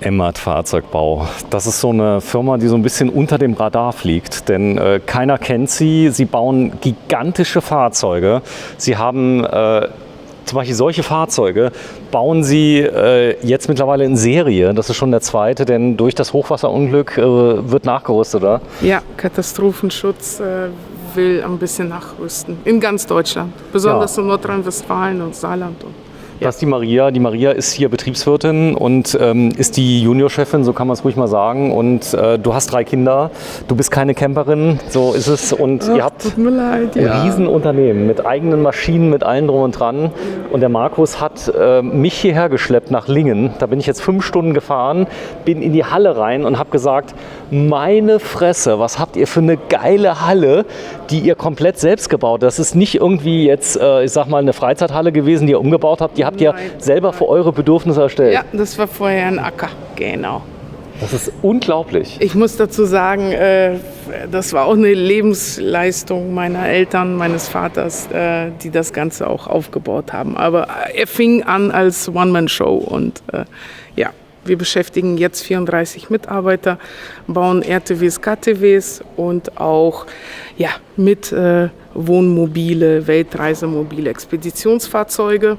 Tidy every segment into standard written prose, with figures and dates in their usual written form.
Emmert Fahrzeugbau. Das ist so eine Firma, die so ein bisschen unter dem Radar fliegt, denn keiner kennt sie. Sie bauen gigantische Fahrzeuge. Sie haben zum Beispiel solche Fahrzeuge, bauen sie jetzt mittlerweile in Serie. Das ist schon der zweite, denn durch das Hochwasserunglück wird nachgerüstet, oder? Ja, Katastrophenschutz will ein bisschen nachrüsten. In ganz Deutschland, besonders in Nordrhein-Westfalen und Saarland. Das ist die Maria. Die Maria ist hier Betriebswirtin und ist die Juniorchefin, so kann man es ruhig mal sagen. Und du hast 3 Kinder, du bist keine Camperin, so ist es. Und ihr habt tut mir leid, ein Riesenunternehmen mit eigenen Maschinen, mit allem drum und dran. Und der Markus hat mich hierher geschleppt nach Lingen. Da bin ich jetzt 5 Stunden gefahren, bin in die Halle rein und habe gesagt, meine Fresse, was habt ihr für eine geile Halle, die ihr komplett selbst gebaut habt. Das ist nicht irgendwie jetzt, ich sag mal, eine Freizeithalle gewesen, die ihr umgebaut habt. Die habt ihr selber für eure Bedürfnisse erstellt. Ja, das war vorher ein Acker, genau. Das ist unglaublich. Ich muss dazu sagen, das war auch eine Lebensleistung meiner Eltern, meines Vaters, die das Ganze auch aufgebaut haben. Aber er fing an als One-Man-Show und ja, wir beschäftigen jetzt 34 Mitarbeiter, bauen RTWs, KTWs und auch ja, mit Wohnmobile, Weltreisemobile, Expeditionsfahrzeuge,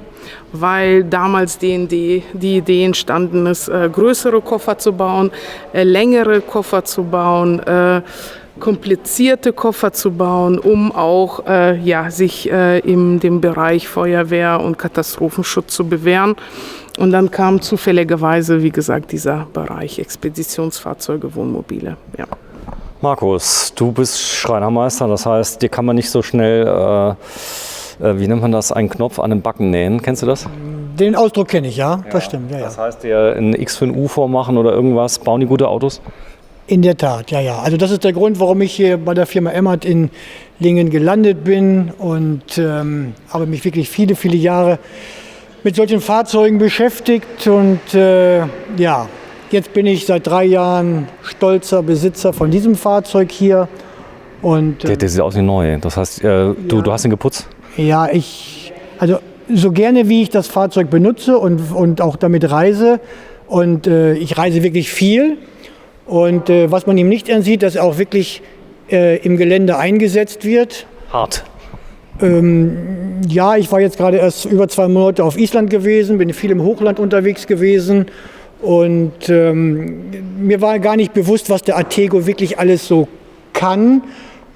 weil damals die Idee entstanden ist, größere Koffer zu bauen, längere Koffer zu bauen, komplizierte Koffer zu bauen, um auch sich in dem Bereich Feuerwehr und Katastrophenschutz zu bewähren. Und dann kam zufälligerweise, wie gesagt, dieser Bereich Expeditionsfahrzeuge, Wohnmobile. Ja. Markus, du bist Schreinermeister, das heißt, dir kann man nicht so schnell, wie nennt man das, einen Knopf an den Backen nähen. Kennst du das? Den Ausdruck kenne ich, ja, das stimmt. Ja, das heißt, dir ein X für ein U vormachen oder irgendwas, bauen die gute Autos? In der Tat, ja. Also das ist der Grund, warum ich hier bei der Firma Emmert in Lingen gelandet bin und habe mich wirklich viele, viele Jahre mit solchen Fahrzeugen beschäftigt und jetzt bin ich seit 3 Jahren stolzer Besitzer von diesem Fahrzeug hier. Und, der sieht aus wie neu, das heißt, du hast ihn geputzt? Ja, also so gerne wie ich das Fahrzeug benutze und auch damit reise und ich reise wirklich viel und was man ihm nicht ansieht, dass er auch wirklich im Gelände eingesetzt wird. Hart. Ja, ich war jetzt gerade erst über 2 Monate auf Island gewesen, bin viel im Hochland unterwegs gewesen und mir war gar nicht bewusst, was der Artego wirklich alles so kann.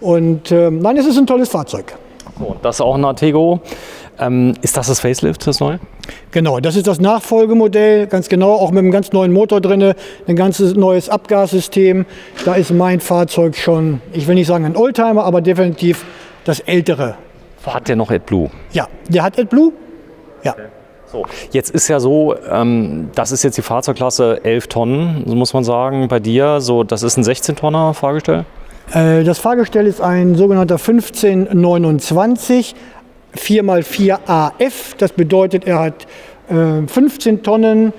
Und nein, es ist ein tolles Fahrzeug. So, das ist auch ein Artego. Ist das Facelift, das neue? Genau, das ist das Nachfolgemodell, ganz genau, auch mit einem ganz neuen Motor drin, ein ganz neues Abgassystem. Da ist mein Fahrzeug schon, ich will nicht sagen ein Oldtimer, aber definitiv das ältere. Hat der noch AdBlue? Ja, der hat AdBlue. Ja. Okay. So, jetzt ist ja so, das ist jetzt die Fahrzeugklasse 11 Tonnen, so muss man sagen, bei dir. So, das ist ein 16-Tonner Fahrgestell? Das Fahrgestell ist ein sogenannter 1529 4x4 AF. Das bedeutet, er hat 15 Tonnen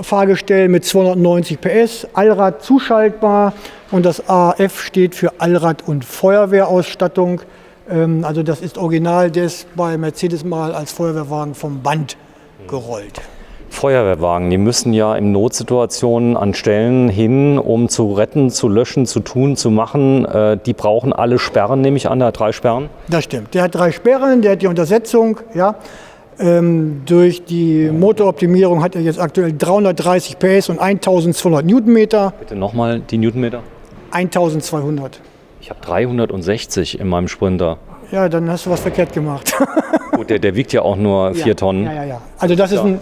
Fahrgestell mit 290 PS, Allrad zuschaltbar und das AF steht für Allrad- und Feuerwehrausstattung. Also das ist original, der ist bei Mercedes mal als Feuerwehrwagen vom Band gerollt. Feuerwehrwagen, die müssen ja in Notsituationen an Stellen hin, um zu retten, zu löschen, zu tun, zu machen. Die brauchen alle Sperren, nehme ich an. Der hat 3 Sperren. Das stimmt. Der hat 3 Sperren, der hat die Untersetzung. Ja. Durch die Motoroptimierung hat er jetzt aktuell 330 PS und 1200 Newtonmeter. Bitte nochmal die Newtonmeter. 1200. Ich habe 360 in meinem Sprinter. Ja, dann hast du was verkehrt gemacht. Gut, der wiegt ja auch nur 4 Tonnen. Ja. Also das ist ein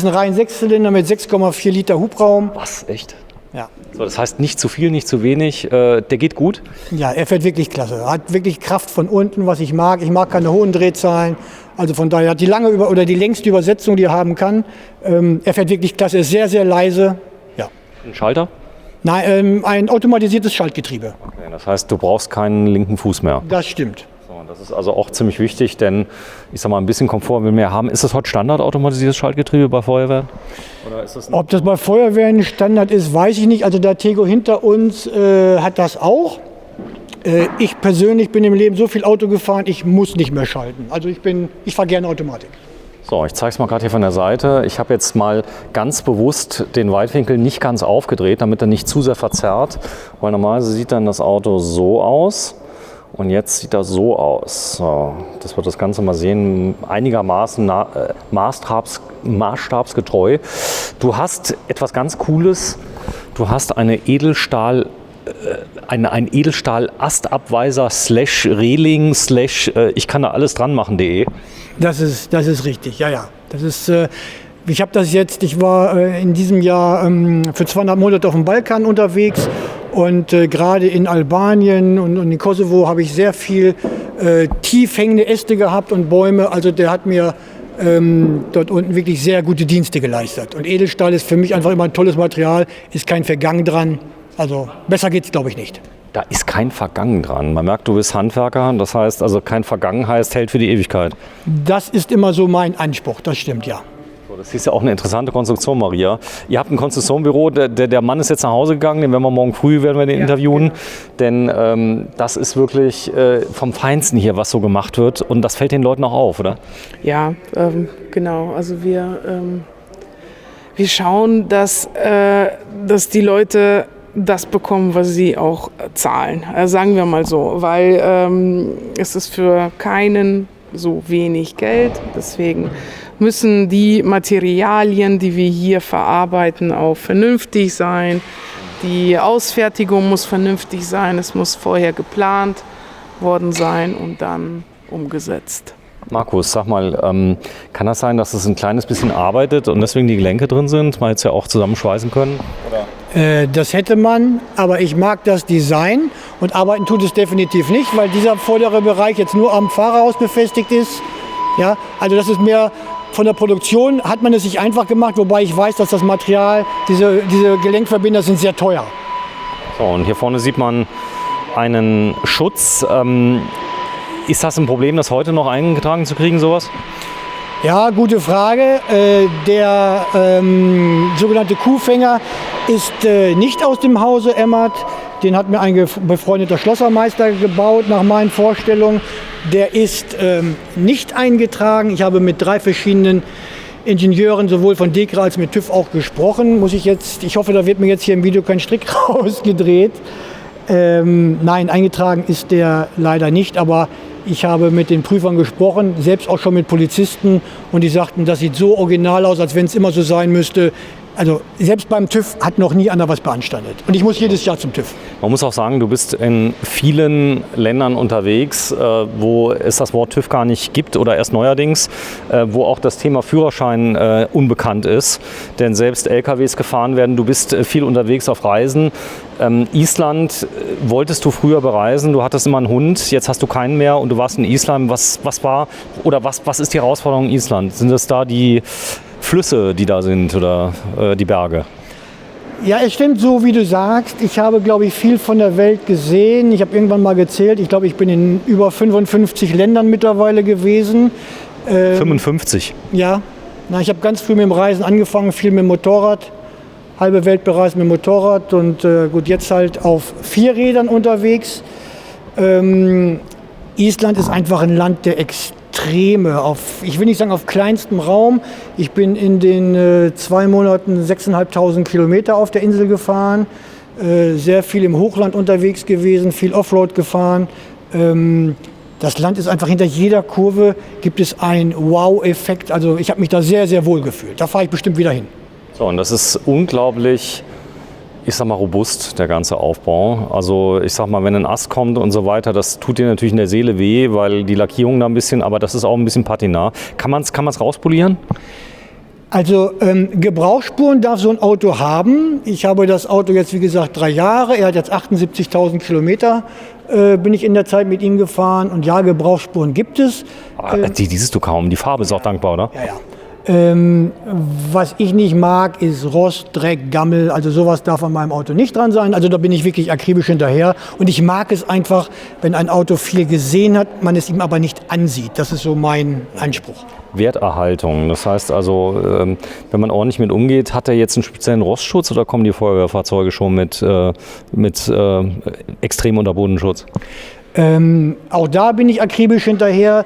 rein 6-Zylinder mit 6,4 Liter Hubraum. Was, echt? Ja. So, das heißt nicht zu viel, nicht zu wenig. Der geht gut? Ja, er fährt wirklich klasse. Er hat wirklich Kraft von unten, was ich mag. Ich mag keine hohen Drehzahlen. Also von daher hat die die längste Übersetzung, die er haben kann. Er fährt wirklich klasse. Er ist sehr, sehr leise. Ja. Ein Schalter? Nein, ein automatisiertes Schaltgetriebe. Okay, das heißt, du brauchst keinen linken Fuß mehr. Das stimmt. So, das ist also auch ziemlich wichtig, denn ich sag mal, ein bisschen Komfort will man ja haben. Ist das heute Standard, automatisiertes Schaltgetriebe bei Feuerwehren? Oder ist das Ob das bei Feuerwehren Standard ist, weiß ich nicht. Also der Artego hinter uns hat das auch. Ich persönlich bin im Leben so viel Auto gefahren, ich muss nicht mehr schalten. Also ich fahre gerne Automatik. So, ich zeige es mal gerade hier von der Seite. Ich habe jetzt mal ganz bewusst den Weitwinkel nicht ganz aufgedreht, damit er nicht zu sehr verzerrt. Weil normalerweise sieht dann das Auto so aus und jetzt sieht das so aus. So, das wird das Ganze mal sehen, einigermaßen maßstabsgetreu. Du hast etwas ganz Cooles. Du hast eine ein Edelstahl-Astabweiser /Reling/ ich kann da alles dran machen.de. Das ist richtig, ja. Das ist, ich war in diesem Jahr für 2,5 Monate auf dem Balkan unterwegs und gerade in Albanien und in Kosovo habe ich sehr viel tief hängende Äste gehabt und Bäume. Also der hat mir dort unten wirklich sehr gute Dienste geleistet. Und Edelstahl ist für mich einfach immer ein tolles Material, ist kein Vergang dran. Also besser geht's, glaube ich, nicht. Da ist kein Vergangen dran. Man merkt, du bist Handwerker. Das heißt, also kein Vergangen heißt, hält für die Ewigkeit. Das ist immer so mein Anspruch, das stimmt, ja. So, das ist ja auch eine interessante Konstruktion, Maria. Ihr habt ein Konstruktionsbüro, der Mann ist jetzt nach Hause gegangen, den werden wir morgen früh interviewen. Genau. Denn das ist wirklich vom Feinsten hier, was so gemacht wird. Und das fällt den Leuten auch auf, oder? Ja, genau. Also wir schauen, dass die Leute das bekommen, was sie auch zahlen. Sagen wir mal so, weil es ist für keinen so wenig Geld. Deswegen müssen die Materialien, die wir hier verarbeiten, auch vernünftig sein. Die Ausfertigung muss vernünftig sein. Es muss vorher geplant worden sein und dann umgesetzt. Markus, sag mal, kann das sein, dass es ein kleines bisschen arbeitet und deswegen die Gelenke drin sind? Man hätte es ja auch zusammenschweißen können? Oder? Das hätte man, aber ich mag das Design und arbeiten tut es definitiv nicht, weil dieser vordere Bereich jetzt nur am Fahrerhaus befestigt ist. Ja, also das ist mehr von der Produktion, hat man es sich einfach gemacht, wobei ich weiß, dass das Material, diese Gelenkverbinder sind sehr teuer. So, und hier vorne sieht man einen Schutz. Ist das ein Problem, das heute noch eingetragen zu kriegen, sowas? Ja, gute Frage. Der sogenannte Kuhfänger ist nicht aus dem Hause Emmert. Den hat mir ein befreundeter Schlossermeister gebaut, nach meinen Vorstellungen. Der ist nicht eingetragen. Ich habe mit 3 verschiedenen Ingenieuren, sowohl von DEKRA als mit TÜV auch gesprochen. Ich hoffe, da wird mir jetzt hier im Video kein Strick rausgedreht. Nein, eingetragen ist der leider nicht, aber ich habe mit den Prüfern gesprochen, selbst auch schon mit Polizisten, und die sagten, das sieht so original aus, als wenn es immer so sein müsste. Also selbst beim TÜV hat noch nie einer was beanstandet. Und ich muss jedes Jahr zum TÜV. Man muss auch sagen, du bist in vielen Ländern unterwegs, wo es das Wort TÜV gar nicht gibt oder erst neuerdings, wo auch das Thema Führerschein unbekannt ist. Denn selbst LKWs gefahren werden, du bist viel unterwegs auf Reisen. Island wolltest du früher bereisen, du hattest immer einen Hund, jetzt hast du keinen mehr und du warst in Island. Was ist die Herausforderung in Island? Sind es da die Flüsse, die da sind, oder die Berge? Ja, es stimmt so, wie du sagst. Ich habe, glaube ich, viel von der Welt gesehen. Ich habe irgendwann mal gezählt. Ich glaube, ich bin in über 55 Ländern mittlerweile gewesen. 55? Ja. Ich habe ganz früh mit dem Reisen angefangen, viel mit dem Motorrad. Halbe Welt bereist mit dem Motorrad und gut, jetzt halt auf 4 Rädern unterwegs. Island ist einfach ein Land der Extreme, ich will nicht sagen auf kleinstem Raum. Ich bin in den 2 Monaten 6.500 Kilometer auf der Insel gefahren, sehr viel im Hochland unterwegs gewesen, viel Offroad gefahren. Das Land ist einfach, hinter jeder Kurve gibt es einen Wow-Effekt. Also ich habe mich da sehr, sehr wohl gefühlt. Da fahre ich bestimmt wieder hin. So, und das ist unglaublich, ich sag mal, robust, der ganze Aufbau. Also ich sag mal, wenn ein Ast kommt und so weiter, das tut dir natürlich in der Seele weh, weil die Lackierung da ein bisschen, aber das ist auch ein bisschen Patina. Kann man's rauspolieren? Also Gebrauchsspuren darf so ein Auto haben. Ich habe das Auto jetzt, wie gesagt, 3 Jahre. Er hat jetzt 78.000 Kilometer, bin ich in der Zeit mit ihm gefahren. Und ja, Gebrauchsspuren gibt es. Die siehst du kaum. Die Farbe ist auch dankbar, oder? Ja. Was ich nicht mag, ist Rost, Dreck, Gammel. Also sowas darf an meinem Auto nicht dran sein. Also da bin ich wirklich akribisch hinterher. Und ich mag es einfach, wenn ein Auto viel gesehen hat, man es ihm aber nicht ansieht. Das ist so mein Anspruch. Werterhaltung. Das heißt also, wenn man ordentlich mit umgeht, hat er jetzt einen speziellen Rostschutz oder kommen die Feuerwehrfahrzeuge schon mit extrem Unterbodenschutz? Auch da bin ich akribisch hinterher.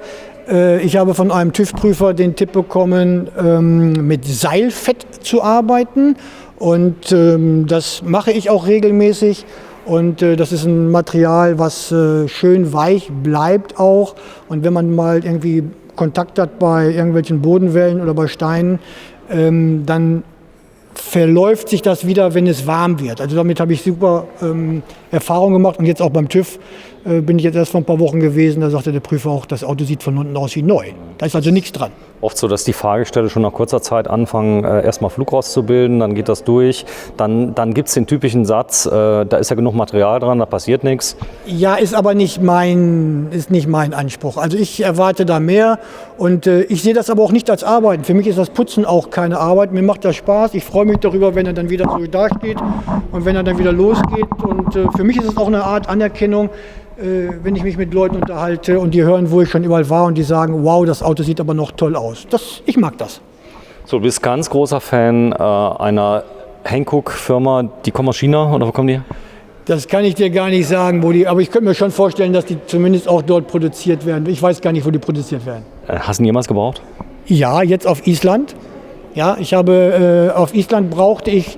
Ich habe von einem TÜV-Prüfer den Tipp bekommen, mit Seilfett zu arbeiten. Und das mache ich auch regelmäßig. Und das ist ein Material, was schön weich bleibt auch. Und wenn man mal irgendwie Kontakt hat bei irgendwelchen Bodenwellen oder bei Steinen, dann verläuft sich das wieder, wenn es warm wird. Also damit habe ich super Erfahrung gemacht. Und jetzt auch beim TÜV bin ich jetzt erst vor ein paar Wochen gewesen. Da sagte der Prüfer auch, das Auto sieht von unten aus wie neu. Da ist also nichts dran. Oft so, dass die Fahrgestelle schon nach kurzer Zeit anfangen, erstmal Flugrost zu bilden, dann geht das durch. Dann gibt es den typischen Satz, da ist ja genug Material dran, da passiert nichts. Ja, ist aber nicht mein Anspruch. Also ich erwarte da mehr und ich sehe das aber auch nicht als Arbeiten. Für mich ist das Putzen auch keine Arbeit. Mir macht das Spaß. Ich freue mich darüber, wenn er dann wieder so dasteht und wenn er dann wieder losgeht. Und für mich ist es auch eine Art Anerkennung, wenn ich mich mit Leuten unterhalte und die hören, wo ich schon überall war und die sagen, wow, das Auto sieht aber noch toll aus. Ich mag das. So, du bist ganz großer Fan einer Hankook-Firma, die kommen aus China oder wo kommen die her? Das kann ich dir gar nicht sagen, aber ich könnte mir schon vorstellen, dass die zumindest auch dort produziert werden. Ich weiß gar nicht, wo die produziert werden. Hast du ihn jemals gebraucht? Ja, jetzt auf Island. Ja, auf Island brauchte ich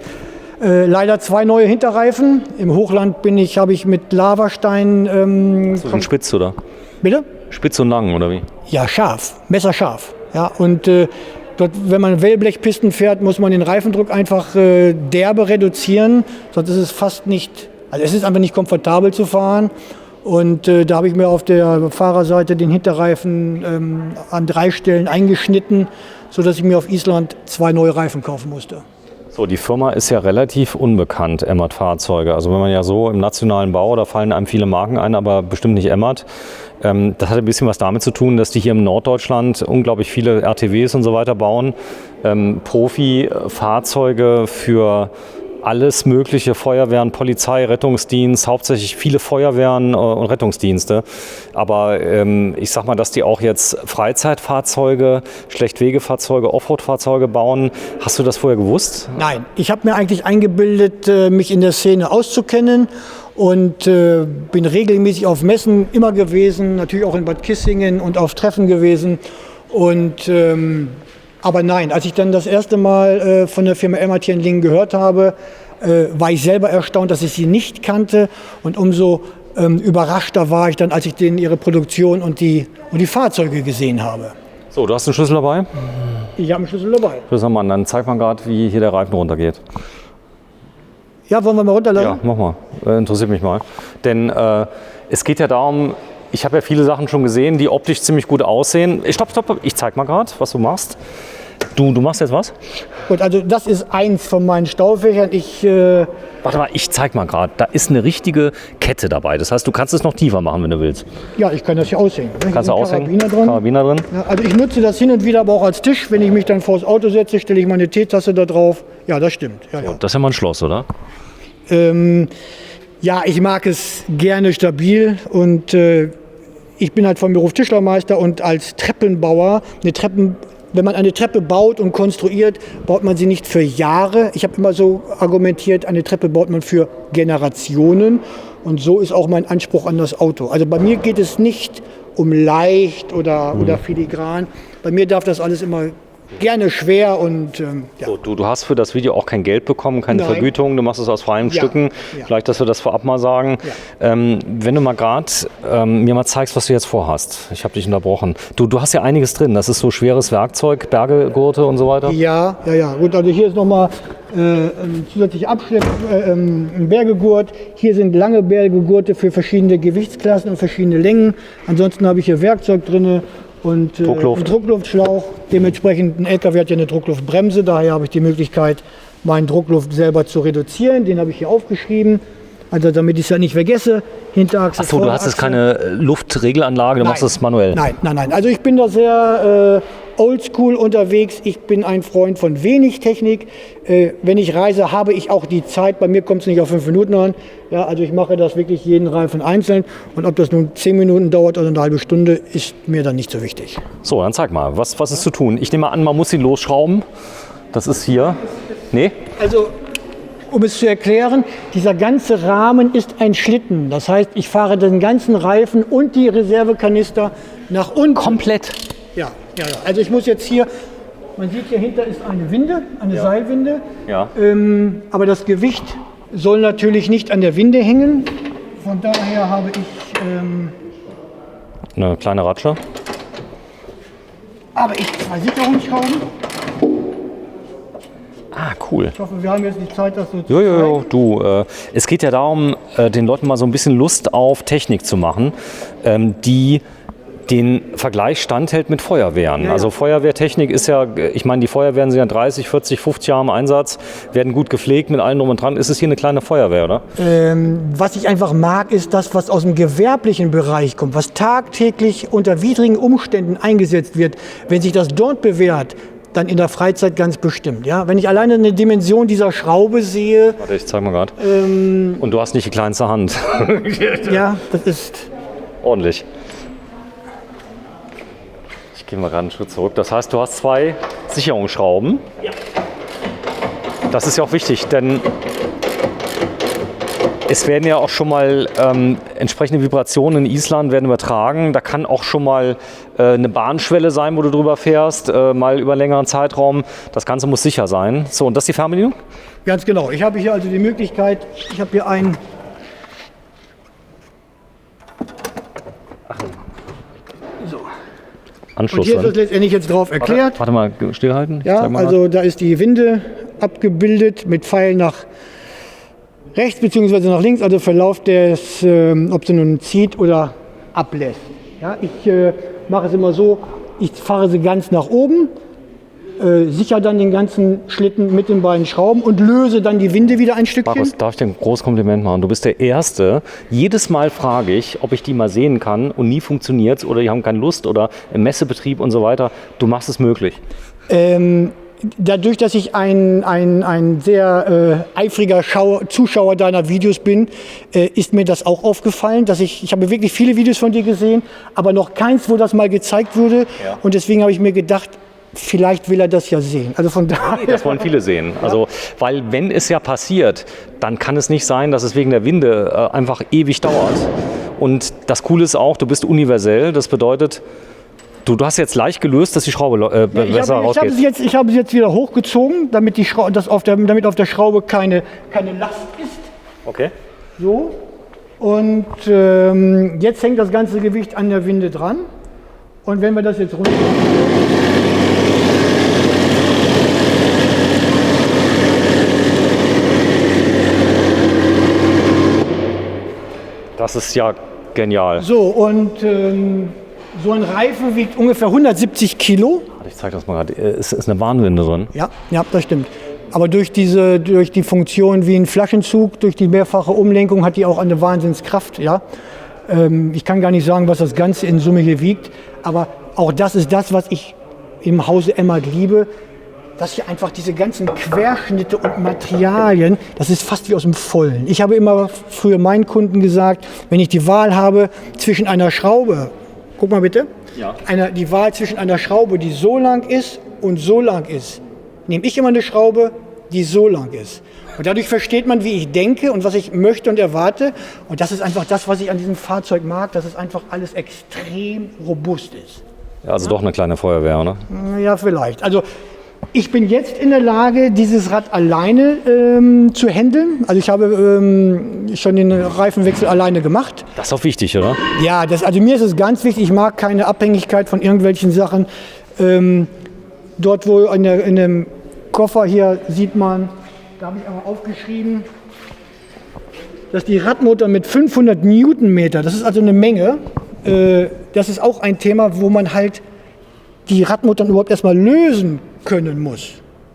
leider 2 neue Hinterreifen. Im Hochland habe ich mit Lavastein. So ein spitz, oder? Bitte? Spitz und lang, oder wie? Ja, scharf, messerscharf. Ja, und dort, wenn man Wellblechpisten fährt, muss man den Reifendruck einfach derbe reduzieren. Sonst ist es fast nicht, also es ist einfach nicht komfortabel zu fahren. Und da habe ich mir auf der Fahrerseite den Hinterreifen an 3 Stellen eingeschnitten, sodass ich mir auf Island 2 neue Reifen kaufen musste. So, die Firma ist ja relativ unbekannt, Emmert Fahrzeuge. Also wenn man ja so im nationalen Bau, da fallen einem viele Marken ein, aber bestimmt nicht Emmert. Das hat ein bisschen was damit zu tun, dass die hier im Norddeutschland unglaublich viele RTWs und so weiter bauen. Profi-Fahrzeuge für alles mögliche, Feuerwehren, Polizei, Rettungsdienst, hauptsächlich viele Feuerwehren und Rettungsdienste. Aber ich sag mal, dass die auch jetzt Freizeitfahrzeuge, Schlechtwegefahrzeuge, Offroad-Fahrzeuge bauen. Hast du das vorher gewusst? Nein, ich habe mir eigentlich eingebildet, mich in der Szene auszukennen und bin regelmäßig auf Messen immer gewesen, natürlich auch in Bad Kissingen und auf Treffen gewesen. Und aber nein, als ich dann das erste Mal von der Firma Emmert hier in Lingen gehört habe, war ich selber erstaunt, dass ich sie nicht kannte. Und umso überraschter war ich dann, als ich ihre Produktion und die Fahrzeuge gesehen habe. So, du hast einen Schlüssel dabei? Ich habe einen Schlüssel dabei. Schlüsselmann, dann zeig mal gerade, wie hier der Reifen runtergeht. Ja, wollen wir mal runterladen? Ja, mach mal. Interessiert mich mal. Denn es geht ja darum, ich habe ja viele Sachen schon gesehen, die optisch ziemlich gut aussehen. Stopp, ich zeig mal gerade, was du machst. Du machst jetzt was? Gut, also das ist eins von meinen Staufächern. Warte mal, ich zeig mal gerade. Da ist eine richtige Kette dabei. Das heißt, du kannst es noch tiefer machen, wenn du willst. Ja, ich kann das hier aushängen. Kannst du aushängen? Karabiner drin. Ja, also ich nutze das hin und wieder aber auch als Tisch. Wenn ich mich dann vors Auto setze, stelle ich meine Teetasse da drauf. Ja, das stimmt. Ja, ja. Das ist ja mal ein Schloss, oder? Ja, ich mag es gerne stabil und ich bin halt vom Beruf Tischlermeister und als Treppenbauer, wenn man eine Treppe baut und konstruiert, baut man sie nicht für Jahre. Ich habe immer so argumentiert, eine Treppe baut man für Generationen. Und so ist auch mein Anspruch an das Auto. Also bei mir geht es nicht um leicht oder filigran. Bei mir darf das alles immer gerne schwer und ja. So, du hast für das Video auch kein Geld bekommen, keine Nein. Vergütung, du machst es aus freien Stücken. Ja. Vielleicht, dass wir das vorab mal sagen. Ja. Wenn du mal gerade mir mal zeigst, was du jetzt vorhast. Ich habe dich unterbrochen. Du hast ja einiges drin. Das ist so schweres Werkzeug, Bergegurte und so weiter. Ja. Gut, also hier ist nochmal ein zusätzlicher Abschlepp, ein Bergegurt. Hier sind lange Bergegurte für verschiedene Gewichtsklassen und verschiedene Längen. Ansonsten habe ich hier Werkzeug drin. Und einen Druckluftschlauch. Dementsprechend ein LKW hat ja eine Druckluftbremse, daher habe ich die Möglichkeit, meinen Druckluft selber zu reduzieren. Den habe ich hier aufgeschrieben, also damit ich es ja nicht vergesse. Hinterachse. Achso, du hast jetzt keine Luftregelanlage, du machst es manuell. Nein. Also ich bin da sehr oldschool unterwegs. Ich bin ein Freund von wenig Technik. Wenn ich reise, habe ich auch die Zeit. Bei mir kommt es nicht auf 5 Minuten an. Ja, also ich mache das wirklich jeden Reifen einzeln. Und ob das nun 10 Minuten dauert oder eine halbe Stunde, ist mir dann nicht so wichtig. So, dann zeig mal, was ist zu tun? Ich nehme an, man muss ihn losschrauben. Das ist hier. Nee? Also um es zu erklären, dieser ganze Rahmen ist ein Schlitten. Das heißt, ich fahre den ganzen Reifen und die Reservekanister nach unten. Komplett. Ja. Also ich muss jetzt hier, man sieht hier hinter ist eine Winde, eine Seilwinde. Ja. Aber das Gewicht soll natürlich nicht an der Winde hängen. Von daher habe ich Eine kleine Ratsche. zwei Sicherungsschrauben. Ah, cool. Ich hoffe, wir haben jetzt die Zeit, das so zu Jo, zeigen. du, es geht ja darum, den Leuten mal so ein bisschen Lust auf Technik zu machen, die den Vergleich standhält mit Feuerwehren. Ja. Also Feuerwehrtechnik ist ja, ich meine, die Feuerwehren sind ja 30, 40, 50 Jahre im Einsatz, werden gut gepflegt mit allem drum und dran. Ist es hier eine kleine Feuerwehr, oder? Was ich einfach mag, ist das, was aus dem gewerblichen Bereich kommt, was tagtäglich unter widrigen Umständen eingesetzt wird. Wenn sich das dort bewährt, dann in der Freizeit ganz bestimmt. Ja? Wenn ich alleine eine Dimension dieser Schraube sehe, Warte, ich zeig mal gerade. Und du hast nicht die kleinste Hand. ja, das ist... Ordentlich. Ich gehe mal gerade einen Schritt zurück. Das heißt, du hast 2 Sicherungsschrauben. Ja. Das ist ja auch wichtig, denn es werden ja auch schon mal entsprechende Vibrationen in Island werden übertragen. Da kann auch schon mal eine Bahnschwelle sein, wo du drüber fährst, mal über einen längeren Zeitraum. Das Ganze muss sicher sein. So, und das ist die Fernbedienung? Ganz genau. Ich habe hier also die Möglichkeit, ich habe hier einen... Anschluss. Und hier ist das letztendlich jetzt drauf erklärt. Warte mal, stillhalten. Ja, Zeig mal also da ist die Winde abgebildet mit Pfeil nach rechts bzw. nach links, also Verlauf des, ob sie nun zieht oder ablässt. Ja, ich mache es immer so, ich fahre sie ganz nach oben, sichere dann den ganzen Schlitten mit den beiden Schrauben und löse dann die Winde wieder ein Stückchen. Markus, darf ich dir ein großes Kompliment machen? Du bist der Erste. Jedes Mal frage ich, ob ich die mal sehen kann und nie funktioniert es oder die haben keine Lust oder im Messebetrieb und so weiter. Du machst es möglich. Dadurch, dass ich ein sehr eifriger Zuschauer deiner Videos bin, ist mir das auch aufgefallen, dass ich habe wirklich viele Videos von dir gesehen, aber noch keins, wo das mal gezeigt wurde. Ja. Und deswegen habe ich mir gedacht, vielleicht will er das ja sehen. Also von daher. Das wollen viele sehen. Also, weil wenn es ja passiert, dann kann es nicht sein, dass es wegen der Winde einfach ewig dauert. Und das Coole ist auch, du bist universell. Das bedeutet, du hast jetzt leicht gelöst, dass die Schraube besser rausgeht. Ich habe sie jetzt wieder hochgezogen, damit, damit auf der Schraube keine Last ist. Okay. So. Und jetzt hängt das ganze Gewicht an der Winde dran. Und wenn wir das jetzt runter... Das ist ja genial. So, und so ein Reifen wiegt ungefähr 170 Kilo. Ich zeige das mal gerade. Es ist eine Warnwinde drin. Ja, das stimmt. Aber durch die Funktion wie ein Flaschenzug, durch die mehrfache Umlenkung hat die auch eine Wahnsinnskraft. Ja? Ich kann gar nicht sagen, was das Ganze in Summe hier wiegt. Aber auch das ist das, was ich im Hause Emmert liebe. Dass hier einfach diese ganzen Querschnitte und Materialien, das ist fast wie aus dem Vollen. Ich habe immer früher meinen Kunden gesagt, wenn ich die Wahl habe zwischen einer Schraube, guck mal bitte, ja. Die Wahl zwischen einer Schraube, die so lang ist und so lang ist, nehme ich immer eine Schraube, die so lang ist. Und dadurch versteht man, wie ich denke und was ich möchte und erwarte. Und das ist einfach das, was ich an diesem Fahrzeug mag, dass es einfach alles extrem robust ist. Ja, also doch eine kleine Feuerwehr, oder? Ja, vielleicht. Also ich bin jetzt in der Lage, dieses Rad alleine zu handeln. Also ich habe schon den Reifenwechsel alleine gemacht. Das ist auch wichtig, oder? Ja, also mir ist es ganz wichtig. Ich mag keine Abhängigkeit von irgendwelchen Sachen. Dort, wo in dem Koffer hier sieht man, da habe ich einmal aufgeschrieben, dass die Radmotor mit 500 Newtonmeter, das ist also eine Menge, das ist auch ein Thema, wo man halt die Radmotoren überhaupt erstmal lösen können muss.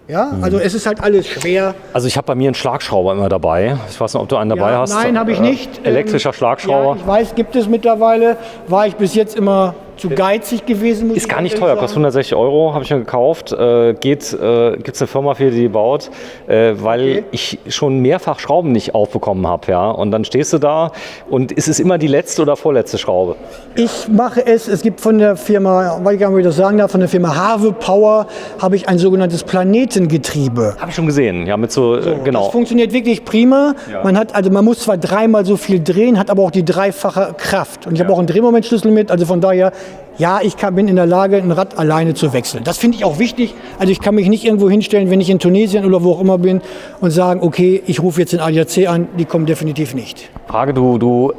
Ja, also es ist halt alles schwer. Also ich habe bei mir einen Schlagschrauber immer dabei. Ich weiß nicht, ob du einen dabei hast. Nein, habe ich nicht. Elektrischer Schlagschrauber. Ja, ich weiß, gibt es mittlerweile. War ich bis jetzt immer zu geizig gewesen. Muss Ist ich gar nicht ehrlich teuer, sagen. kostet 160 €, habe ich mir gekauft. Gibt es eine Firma für, die baut, weil ich schon mehrfach Schrauben nicht aufbekommen habe. Ja? Und dann stehst du da und es ist immer die letzte oder vorletzte Schraube. Ich mache es gibt von der Firma, weiß ich gar nicht, wie ich das sagen darf, von der Firma Have Power habe ich ein sogenanntes Planetengetriebe. Habe ich schon gesehen, ja, mit so, Das genau. funktioniert wirklich prima. Ja. Man muss zwar dreimal so viel drehen, hat aber auch die dreifache Kraft. Und ich habe auch einen Drehmomentschlüssel mit, also von daher, ja, bin in der Lage, ein Rad alleine zu wechseln. Das finde ich auch wichtig. Also ich kann mich nicht irgendwo hinstellen, wenn ich in Tunesien oder wo auch immer bin und sagen, okay, ich rufe jetzt den ADAC an, die kommen definitiv nicht. Frage, du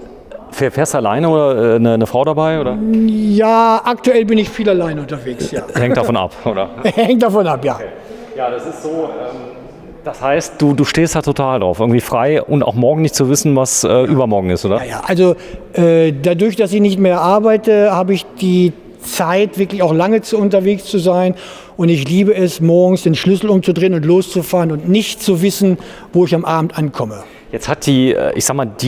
fährst alleine oder eine Frau dabei? Oder? Ja, aktuell bin ich viel alleine unterwegs, ja. Hängt davon ab, oder? Hängt davon ab, ja. Ja, das ist so. Das heißt, du stehst da total drauf, irgendwie frei und auch morgen nicht zu wissen, was übermorgen ist, oder? Ja, also dadurch, dass ich nicht mehr arbeite, habe ich die Zeit, wirklich auch lange unterwegs zu sein. Und ich liebe es, morgens den Schlüssel umzudrehen und loszufahren und nicht zu wissen, wo ich am Abend ankomme. Jetzt hat die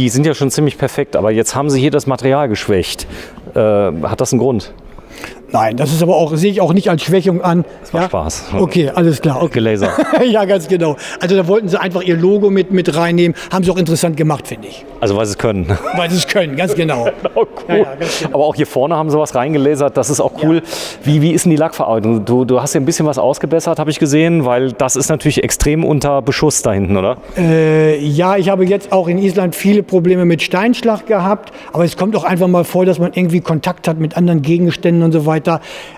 sind ja schon ziemlich perfekt, aber jetzt haben sie hier das Material geschwächt. Hat das einen Grund? Nein, das ist aber auch, sehe ich auch nicht als Schwächung an. Das war Spaß. Okay, alles klar. Okay. Gelasert. Ja, ganz genau. Also da wollten sie einfach ihr Logo mit reinnehmen. Haben sie auch interessant gemacht, finde ich. Also weil sie es können. Weil sie es können, ganz genau. Oh, cool. Ja, ganz genau. Aber auch hier vorne haben sie was reingelasert, das ist auch cool. Ja. Wie ist denn die Lackverarbeitung? Du hast ja ein bisschen was ausgebessert, habe ich gesehen, weil das ist natürlich extrem unter Beschuss da hinten, oder? Ja, ich habe jetzt auch in Island viele Probleme mit Steinschlag gehabt, aber es kommt auch einfach mal vor, dass man irgendwie Kontakt hat mit anderen Gegenständen und so weiter.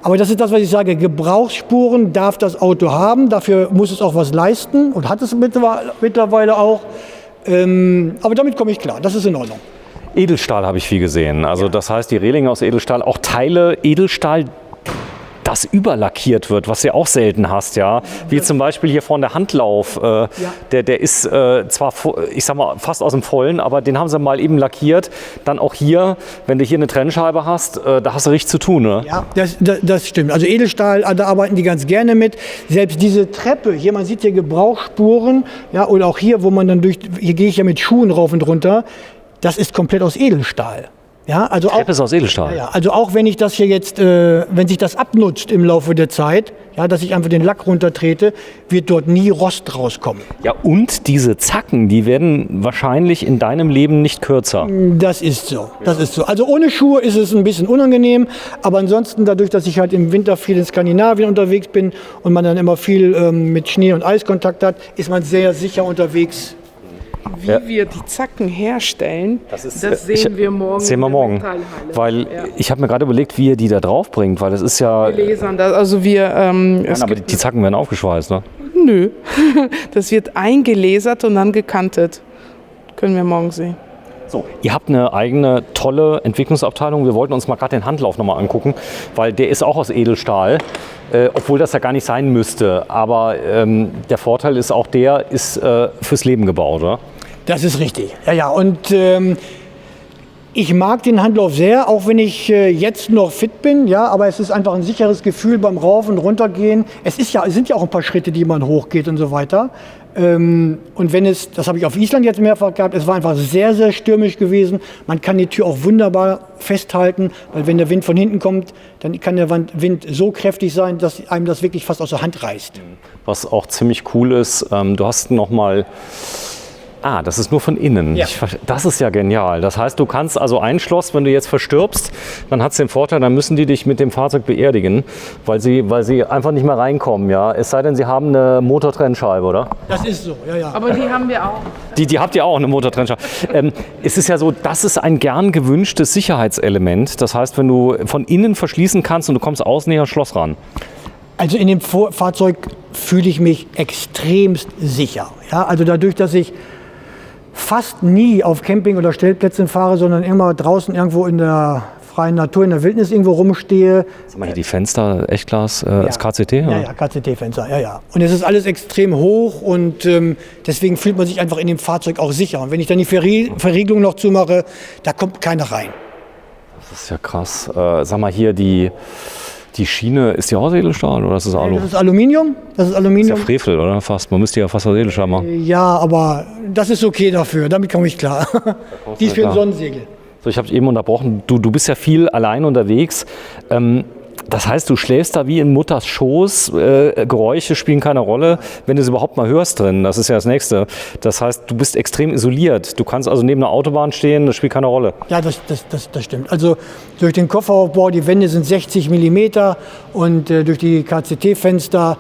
Aber das ist das, was ich sage, Gebrauchsspuren darf das Auto haben, dafür muss es auch was leisten und hat es mittlerweile auch. Aber damit komme ich klar, das ist in Ordnung. Edelstahl habe ich viel gesehen. Also das heißt, die Relinge aus Edelstahl, auch Teile Edelstahl, das überlackiert wird, was du auch selten hast, ja. Wie zum Beispiel hier vorne der Handlauf. Der ist zwar, ich sag mal, fast aus dem Vollen, aber den haben sie mal eben lackiert. Dann auch hier, wenn du hier eine Trennscheibe hast, da hast du richtig zu tun, ne? Ja, das stimmt. Also Edelstahl, da arbeiten die ganz gerne mit. Selbst diese Treppe, hier, man sieht hier Gebrauchsspuren, ja, oder auch hier, wo man dann hier gehe ich ja mit Schuhen rauf und runter, das ist komplett aus Edelstahl. Ja, also die Treppe ist aus Edelstahl. Ja, also auch wenn ich das hier jetzt, wenn sich das abnutzt im Laufe der Zeit, ja, dass ich einfach den Lack runtertrete, wird dort nie Rost rauskommen. Ja, und diese Zacken, die werden wahrscheinlich in deinem Leben nicht kürzer. Das ist so, das ist so. Also ohne Schuhe ist es ein bisschen unangenehm, aber ansonsten dadurch, dass ich halt im Winter viel in Skandinavien unterwegs bin und man dann immer viel mit Schnee und Eis Kontakt hat, ist man sehr sicher unterwegs. Wie wir die Zacken herstellen, das sehen wir morgen. Sehen wir morgen. Weil ich habe mir gerade überlegt, wie ihr die da drauf bringt, weil das ist ja. Wir lasern das, also wir. Aber die Zacken werden aufgeschweißt, ne? Nö. Das wird eingelasert und dann gekantet. Können wir morgen sehen. So, ihr habt eine eigene tolle Entwicklungsabteilung. Wir wollten uns mal gerade den Handlauf nochmal angucken, weil der ist auch aus Edelstahl, obwohl das ja gar nicht sein müsste. Aber der Vorteil ist auch, der ist fürs Leben gebaut, oder? Das ist richtig. Ja, ja. Und ich mag den Handlauf sehr, auch wenn ich jetzt noch fit bin. Ja, aber es ist einfach ein sicheres Gefühl beim Rauf- und Runtergehen. Es sind ja auch ein paar Schritte, die man hochgeht und so weiter. Und wenn das habe ich auf Island jetzt mehrfach gehabt, es war einfach sehr, sehr stürmisch gewesen. Man kann die Tür auch wunderbar festhalten, weil wenn der Wind von hinten kommt, dann kann der Wind so kräftig sein, dass einem das wirklich fast aus der Hand reißt. Was auch ziemlich cool ist, du hast nochmal... das ist nur von innen. Ja. Das ist ja genial. Das heißt, du kannst also ein Schloss, wenn du jetzt verstirbst, dann hat es den Vorteil, dann müssen die dich mit dem Fahrzeug beerdigen, weil sie einfach nicht mehr reinkommen. Ja? Es sei denn, sie haben eine Motortrennscheibe, oder? Das ist so, ja, ja. Aber die haben wir auch. Die habt ihr auch, eine Motortrennscheibe. Es ist ja so, das ist ein gern gewünschtes Sicherheitselement. Das heißt, wenn du von innen verschließen kannst und du kommst außen näher ans Schloss ran. Also in dem Fahrzeug fühle ich mich extremst sicher. Ja? Also dadurch, dass ich fast nie auf Camping- oder Stellplätzen fahre, sondern immer draußen irgendwo in der freien Natur, in der Wildnis irgendwo rumstehe. Sag mal hier die Fenster, Echtglas, ist KCT? Ja, KCT-Fenster, ja. Und es ist alles extrem hoch und deswegen fühlt man sich einfach in dem Fahrzeug auch sicher. Und wenn ich dann die Verriegelung noch zumache, da kommt keiner rein. Das ist ja krass. Sag mal hier die Schiene, ist die auch aus Edelstahl oder ist das Alu? Das ist Aluminium. Das ist Das ist ja Frevel, oder? Fast. Man müsste ja fast aus Edelstahl machen. Ja, aber das ist okay dafür. Damit komme ich klar. Die ist für ein Sonnensegel. So, ich habe dich eben unterbrochen. Du bist ja viel allein unterwegs. Das heißt, du schläfst da wie in Mutters Schoß, Geräusche spielen keine Rolle, wenn du es überhaupt mal hörst drin. Das ist ja das Nächste. Das heißt, du bist extrem isoliert. Du kannst also neben einer Autobahn stehen, das spielt keine Rolle. Ja, das stimmt. Also durch den Kofferaufbau, die Wände sind 60 mm und durch die KCT-Fenster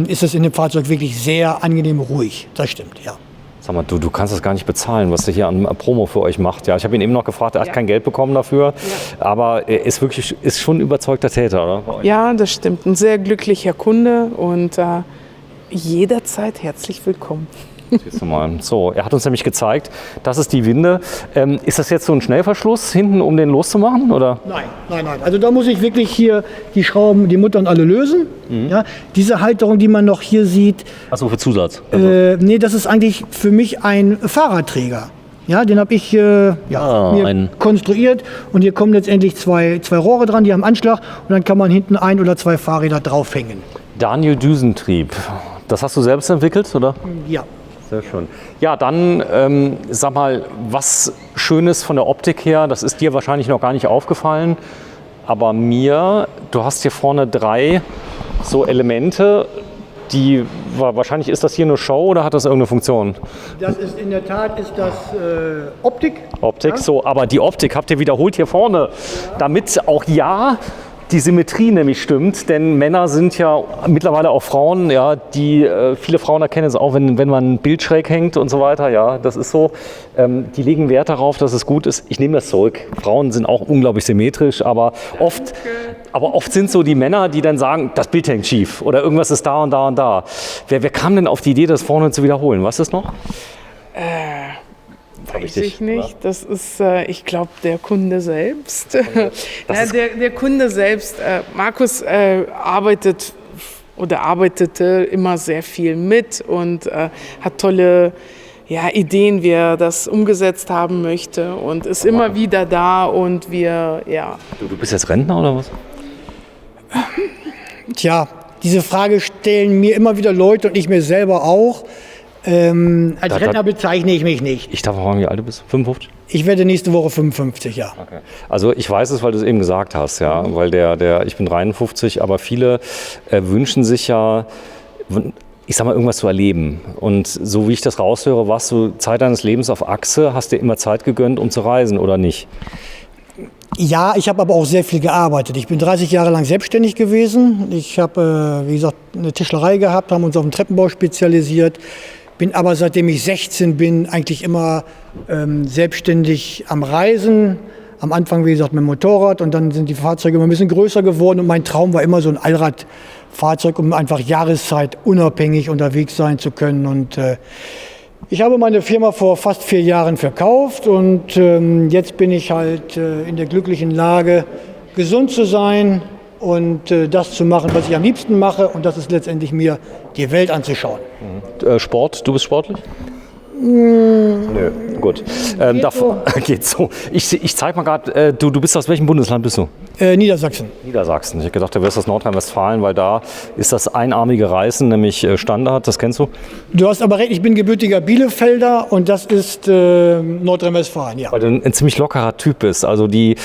ist es in dem Fahrzeug wirklich sehr angenehm ruhig. Das stimmt, ja. Sag mal, du kannst das gar nicht bezahlen, was der hier an Promo für euch macht. Ja, ich habe ihn eben noch gefragt, er hat kein Geld bekommen dafür, aber er ist schon ein überzeugter Täter, oder? Ja, das stimmt. Ein sehr glücklicher Kunde und jederzeit herzlich willkommen. Siehst du mal. So, er hat uns nämlich gezeigt, das ist die Winde. Ist das jetzt so ein Schnellverschluss hinten, um den loszumachen? Oder? Nein. Also da muss ich wirklich hier die Schrauben, die Muttern alle lösen. Ja, diese Halterung, die man noch hier sieht. Achso, für Zusatz? Nee, das ist eigentlich für mich ein Fahrradträger. Ja, den habe ich mir konstruiert und hier kommen letztendlich zwei Rohre dran, die haben Anschlag und dann kann man hinten 1 oder 2 Fahrräder draufhängen. Daniel Düsentrieb, das hast du selbst entwickelt, oder? Ja. Sehr schön. Ja, dann sag mal, was Schönes von der Optik her, das ist dir wahrscheinlich noch gar nicht aufgefallen, aber mir, du hast hier vorne 3 so Elemente, wahrscheinlich ist das hier eine Show oder hat das irgendeine Funktion? Das ist in der Tat Optik. Optik, ja. So, aber die Optik habt ihr wiederholt hier vorne, damit auch die Symmetrie nämlich stimmt, denn Männer sind ja mittlerweile auch Frauen, ja, viele Frauen erkennen es auch, wenn man ein Bild schräg hängt und so weiter, ja, das ist so. Die legen Wert darauf, dass es gut ist. Ich nehme das zurück. Frauen sind auch unglaublich symmetrisch, aber oft sind so die Männer, die dann sagen, das Bild hängt schief oder irgendwas ist da und da und da. Wer kam denn auf die Idee, das vorne zu wiederholen? Was ist noch? Weiß ich nicht. Oder? Das ist, ich glaube, der Kunde selbst. Der Kunde selbst, Markus arbeitete immer sehr viel mit und hat tolle Ideen, wie er das umgesetzt haben möchte und ist immer wieder da und wir, ja. Du bist jetzt Rentner oder was? Tja, diese Frage stellen mir immer wieder Leute und ich mir selber auch. Als Rentner bezeichne ich mich nicht. Ich darf auch fragen, wie alt du bist? 55? Ich werde nächste Woche 55, ja. Okay. Also ich weiß es, weil du es eben gesagt hast, ja. Weil ich bin 53, aber viele wünschen sich ja, ich sag mal, irgendwas zu erleben. Und so wie ich das raushöre, warst du Zeit deines Lebens auf Achse, hast dir immer Zeit gegönnt, um zu reisen, oder nicht? Ja, ich habe aber auch sehr viel gearbeitet. Ich bin 30 Jahre lang selbstständig gewesen. Ich habe, wie gesagt, eine Tischlerei gehabt, haben uns auf den Treppenbau spezialisiert. Bin aber seitdem ich 16 bin eigentlich immer selbstständig am Reisen. Am Anfang, wie gesagt, mit dem Motorrad und dann sind die Fahrzeuge immer ein bisschen größer geworden. Und mein Traum war immer so ein Allradfahrzeug, um einfach jahreszeitunabhängig unterwegs sein zu können. Und ich habe meine Firma vor fast 4 Jahren verkauft und jetzt bin ich halt in der glücklichen Lage, gesund zu sein und das zu machen, was ich am liebsten mache. Und das ist letztendlich mir die Welt anzuschauen. Sport, du bist sportlich? Nö, gut. Geht so. Ich zeig mal gerade, du bist aus welchem Bundesland bist du? Niedersachsen. Niedersachsen. Ich hätte gedacht, du wärst aus Nordrhein-Westfalen, weil da ist das einarmige Reißen nämlich Standard, das kennst du? Du hast aber recht, ich bin gebürtiger Bielefelder und das ist Nordrhein-Westfalen, ja. Weil du ein ziemlich lockerer Typ bist. Also ich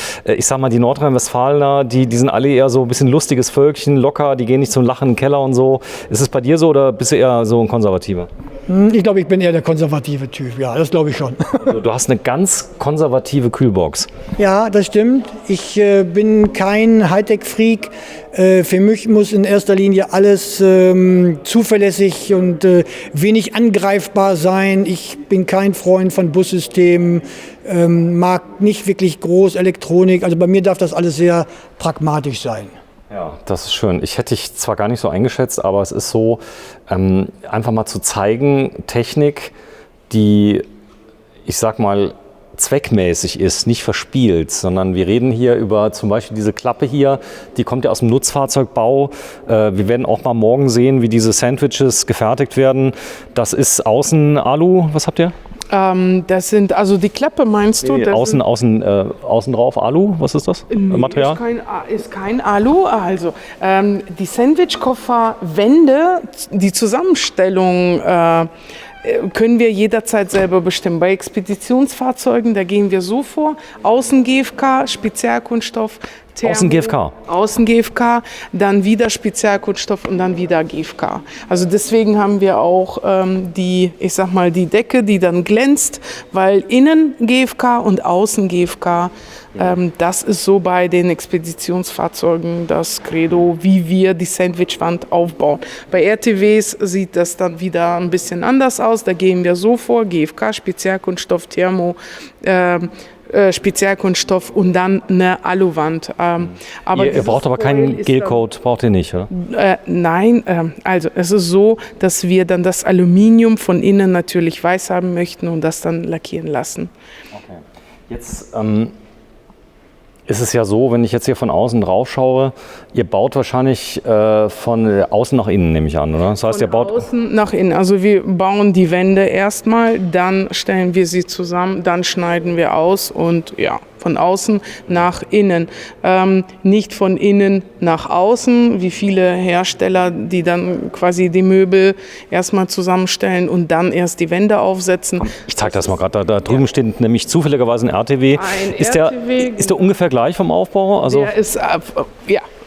sag mal, die Nordrhein-Westfalener, die sind alle eher so ein bisschen lustiges Völkchen, locker, die gehen nicht zum Lachen in den Keller und so. Ist es bei dir so oder bist du eher so ein Konservativer? Ich glaube, ich bin eher der konservative Typ, ja, das glaube ich schon. Also, du hast eine ganz konservative Kühlbox. Ja, das stimmt. Ich bin kein Hightech-Freak. Für mich muss in erster Linie alles zuverlässig und wenig angreifbar sein. Ich bin kein Freund von Bussystemen, mag nicht wirklich groß Elektronik. Also bei mir darf das alles sehr pragmatisch sein. Ja, das ist schön. Ich hätte dich zwar gar nicht so eingeschätzt, aber es ist so, einfach mal zu zeigen, Technik, die, ich sag mal, zweckmäßig ist, nicht verspielt, sondern wir reden hier über zum Beispiel diese Klappe hier, die kommt ja aus dem Nutzfahrzeugbau. Wir werden auch mal morgen sehen, wie diese Sandwiches gefertigt werden. Das ist außen Alu, was habt ihr? Das sind, also die Klappe meinst du? Nee, außen drauf Alu, was ist das? Material? Ist kein Alu. Also die Sandwich-Kofferwände, die Zusammenstellung können wir jederzeit selber bestimmen. Bei Expeditionsfahrzeugen, da gehen wir so vor, Außen GFK, Spezialkunststoff, Außen GFK. Außen GFK, dann wieder Spezialkunststoff und dann wieder GFK. Also deswegen haben wir auch die Decke, die dann glänzt, weil innen GFK und außen GFK, das ist so bei den Expeditionsfahrzeugen das Credo, wie wir die Sandwichwand aufbauen. Bei RTWs sieht das dann wieder ein bisschen anders aus. Da gehen wir so vor, GFK, Spezialkunststoff, Thermo, Spezialkunststoff und dann eine Aluwand. Aber ihr braucht aber keinen Gelcoat, braucht ihr nicht, oder? Nein, also es ist so, dass wir dann das Aluminium von innen natürlich weiß haben möchten und das dann lackieren lassen. Okay. Jetzt ist es ja so, wenn ich jetzt hier von außen drauf schaue, ihr baut wahrscheinlich von außen nach innen, nehme ich an, oder? Das heißt, ihr baut außen nach innen. Also wir bauen die Wände erstmal, dann stellen wir sie zusammen, dann schneiden wir aus und ja, von außen nach innen. Nicht von innen nach außen, wie viele Hersteller, die dann quasi die Möbel erstmal zusammenstellen und dann erst die Wände aufsetzen. Ich zeige das mal gerade. Da drüben steht nämlich zufälligerweise ein RTW. Ist der ungefähr gleich vom Aufbau? Also der ist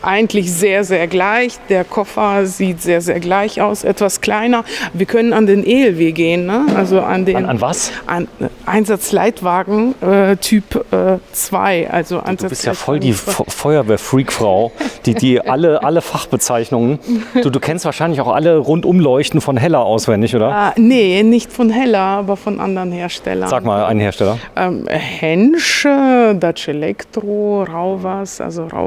eigentlich sehr, sehr gleich. Der Koffer sieht sehr, sehr gleich aus, etwas kleiner. Wir können an den ELW gehen, ne? Also an was? An Einsatzleitwagen Typ 2. Also du bist ja voll die Feuerwehrfreak-Frau, die alle Fachbezeichnungen. Du kennst wahrscheinlich auch alle Rundumleuchten von Heller auswendig, oder? Nee, nicht von Heller, aber von anderen Herstellern. Sag mal einen Hersteller. Hensch, Dutch Electro, Rauwas.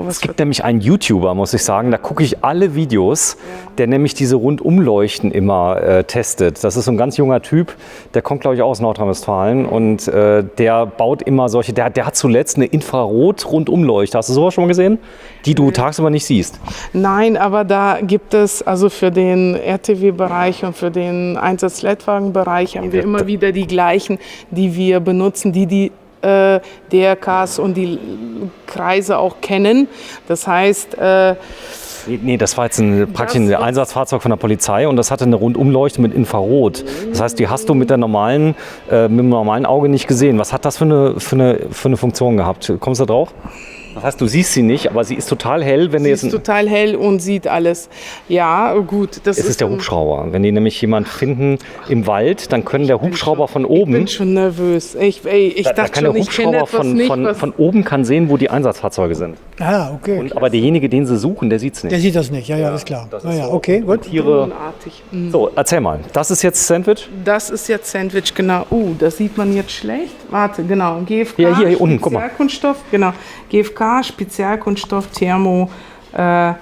Es gibt nämlich einen YouTuber, muss ich sagen, da gucke ich alle Videos, der nämlich diese Rundumleuchten immer testet. Das ist so ein ganz junger Typ, der kommt, glaube ich, auch aus Nordrhein-Westfalen und der baut immer solche, der hat zuletzt eine Infrarot-Rundumleuchte. Hast du sowas schon mal gesehen? Die du tagsüber nicht siehst. Nein, aber da gibt es, also für den RTW-Bereich und für den Einsatzleitwagen-Bereich haben wir immer wieder die gleichen, die wir benutzen, die DRKs und die Kreise auch kennen. Das heißt... Nee, das war jetzt praktisch ein Einsatzfahrzeug von der Polizei und das hatte eine Rundumleuchte mit Infrarot. Das heißt, die hast du mit dem normalen Auge nicht gesehen. Was hat das für eine Funktion gehabt? Kommst du da drauf? Das heißt, du siehst sie nicht, aber sie ist total hell. Sie ist total hell und sieht alles. Ja, gut. Es ist der Hubschrauber. Wenn die nämlich jemanden finden im Wald, dann können der Hubschrauber von oben... Ich bin schon nervös. Ich dachte schon, ich kenne etwas nicht. Von oben kann sehen, wo die Einsatzfahrzeuge sind. Ah, okay. Aber derjenige, den sie suchen, der sieht es nicht. Der sieht das nicht, ja, ist klar. Das ist so okay, gut. Tiere. So, erzähl mal. Das ist jetzt Sandwich? Das ist jetzt Sandwich, genau. Das sieht man jetzt schlecht. Warte, genau. GFK, ja, hier unten, guck mal. Spezialkunststoff, genau. GFK, Spezialkunststoff, Thermo,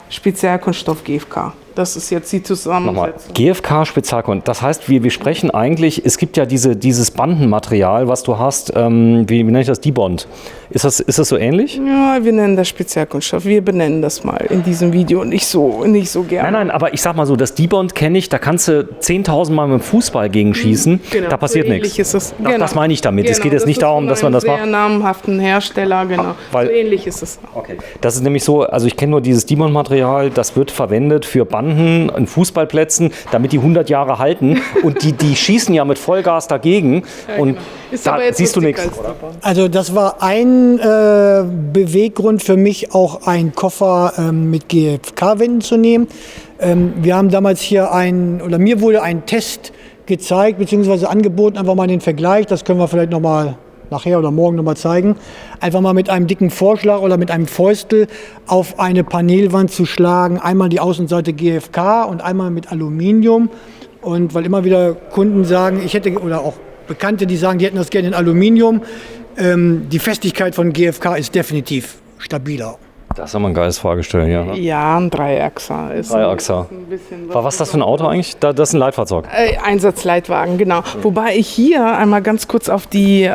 Spezialkunststoff, GFK. Das ist jetzt die Zusammensetzung. GFK Spezialkunststoff. Das heißt, wir sprechen eigentlich, es gibt ja dieses Bandenmaterial, was du hast, wie nenne ich das, Dibond. Ist das so ähnlich? Ja, wir nennen das Spezialkunststoff. Wir benennen das mal in diesem Video nicht so gerne. Nein, aber ich sag mal so, das Dibond kenne ich, da kannst du 10.000 Mal mit dem Fußball gegen schießen, da passiert nichts. Das meine ich damit. Es geht jetzt nicht darum, dass man das macht. Sehr namhaften Hersteller, genau. So ähnlich ist es. Okay. Das ist nämlich so, also ich kenne nur dieses Dibond-Material, das wird verwendet für Banden in Fußballplätzen, damit die 100 Jahre halten und die schießen ja mit Vollgas dagegen und da siehst du nichts. Also das war ein Beweggrund für mich, auch einen Koffer mit GFK-Wänden zu nehmen. Wir haben damals hier mir wurde ein Test gezeigt bzw. angeboten, einfach mal den Vergleich, das können wir vielleicht nochmal nachher oder morgen nochmal zeigen, einfach mal mit einem dicken Vorschlag oder mit einem Fäustel auf eine Panelwand zu schlagen, einmal die Außenseite GFK und einmal mit Aluminium. Und weil immer wieder Kunden sagen, oder auch Bekannte, die sagen, die hätten das gerne in Aluminium, die Festigkeit von GFK ist definitiv stabiler. Das ist aber ein geiles Fahrgestell, ja. Ne? Ja, ein Dreiachser. Was ist das für ein Auto eigentlich? Das ist ein Leitfahrzeug. Einsatzleitwagen, genau. Wobei ich hier einmal ganz kurz auf die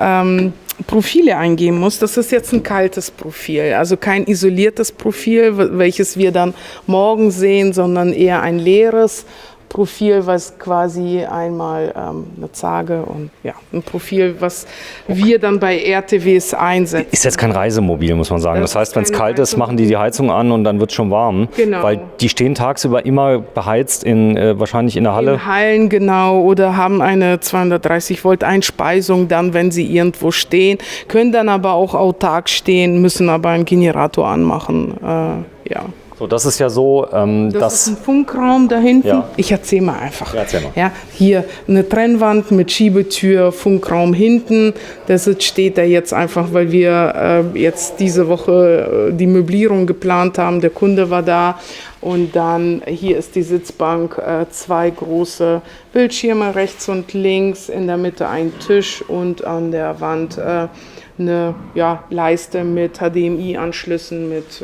Profile eingehen muss. Das ist jetzt ein kaltes Profil, also kein isoliertes Profil, welches wir dann morgen sehen, sondern eher ein leeres Profil, was quasi einmal eine Zarge und ja, ein Profil, was wir dann bei RTWs einsetzen. Ist jetzt kein Reisemobil, muss man sagen. Das heißt, wenn es kalt ist, machen die Heizung an und dann wird es schon warm. Genau. Weil die stehen tagsüber immer beheizt, wahrscheinlich in der Halle. In Hallen, genau, oder haben eine 230 Volt Einspeisung dann, wenn sie irgendwo stehen, können dann aber auch autark stehen, müssen aber einen Generator anmachen, ja. So, das ist ja so, Das ist ein Funkraum da hinten. Ja. Ich erzähle mal einfach. Ja, erzähl mal. Ja, hier eine Trennwand mit Schiebetür, Funkraum hinten. Das steht da jetzt einfach, weil wir jetzt diese Woche die Möblierung geplant haben. Der Kunde war da. Und dann hier ist die Sitzbank, 2 große Bildschirme rechts und links, in der Mitte ein Tisch und an der Wand eine Leiste mit HDMI-Anschlüssen, mit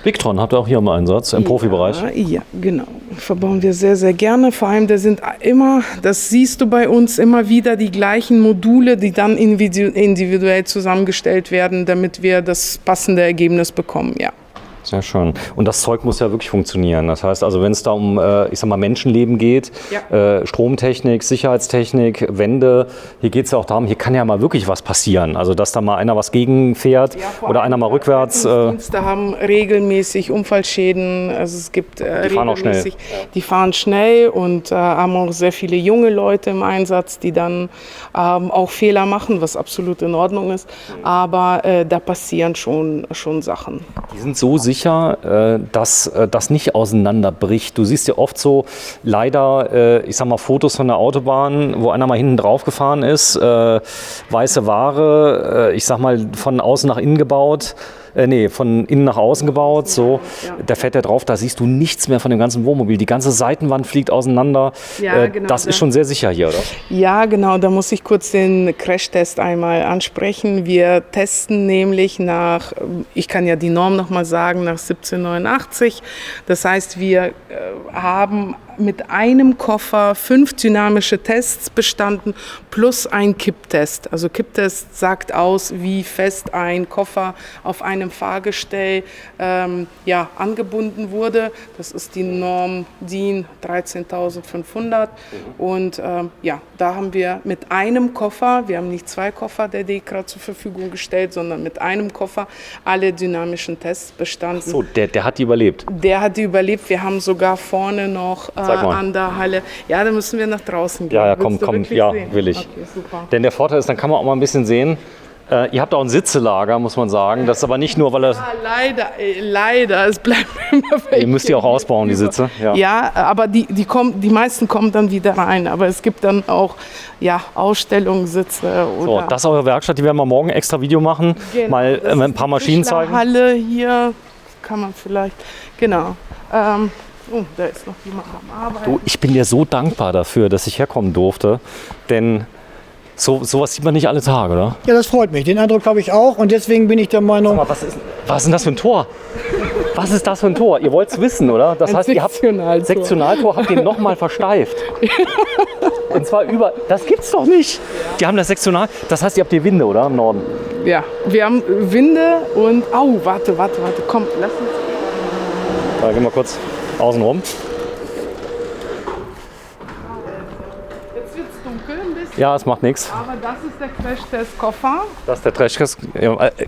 Victron habt ihr auch hier im Einsatz, im Profibereich. Ja, genau. Verbauen wir sehr, sehr gerne. Vor allem, da sind immer, das siehst du bei uns, immer wieder die gleichen Module, die dann individuell zusammengestellt werden, damit wir das passende Ergebnis bekommen, ja. Sehr schön. Und das Zeug muss ja wirklich funktionieren. Das heißt also, wenn es da um, ich sag mal, Menschenleben geht, Stromtechnik, Sicherheitstechnik, Wände, hier geht es ja auch darum, hier kann ja mal wirklich was passieren. Also, dass da mal einer was gegenfährt oder einer mal rückwärts. Die haben regelmäßig Unfallschäden. Also es gibt die fahren auch schnell. Die fahren schnell und haben auch sehr viele junge Leute im Einsatz, die dann auch Fehler machen, was absolut in Ordnung ist. Aber da passieren schon Sachen. Die sind so sicher, dass das nicht auseinanderbricht. Du siehst ja oft so leider, ich sag mal, Fotos von der Autobahn, wo einer mal hinten drauf gefahren ist, weiße Ware, ich sag mal, von außen nach innen gebaut. Von innen nach außen gebaut, so, da fährt der drauf, da siehst du nichts mehr von dem ganzen Wohnmobil. Die ganze Seitenwand fliegt auseinander. Ja, genau, das ist schon sehr sicher hier, oder? Ja, genau, da muss ich kurz den Crashtest einmal ansprechen. Wir testen nämlich ich kann ja die Norm nochmal sagen, nach 1789. Das heißt, wir haben mit einem Koffer 5 dynamische Tests bestanden plus ein Kipptest. Also Kipptest sagt aus, wie fest ein Koffer auf einem Fahrgestell angebunden wurde. Das ist die Norm DIN 13500. Und da haben wir mit einem Koffer, wir haben nicht 2 Koffer der DEKRA zur Verfügung gestellt, sondern mit einem Koffer alle dynamischen Tests bestanden. Ach so, der hat die überlebt? Der hat die überlebt. Wir haben sogar vorne noch an der Halle. Ja, da müssen wir nach draußen gehen. Ja, komm, ja, sehen? Will ich. Okay, super. Denn der Vorteil ist, dann kann man auch mal ein bisschen sehen. Ihr habt auch ein Sitzelager, muss man sagen. Das ist aber nicht nur, weil Ja, leider. Es bleibt immer welche. Ihr müsst die auch ausbauen, die Sitze. Ja, aber die meisten kommen dann wieder rein. Aber es gibt dann auch Ausstellungssitze. So, das ist eure Werkstatt. Die werden wir morgen extra Video machen. Genau, mal ein paar Maschinen zeigen. Halle hier kann man vielleicht, genau. Da ist noch jemand am Arbeiten. Du, ich bin dir so dankbar dafür, dass ich herkommen durfte. Denn sowas sieht man nicht alle Tage, oder? Ja, das freut mich. Den Eindruck habe ich auch. Und deswegen bin ich der Meinung... Sag mal, was ist denn das für ein Tor? Was ist das für ein Tor? Ihr wollt es wissen, oder? Das heißt, ihr habt Sektionaltor, habt ihr nochmal versteift. Und zwar das gibt's doch nicht. Die haben das Sektional, das heißt, ihr habt die Winde, oder? Im Norden. Ja, wir haben Winde und... Warte, komm, lass uns... Da gehen wir kurz außen rum. Jetzt wird es dunkel ein bisschen. Ja, es macht nichts. Aber das ist der Crashtest-Koffer. Das ist der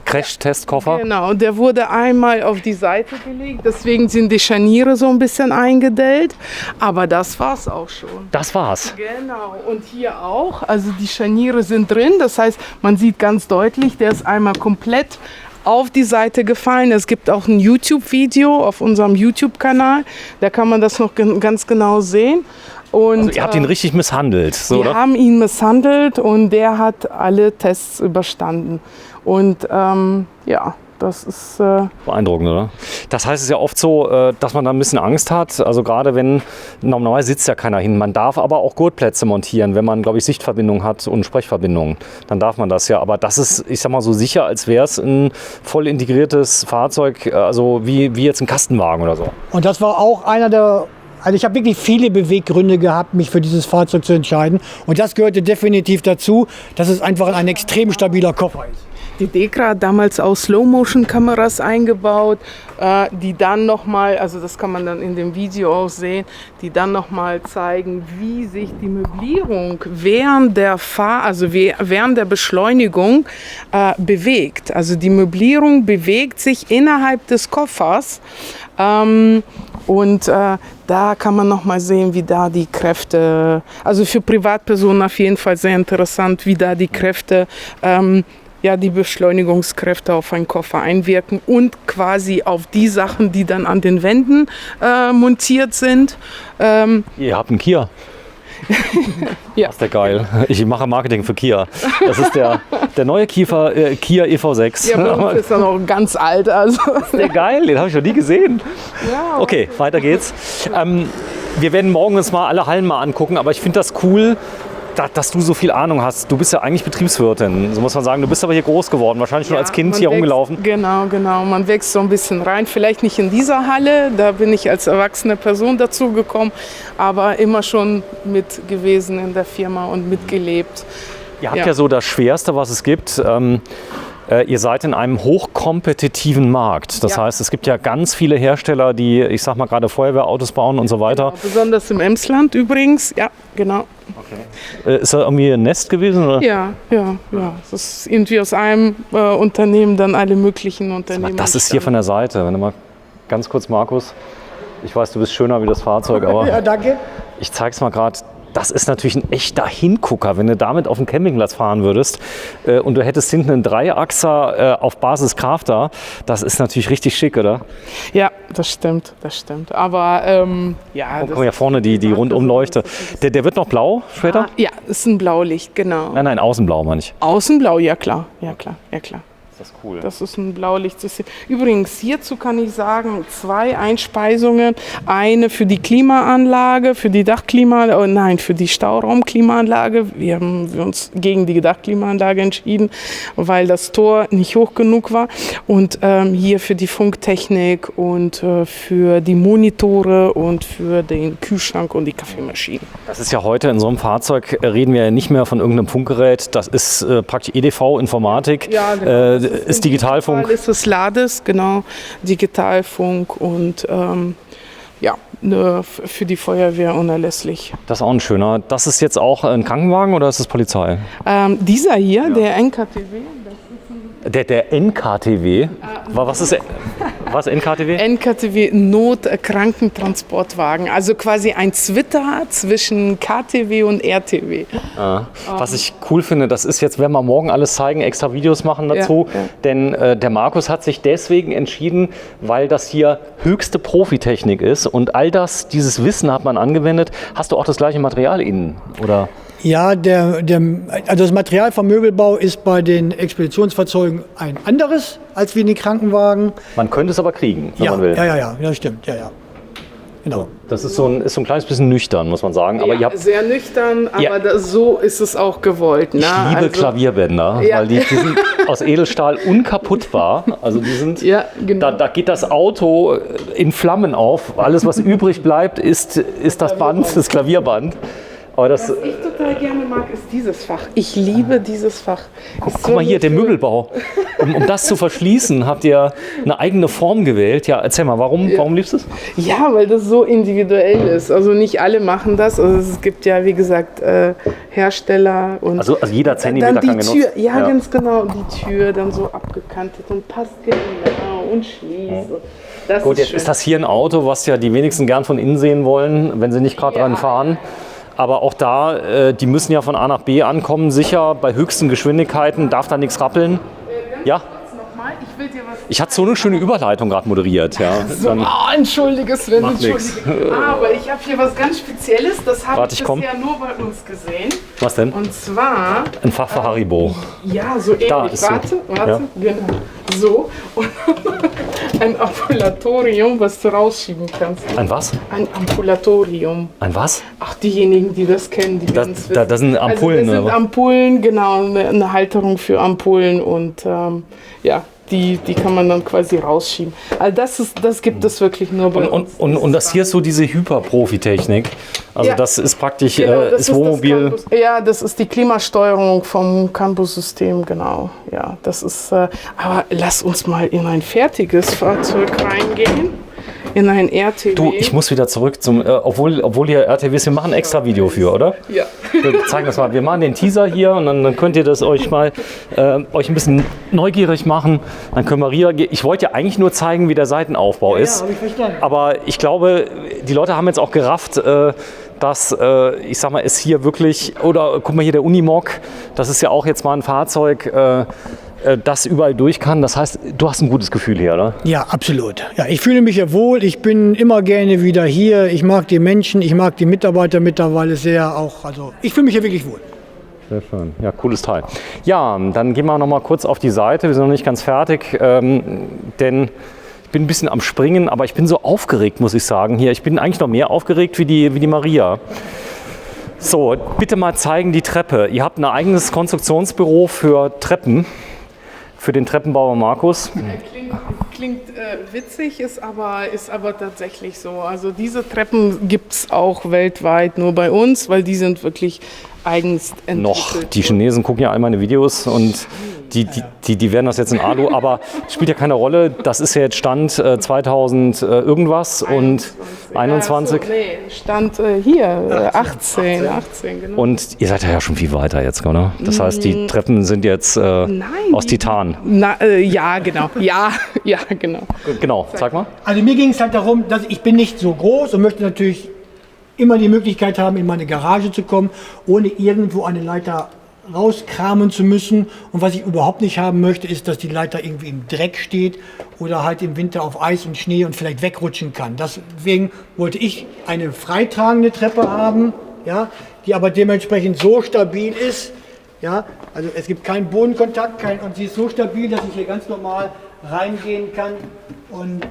Crashtest-Koffer. Genau, der wurde einmal auf die Seite gelegt. Deswegen sind die Scharniere so ein bisschen eingedellt. Aber das war's auch schon. Das war's. Genau, und hier auch. Also die Scharniere sind drin. Das heißt, man sieht ganz deutlich, der ist einmal komplett auf die Seite gefallen. Es gibt auch ein YouTube-Video auf unserem YouTube-Kanal. Da kann man das noch ganz genau sehen. Und, also ihr habt ihn richtig misshandelt, so, wir oder? haben ihn misshandelt und der hat alle Tests überstanden. Und das ist... beeindruckend, oder? Das heißt, es ist ja oft so, dass man da ein bisschen Angst hat. Also gerade wenn, normalerweise sitzt ja keiner hin. Man darf aber auch Gurtplätze montieren, wenn man, glaube ich, Sichtverbindung hat und Sprechverbindungen. Dann darf man das ja. Aber das ist, ich sag mal, so sicher, als wäre es ein voll integriertes Fahrzeug, also wie jetzt ein Kastenwagen oder so. Und das war auch einer der... Also ich habe wirklich viele Beweggründe gehabt, mich für dieses Fahrzeug zu entscheiden. Und das gehörte definitiv dazu, dass es einfach ein extrem stabiler Koffer ist. Die Dekra hat damals auch Slow-Motion-Kameras eingebaut, die dann nochmal, also das kann man dann in dem Video auch sehen, die dann nochmal zeigen, wie sich die Möblierung während der während der Beschleunigung bewegt. Also die Möblierung bewegt sich innerhalb des Koffers. Da kann man noch mal sehen, wie da die Kräfte, also für Privatpersonen auf jeden Fall sehr interessant, wie da die Kräfte, die Beschleunigungskräfte auf einen Koffer einwirken und quasi auf die Sachen, die dann an den Wänden montiert sind. Ihr habt einen Kia. Ja. Das ist der geil. Ich mache Marketing für Kia. Das ist der neue Kia EV6. Ja, bei uns ist er noch ganz alt. Also. Ist der geil? Den habe ich noch nie gesehen. Ja, okay, weiter geht's. Wir werden morgen uns mal alle Hallen mal angucken, aber ich finde das cool, dass du so viel Ahnung hast. Du bist ja eigentlich Betriebswirtin, so muss man sagen. Du bist aber hier groß geworden, wahrscheinlich schon als Kind hier rumgelaufen. Genau. Man wächst so ein bisschen rein. Vielleicht nicht in dieser Halle, da bin ich als erwachsene Person dazugekommen, aber immer schon mit gewesen in der Firma und mitgelebt. Ihr habt ja so das Schwerste, was es gibt. Ihr seid in einem hochkompetitiven Markt. Das heißt, es gibt ja ganz viele Hersteller, die, ich sag mal, gerade Feuerwehrautos bauen und so weiter. Genau, besonders im Emsland übrigens, ja, genau. Okay. Ist da irgendwie ein Nest gewesen? Oder? Ja. Das ist irgendwie aus einem Unternehmen dann alle möglichen Unternehmen. Das ist hier von der Seite. Wenn du mal ganz kurz, Markus, ich weiß, du bist schöner wie das Fahrzeug, aber Ja, danke. ich zeig's mal gerade. Das ist natürlich ein echter Hingucker, wenn du damit auf den Campingplatz fahren würdest und du hättest hinten einen Dreiachser auf Basis Crafter. Das ist natürlich richtig schick, oder? Ja, das stimmt. Aber Guck mal, hier vorne die Rundumleuchte. Der wird noch blau später? Ja, ist ein Blaulicht, genau. Nein, außenblau meine ich. Außenblau, ja klar. Das ist cool. Das ist ein Blaulichtsystem. Übrigens, hierzu kann ich sagen, 2 Einspeisungen. Eine für die Klimaanlage, für die für die Stauraumklimaanlage. Wir haben uns gegen die Dachklimaanlage entschieden, weil das Tor nicht hoch genug war. Und hier für die Funktechnik und für die Monitore und für den Kühlschrank und die Kaffeemaschine. Das ist ja heute in so einem Fahrzeug, reden wir ja nicht mehr von irgendeinem Funkgerät. Das ist praktisch EDV, Informatik. Ja, genau. Ist Digitalfunk. Ist es Lades, genau, Digitalfunk und für die Feuerwehr unerlässlich. Das ist auch ein schöner. Das ist jetzt auch ein Krankenwagen oder ist das Polizei? Dieser hier, der NKTW. Der NKTW? Was ist NKTW? NKTW, Notkrankentransportwagen. Also quasi ein Twitter zwischen KTW und RTW. Was ich cool finde, das ist jetzt, werden wir morgen alles zeigen, extra Videos machen dazu. Ja. Denn der Markus hat sich deswegen entschieden, weil das hier höchste Profitechnik ist und all dieses Wissen hat man angewendet. Hast du auch das gleiche Material innen, oder? Ja, also das Material vom Möbelbau ist bei den Expeditionsfahrzeugen ein anderes als wie in den Krankenwagen. Man könnte es aber kriegen, wenn man will. Ja, das stimmt. Ja. Genau. Das ist so ein kleines bisschen nüchtern, muss man sagen. Aber ihr habt, sehr nüchtern, aber so ist es auch gewollt. Ne? Ich liebe Klavierbänder, weil die sind aus Edelstahl unkaputtbar. Also die sind, genau. da geht das Auto in Flammen auf. Alles, was übrig bleibt, ist das Band, das Klavierband. Aber was ich total gerne mag, ist dieses Fach. Ich liebe dieses Fach. Guck mal hier, der Möbelbau. Um das zu verschließen, habt ihr eine eigene Form gewählt. Ja, erzähl mal, warum liebst du es? Ja, weil das so individuell ist. Also nicht alle machen das. Also es gibt ja, wie gesagt, Hersteller. Und also jeder Zentimeter kann genutzt werden. Ja, ganz genau. Die Tür dann so abgekantet und passt genau und schließt. Das Gut, jetzt ist das hier ein Auto, was ja die wenigsten gern von innen sehen wollen, wenn sie nicht gerade dran fahren. Aber auch da, die müssen ja von A nach B ankommen, sicher, bei höchsten Geschwindigkeiten, darf da nichts rappeln. Ja? Ich hatte so eine schöne Überleitung gerade moderiert. Ja. Entschuldige Sven, entschuldige. Aber ich habe hier was ganz Spezielles, das habe ich bisher nur bei uns gesehen. Was denn? Und zwar... Ein Fach für Haribo. Ja, so ähnlich. Warte, genau. So. Und ein Ambulatorium, was du rausschieben kannst. Ein was? Ein Ambulatorium. Ein was? Ach, diejenigen, die das kennen, die werden es wissen. Das sind Ampullen, also das sind Ampullen, genau, eine Halterung für Ampullen und die kann man dann quasi rausschieben. Also das gibt es wirklich nur bei uns. Und das hier ist so diese Hyper-Profi-Technik. Also Ja. das ist praktisch Genau, das ist Wohnmobil. das Campus. Ja, das ist die Klimasteuerung vom Campus-System, genau. Ja, das ist. Aber lass uns mal in ein fertiges Fahrzeug reingehen. In ein RTW. Du, ich muss wieder zurück zum, obwohl hier RTW ist, wir machen ein extra Video für, oder? Ja. Wir zeigen das mal. Wir machen den Teaser hier und dann könnt ihr das euch mal euch ein bisschen neugierig machen. Dann können wir ich wollte ja eigentlich nur zeigen, wie der Seitenaufbau ist. hab ich verstanden. Aber ich glaube, die Leute haben jetzt auch gerafft, dass, ich sag mal, es hier wirklich, oder guck mal hier, der Unimog, das ist ja auch jetzt mal ein Fahrzeug, das überall durch kann. Das heißt, du hast ein gutes Gefühl hier, oder? Ja, absolut. Ja, ich fühle mich ja wohl. Ich bin immer gerne wieder hier. Ich mag die Menschen, ich mag die Mitarbeiter mittlerweile sehr. Also ich fühle mich hier wirklich wohl. Sehr schön. Ja, cooles Teil. Ja, dann gehen wir noch mal kurz auf die Seite. Wir sind noch nicht ganz fertig, denn ich bin ein bisschen am Springen, aber ich bin so aufgeregt, muss ich sagen. Hier, ich bin eigentlich noch mehr aufgeregt wie die Maria. So, bitte mal zeigen die Treppe. Ihr habt ein eigenes Konstruktionsbüro für Treppen, für den Treppenbauer Markus. Klingt witzig, ist aber tatsächlich so. Also diese Treppen gibt es auch weltweit, nur bei uns, weil die sind wirklich eigens entwickelt. Noch. Die Chinesen gucken ja all meine Videos und die werden das jetzt in Alu, aber spielt ja keine Rolle. Das ist ja jetzt Stand 2000 irgendwas und 21. Ja, nee, Stand hier, 18, genau. Und ihr seid ja schon viel weiter jetzt, oder? Das heißt, die Treppen sind jetzt aus Titan. Ja, genau. Ja, genau. Genau, sag mal. Also mir ging es halt darum, dass ich bin nicht so groß und möchte natürlich immer die Möglichkeit haben, in meine Garage zu kommen, ohne irgendwo eine Leiter rauskramen zu müssen. Und was ich überhaupt nicht haben möchte, ist, dass die Leiter irgendwie im Dreck steht oder halt im Winter auf Eis und Schnee und vielleicht wegrutschen kann. Deswegen wollte ich eine freitragende Treppe haben, ja, die aber dementsprechend so stabil ist. Ja, also es gibt keinen Bodenkontakt und sie ist so stabil, dass ich hier ganz normal reingehen kann. Und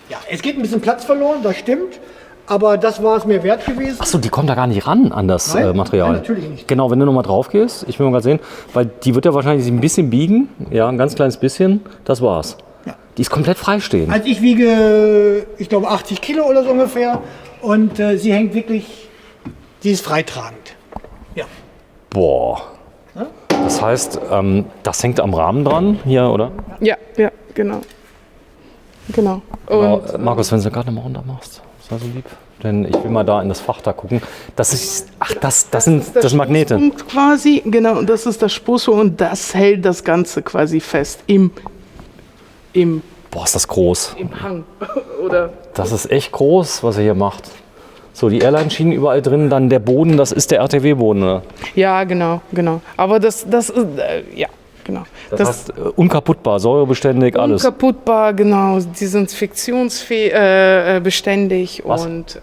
ja, es geht ein bisschen Platz verloren, das stimmt. Aber das war es mir wert gewesen. Achso, die kommt da gar nicht ran an das Material. Nein, natürlich nicht. Genau, wenn du nochmal drauf gehst, ich will mal gerade sehen, weil die wird ja wahrscheinlich sich ein bisschen biegen, ja, ein ganz kleines bisschen, das war's. Ja. Die ist komplett freistehend. Also ich wiege, ich glaube 80 Kilo oder so ungefähr und sie hängt wirklich, sie ist freitragend. Ja. Boah. Das heißt, das hängt am Rahmen dran hier, oder? Ja, genau. Genau. Und Markus, wenn du gerade mal runter machst, sei so lieb. Denn ich will mal da in das Fach da gucken. Das ist, das sind Magnete. Punkt quasi, genau, und das ist das Spuso und das hält das Ganze quasi fest im Boah, ist das groß. Hang. Oder Das ist echt groß, was er hier macht. So, die Airline-Schienen überall drin, dann der Boden, das ist der RTW-Boden, oder? ja, genau. Aber das ist, ja, genau. Das heißt, unkaputtbar, säurebeständig, alles. Unkaputtbar, genau. Die sind beständig Was? und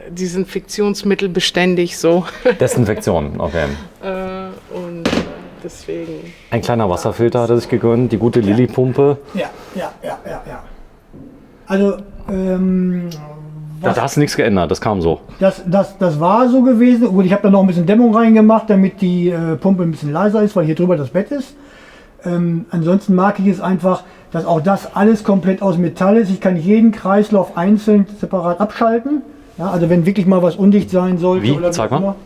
desinfektionsmittelbeständig so. Desinfektion, okay. Und deswegen. Ein kleiner Wasserfilter hat er sich gegönnt, die gute Lilly-Pumpe. Ja. Also Da hast du nichts geändert, das kam so. das war so gewesen. Gut, ich habe da noch ein bisschen Dämmung reingemacht, damit die Pumpe ein bisschen leiser ist, weil hier drüber das Bett ist. Ansonsten mag ich es einfach, dass auch das alles komplett aus Metall ist. Ich kann jeden Kreislauf einzeln separat abschalten. Ja, also wenn wirklich mal was undicht sein sollte. Wie? Oder Zeig auch mal. immer,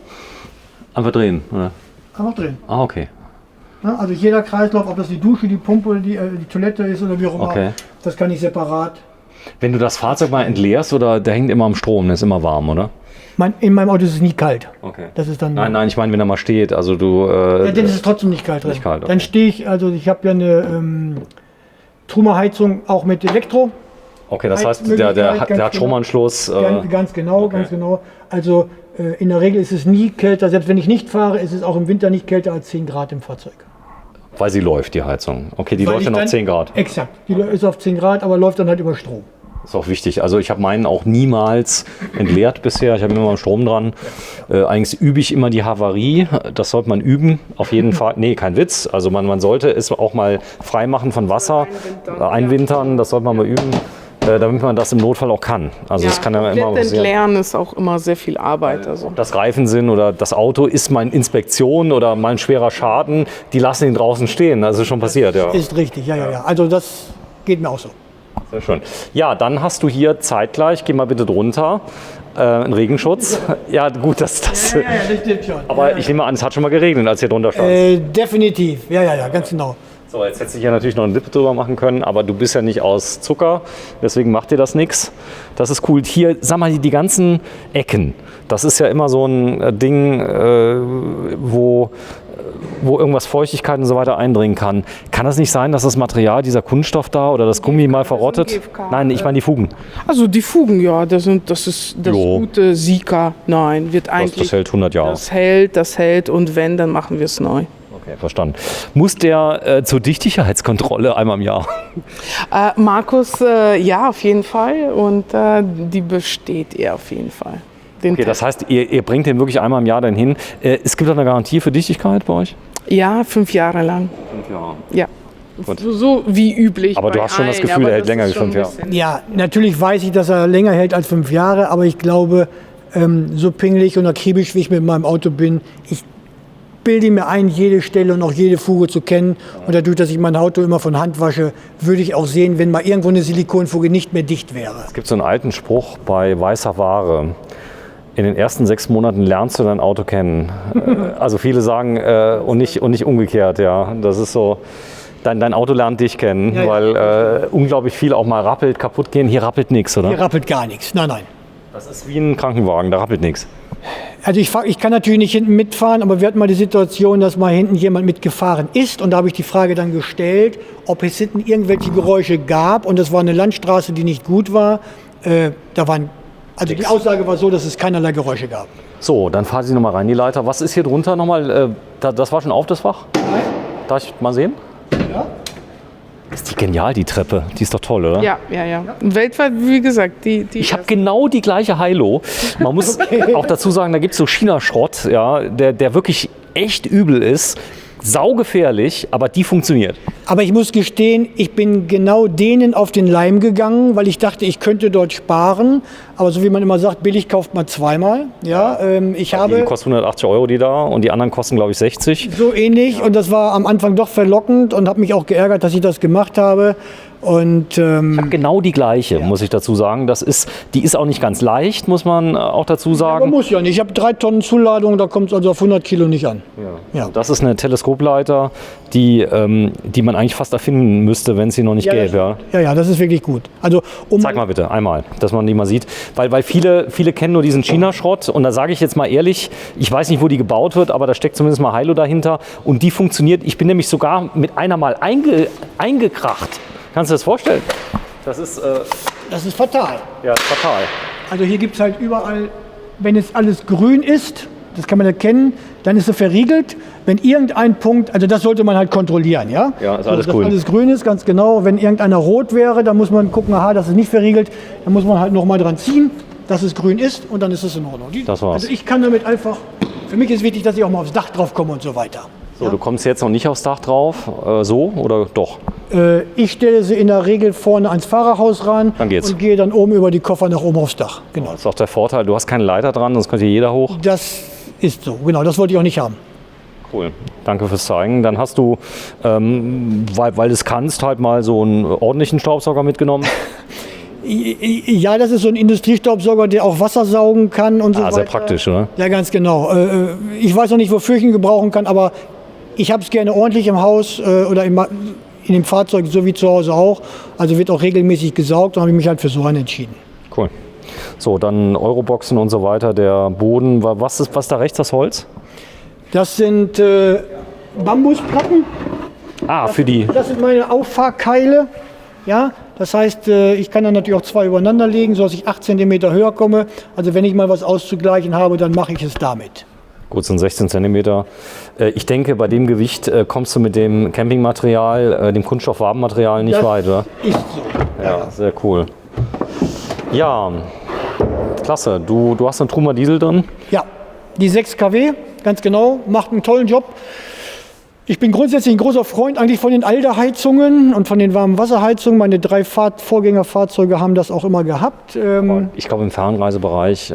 Einfach drehen, oder? einfach drin. Ah, okay. Ja, also jeder Kreislauf, ob das die Dusche, die Pumpe, die Toilette ist oder wie auch immer, Okay. das kann ich separat. Wenn du das Fahrzeug mal entleerst, oder der hängt immer am Strom, der ist immer warm, oder? In meinem Auto ist es nie kalt. Okay. Das ist dann. Nein, ich meine, wenn er mal steht, also du... Ja, dann ist es trotzdem nicht kalt drin. Nicht kalt, okay. Dann stehe ich, also ich habe ja eine Truma-Heizung auch mit Elektro. okay, das heißt, Möglichkeit, der ganz hat genau. Stromanschluss. Ganz genau, okay. ganz genau. Also in der Regel ist es nie kälter, selbst wenn ich nicht fahre, ist es auch im Winter nicht kälter als 10 Grad im Fahrzeug. Weil sie läuft, die Heizung. Okay, die Weil läuft ich dann auf dann- 10 Grad. Exakt, die ist auf 10 Grad, aber läuft dann halt über Strom. Ist auch wichtig. Also ich habe meinen auch niemals entleert bisher. Ich habe immer mal Strom dran. Eigentlich übe ich immer die Havarie. Das sollte man üben. Auf jeden Fall. Nee, kein Witz. Also man sollte es auch mal freimachen von Wasser. Einwintern. Einwintern, das sollte man mal üben. damit man das im Notfall auch kann. Also das kann ja immer komplett passieren. entleeren ist auch immer sehr viel Arbeit. Also. Das Reifen sind oder das Auto ist mal in Inspektion oder mal ein schwerer Schaden, die lassen ihn draußen stehen. Also ist schon passiert, ja. Ist richtig, ja. Also das geht mir auch so. Sehr schön. Ja, dann hast du hier zeitgleich, geh mal bitte drunter, einen Regenschutz. Ja, gut, das. Das stimmt schon. Aber ich nehme an, es hat schon mal geregnet, als hier drunter stand. Definitiv, ja, ganz genau. So, jetzt hätte ich ja natürlich noch einen Dip drüber machen können, aber du bist ja nicht aus Zucker, deswegen macht dir das nichts. Das ist cool. Hier, sag mal, die ganzen Ecken, das ist ja immer so ein Ding, wo irgendwas Feuchtigkeit und so weiter eindringen kann. Kann das nicht sein, dass das Material, dieser Kunststoff da oder das Gummi mal verrottet? GFK, Nein, ich meine die Fugen. Also die Fugen, ja, das ist das Jo. gute Sika. Nein, wird eigentlich. Das hält 100 Jahre. Das hält und wenn, dann machen wir es neu. Okay, verstanden. Muss der zur Dichtsicherheitskontrolle einmal im Jahr? Markus, ja, auf jeden Fall und die besteht er auf jeden Fall. Den Okay, das heißt, ihr bringt den wirklich einmal im Jahr dann hin. Es gibt auch eine Garantie für Dichtigkeit bei euch? Ja, 5 Jahre lang. 5 Jahre. Ja. Gut. So wie üblich. Aber du bei hast schon das allen, Gefühl, aber er hält das länger ist wie schon 5 ein Jahre. bisschen- Ja, natürlich weiß ich, dass er länger hält als 5 Jahre, aber ich glaube, so pingelig und akribisch, wie ich mit meinem Auto bin, ich bilde mir ein, jede Stelle und auch jede Fuge zu kennen. Und dadurch, dass ich mein Auto immer von Hand wasche, würde ich auch sehen, wenn mal irgendwo eine Silikonfuge nicht mehr dicht wäre. Es gibt so einen alten Spruch bei weißer Ware. In den ersten 6 Monaten lernst du dein Auto kennen. Also viele sagen, und nicht umgekehrt, ja. Das ist so, dein Auto lernt dich kennen, Ja, ja. weil unglaublich viel auch mal rappelt, kaputt gehen. Hier rappelt nichts, oder? Hier rappelt gar nichts. Nein. Das ist wie ein Krankenwagen, da rappelt nichts. Also ich kann natürlich nicht hinten mitfahren, aber wir hatten mal die Situation, dass mal hinten jemand mitgefahren ist. Und da habe ich die Frage dann gestellt, ob es hinten irgendwelche Geräusche gab. Und das war eine Landstraße, die nicht gut war. Also die Aussage war so, dass es keinerlei Geräusche gab. So, dann fahren Sie nochmal rein, die Leiter. Was ist hier drunter nochmal? Das war schon auf, das Fach? Nein. Darf ich mal sehen? Ja. Ist die genial, die Treppe. Die ist doch toll, oder? Ja. Und weltweit, wie gesagt, die Ich habe genau die gleiche Hilo. Man muss auch dazu sagen, da gibt es so China-Schrott, ja, der wirklich echt übel ist. Saugefährlich, aber die funktioniert. Aber ich muss gestehen, ich bin genau denen auf den Leim gegangen, weil ich dachte, ich könnte dort sparen. Aber so wie man immer sagt, billig kauft man zweimal. Ja, ich Die habe kosten 180 Euro, die da, und die anderen kosten, glaube ich, 60. so ähnlich und das war am Anfang doch verlockend und habe mich auch geärgert, dass ich das gemacht habe. Und Genau die gleiche, muss ich dazu sagen. Die ist auch nicht ganz leicht, muss man auch dazu aber sagen. muss ja nicht. Ich habe 3 Tonnen Zuladung, da kommt es also auf 100 Kilo nicht an. Ja. Das ist eine Teleskopleiter, die man eigentlich fast erfinden müsste, wenn es sie noch nicht gäbe. Ja. Ja, das ist wirklich gut. Also Zeig mal bitte, einmal, dass man die mal sieht. Weil viele kennen nur diesen China-Schrott. Und da sage ich jetzt mal ehrlich, ich weiß nicht, wo die gebaut wird, aber da steckt zumindest mal Hilo dahinter. Und die funktioniert. Ich bin nämlich sogar mit einer mal eingekracht. Kannst du dir das vorstellen? Das ist fatal. ja, fatal. Also hier gibt es halt überall, wenn es alles grün ist, das kann man erkennen, dann ist es verriegelt. Wenn irgendein Punkt, also das sollte man halt kontrollieren, ja? Ja, ist alles dass grün. alles grün ist, ganz genau. Wenn irgendeiner rot wäre, dann muss man gucken, aha, das ist nicht verriegelt. Dann muss man halt nochmal dran ziehen, dass es grün ist und dann ist es in Ordnung. Das war's. Also ich kann damit einfach, für mich ist wichtig, dass ich auch mal aufs Dach drauf komme und so weiter. So, du kommst jetzt noch nicht aufs Dach drauf, so oder doch? Ich stelle sie in der Regel vorne ans Fahrerhaus ran Dann geht's. und gehe dann oben über die Koffer nach oben aufs Dach. Genau. Das ist auch der Vorteil, du hast keine Leiter dran, sonst könnte jeder hoch. Das ist so, genau, das wollte ich auch nicht haben. Cool, danke fürs Zeigen. Dann hast du, weil du es kannst, halt mal so einen ordentlichen Staubsauger mitgenommen. Ja, das ist so ein Industriestaubsauger, der auch Wasser saugen kann und so weiter. Sehr praktisch, oder? Ja, ganz genau. Ich weiß noch nicht, wofür ich ihn gebrauchen kann, aber ich habe es gerne ordentlich im Haus oder in dem Fahrzeug, so wie zu Hause auch. Also wird auch regelmäßig gesaugt und habe ich mich halt für so einen entschieden. Cool. So, dann Euroboxen und so weiter, der Boden. Was ist da rechts, das Holz? Das sind Bambusplatten. Für die. Das sind meine Auffahrkeile. Ja, das heißt, ich kann dann natürlich auch 2 übereinander legen, sodass ich 8 cm höher komme. Also wenn ich mal was auszugleichen habe, dann mache ich es damit. Gut, sind 16 cm. Ich denke, bei dem Gewicht kommst du mit dem Campingmaterial, dem Kunststoffwabenmaterial nicht Das weit, oder? ist so. Ja, sehr cool. Ja, klasse. Du hast einen Truma Diesel drin. Ja, die 6 kW, ganz genau, macht einen tollen Job. Ich bin grundsätzlich ein großer Freund eigentlich von den Alderheizungen und von den Warmwasserheizungen. Meine 3 Vorgängerfahrzeuge haben das auch immer gehabt. Ich glaube, im Fernreisebereich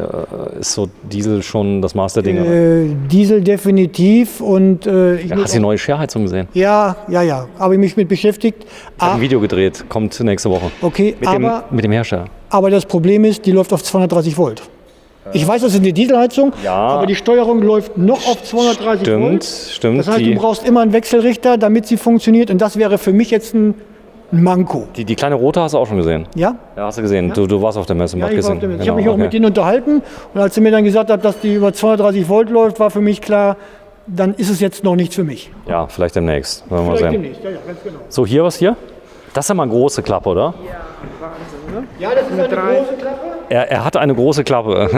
ist so Diesel schon das Maß der Dinge. Diesel definitiv. Und, Hast du die neue Scherheizung gesehen? Ja, habe ich mich mit beschäftigt. Ich habe ein Video gedreht, kommt nächste Woche. Okay, Mit dem Hersteller. Aber das Problem ist, die läuft auf 230 Volt. Ich weiß, das ist eine Dieselheizung, aber die Steuerung läuft noch auf 230 Volt. Stimmt. Das heißt, du brauchst immer einen Wechselrichter, damit sie funktioniert. Und das wäre für mich jetzt ein Manko. Die kleine rote hast du auch schon gesehen? Ja? Ja, hast du gesehen. Ja? Du warst auf der Messe. Ja, ich habe mich auch mit denen unterhalten. Und als sie mir dann gesagt hat, dass die über 230 Volt läuft, war für mich klar, dann ist es jetzt noch nichts für mich. Ja, vielleicht demnächst. Vielleicht demnächst, ja, ganz genau. So, hier was hier? Das ist ja mal eine große Klappe, oder? Ja, Wahnsinn, ne? Ja, das ist eine große Klappe. Er hat eine große Klappe.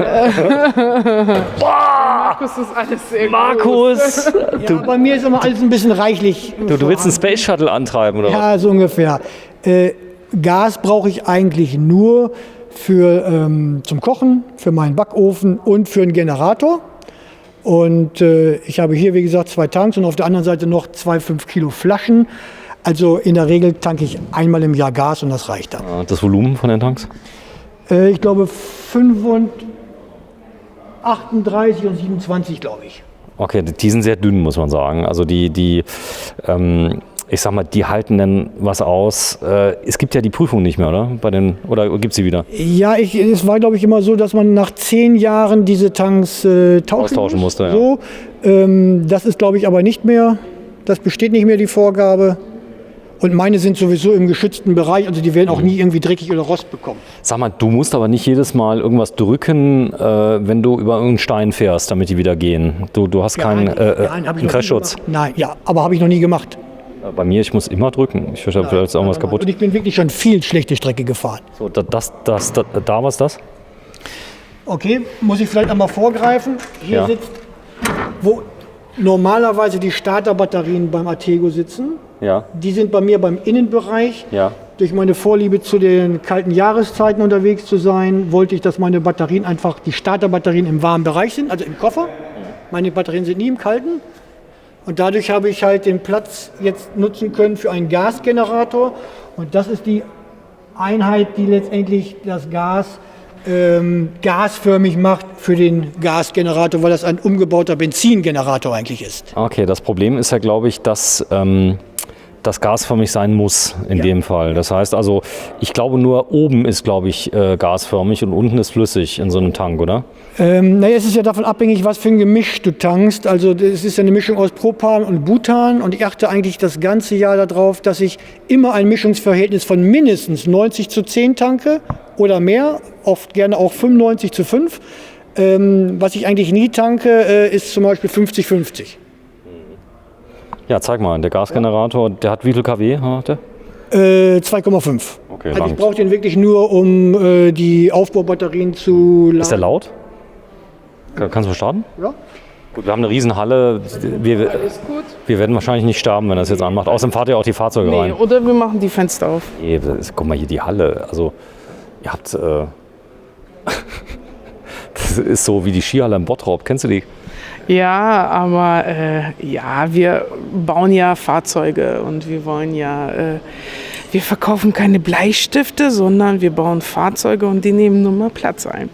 Markus ist alles sehr Markus! Ja, bei mir ist immer alles ein bisschen reichlich. Du willst einen Space Shuttle antreiben, oder was? Ja, so ungefähr. Gas brauche ich eigentlich nur zum Kochen, für meinen Backofen und für einen Generator. Und ich habe hier, wie gesagt, 2 Tanks und auf der anderen Seite noch 2 5 Kilo Flaschen. Also in der Regel tanke ich einmal im Jahr Gas und das reicht dann. Das Volumen von den Tanks? Ich glaube 38 und 27, glaube ich. Okay, die sind sehr dünn, muss man sagen. Also ich sag mal, die halten dann was aus. Es gibt ja die Prüfung nicht mehr, oder? Oder gibt es sie wieder? Ja, es war, glaube ich, immer so, dass man nach 10 Jahren diese Tanks austauschen musste. Ja. So, das ist, glaube ich, aber nicht mehr. Das besteht nicht mehr, die Vorgabe. Und meine sind sowieso im geschützten Bereich, also die werden auch nie irgendwie dreckig oder Rost bekommen. Sag mal, du musst aber nicht jedes Mal irgendwas drücken, wenn du über irgendeinen Stein fährst, damit die wieder gehen. Du hast keinen Crashschutz. Nein, ja, aber habe ich noch nie gemacht. Bei mir, ich muss immer drücken. Ich verstehe, vielleicht ist irgendwas kaputt. Und ich bin wirklich schon viel schlechte Strecke gefahren. So, da was das? Okay, muss ich vielleicht einmal vorgreifen. Hier sitzt, wo normalerweise die Starterbatterien beim Atego sitzen. Ja. Die sind bei mir beim Innenbereich. Ja. Durch meine Vorliebe zu den kalten Jahreszeiten unterwegs zu sein, wollte ich, dass meine Batterien einfach, die Starterbatterien im warmen Bereich sind, also im Koffer. Meine Batterien sind nie im kalten. Und dadurch habe ich halt den Platz jetzt nutzen können für einen Gasgenerator. Und das ist die Einheit, die letztendlich das Gas gasförmig macht für den Gasgenerator, weil das ein umgebauter Benzingenerator eigentlich ist. Okay, das Problem ist ja, glaube ich, dass das gasförmig sein muss in dem Fall. Das heißt also, ich glaube nur oben ist, glaube ich, gasförmig und unten ist flüssig in so einem Tank, oder? Es ist ja davon abhängig, was für ein Gemisch du tankst. Also es ist ja eine Mischung aus Propan und Butan und ich achte eigentlich das ganze Jahr darauf, dass ich immer ein Mischungsverhältnis von mindestens 90:10 tanke oder mehr, oft gerne auch 95:5. Was ich eigentlich nie tanke, ist zum Beispiel 50:50. Ja, zeig mal, der Gasgenerator, der hat wie viel kW? 2,5. Okay, also ich brauche den wirklich nur, um die Aufbaubatterien zu laden. Ist der laut? Kannst du starten? Ja. Gut, wir haben eine Riesenhalle. Wir werden wahrscheinlich nicht sterben, wenn das jetzt anmacht. Außerdem fahrt ihr auch die Fahrzeuge rein. Oder wir machen die Fenster auf. Nee, guck mal hier, die Halle. Also, ihr habt... das ist so wie die Skihalle im Bottrop. Kennst du die? Ja, aber wir bauen ja Fahrzeuge und wir wollen wir verkaufen keine Bleistifte, sondern wir bauen Fahrzeuge und die nehmen nur mal Platz ein.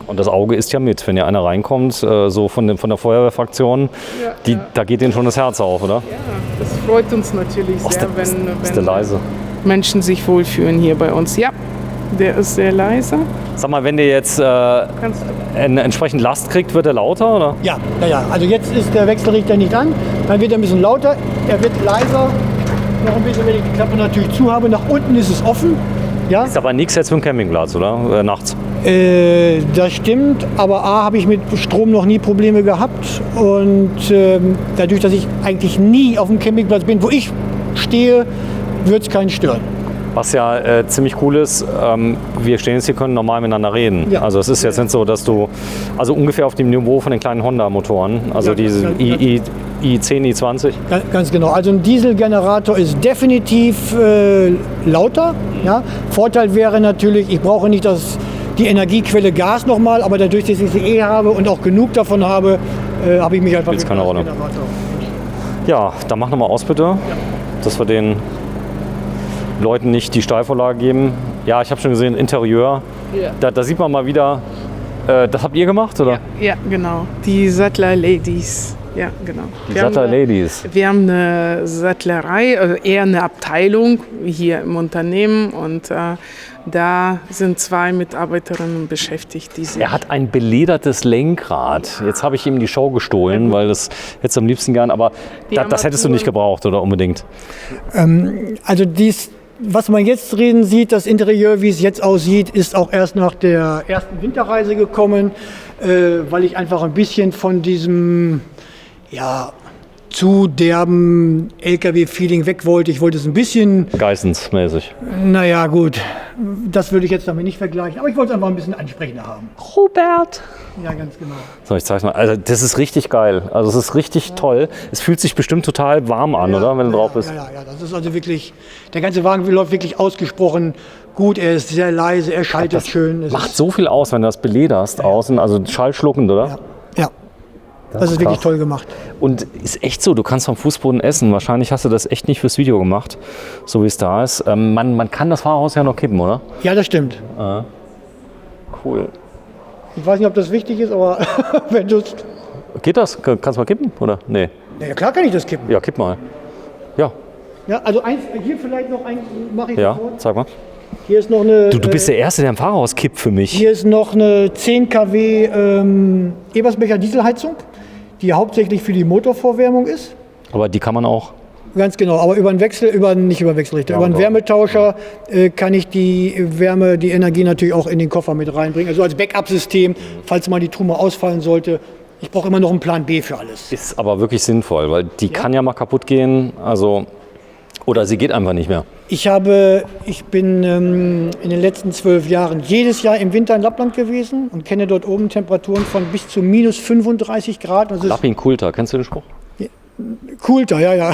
Und das Auge ist ja mit, wenn ja einer reinkommt, so von der Feuerwehrfraktion, da geht denen schon das Herz auf, oder? Ja, das freut uns natürlich sehr, ist der leise? Menschen sich wohlfühlen hier bei uns. Ja, der ist sehr leise. Sag mal, wenn der jetzt entsprechend Last kriegt, wird er lauter, oder? Ja. Also jetzt ist der Wechselrichter nicht an, dann wird er ein bisschen lauter, er wird leiser, noch ein bisschen, wenn ich die Klappe natürlich zu habe. Nach unten ist es offen. Ja? Ist aber nichts jetzt für den Campingplatz, oder? Nachts? Das stimmt, aber A, habe ich mit Strom noch nie Probleme gehabt und dadurch, dass ich eigentlich nie auf dem Campingplatz bin, wo ich stehe, wird es keinen stören. Was ja ziemlich cool ist, wir stehen jetzt hier, können normal miteinander reden. Ja. Also es ist jetzt nicht so, dass du, also ungefähr auf dem Niveau von den kleinen Honda-Motoren, also diese i10, i20. Ganz genau, also ein Dieselgenerator ist definitiv lauter. Ja? Vorteil wäre natürlich, ich brauche nicht die Energiequelle Gas nochmal, aber dadurch, dass ich sie habe und auch genug davon habe, habe ich mich einfach Spielt's keine Rolle. Ja, dann mach nochmal aus bitte, dass wir den Leuten nicht die Steilvorlage geben. Ja, ich habe schon gesehen, Interieur. Ja. Da sieht man mal wieder, das habt ihr gemacht, oder? Ja, genau. Die Sattler Ladies. Ja, genau. Die Sattler Ladies. Wir haben eine Sattlerei, also eher eine Abteilung hier im Unternehmen und da sind 2 Mitarbeiterinnen beschäftigt, die sich... Er hat ein beledertes Lenkrad. Jetzt habe ich ihm die Show gestohlen, weil das hättest du am liebsten gern, aber das hättest du nicht gebraucht, oder unbedingt? Also was man jetzt drin sieht, das Interieur, wie es jetzt aussieht, ist auch erst nach der ersten Winterreise gekommen, weil ich einfach ein bisschen von diesem zu derben LKW-Feeling weg wollte. Ich wollte es ein bisschen... Geissens-mäßig. Naja, gut, das würde ich jetzt damit nicht vergleichen, aber ich wollte es einfach ein bisschen ansprechender haben. Robert! Ja, ganz genau. So, ich zeig's mal. Also, das ist richtig geil. Also, es ist richtig toll. Es fühlt sich bestimmt total warm an, oder? Wenn du drauf bist. Ja, das ist also wirklich, der ganze Wagen läuft wirklich ausgesprochen gut. Er ist sehr leise, er schaltet schön. Macht so viel aus, wenn du das belederst außen. Also, schallschluckend, oder? Ja. Das ist wirklich toll gemacht. Und ist echt so, du kannst vom Fußboden essen. Wahrscheinlich hast du das echt nicht fürs Video gemacht, so wie es da ist. Man kann das Fahrerhaus ja noch kippen, oder? Ja, das stimmt. Cool. Ich weiß nicht, ob das wichtig ist, aber wenn du... Geht das? Kannst du mal kippen, oder? Nee. Ja, klar kann ich das kippen. Ja, kipp mal. Ja. Ja, also hier vielleicht noch mache ich Ja, sofort. zeig mal. Hier ist noch eine... Du bist der Erste, der im Fahrerhaus kippt für mich. Hier ist noch eine 10 kW Ebersbecher Dieselheizung, die hauptsächlich für die Motorvorwärmung ist. Aber die kann man auch. Ganz genau, aber über einen Wechselrichter, über einen Wärmetauscher kann ich die Energie natürlich auch in den Koffer mit reinbringen. Also als Backup-System, falls mal die Truhe ausfallen sollte. Ich brauche immer noch einen Plan B für alles. Ist aber wirklich sinnvoll, weil die kann ja mal kaputt gehen. Also, oder sie geht einfach nicht mehr. Ich bin in den letzten 12 Jahren jedes Jahr im Winter in Lappland gewesen und kenne dort oben Temperaturen von bis zu minus 35 Grad. Lappin Kulta, kennst du den Spruch? Kulta, ja.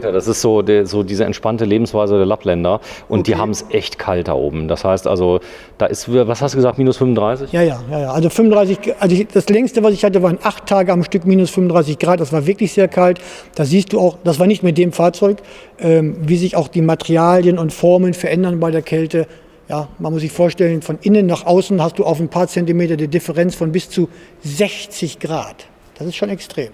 Das ist so diese entspannte Lebensweise der Lappländer und die haben es echt kalt da oben. Das heißt also, da ist, was hast du gesagt, minus 35? Ja. Also 35, das längste, was ich hatte, waren 8 Tage am Stück minus 35 Grad. Das war wirklich sehr kalt. Da siehst du auch, das war nicht mit dem Fahrzeug, wie sich auch die Materialien und Formen verändern bei der Kälte. Ja, man muss sich vorstellen, von innen nach außen hast du auf ein paar Zentimeter die Differenz von bis zu 60 Grad. Das ist schon extrem.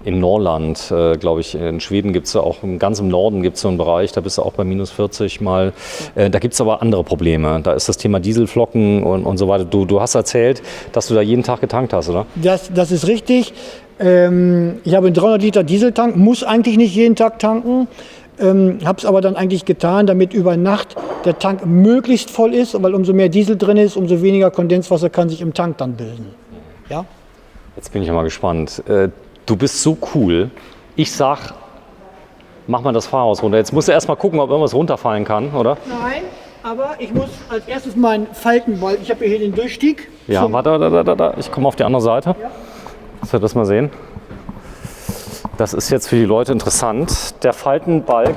In Norrland, glaube ich, in Schweden gibt es ja auch, ganz im Norden gibt es so einen Bereich, da bist du auch bei minus 40 mal. Da gibt es aber andere Probleme. Da ist das Thema Dieselflocken und so weiter. Du hast erzählt, dass du da jeden Tag getankt hast, oder? Das ist richtig. Ich habe einen 300 Liter Dieseltank, muss eigentlich nicht jeden Tag tanken. Habe es aber dann eigentlich getan, damit über Nacht der Tank möglichst voll ist, weil umso mehr Diesel drin ist, umso weniger Kondenswasser kann sich im Tank dann bilden. Ja? Jetzt bin ich ja mal gespannt. Du bist so cool. Ich sag, mach mal das Fahrhaus runter. Jetzt musst du erst mal gucken, ob irgendwas runterfallen kann, oder? Nein, aber ich muss als erstes meinen Faltenball. Ich habe hier den Durchstieg. Ja, warte. Ich komme auf die andere Seite. Ja. Dass wir das mal sehen. Das ist jetzt für die Leute interessant. Der Faltenbalg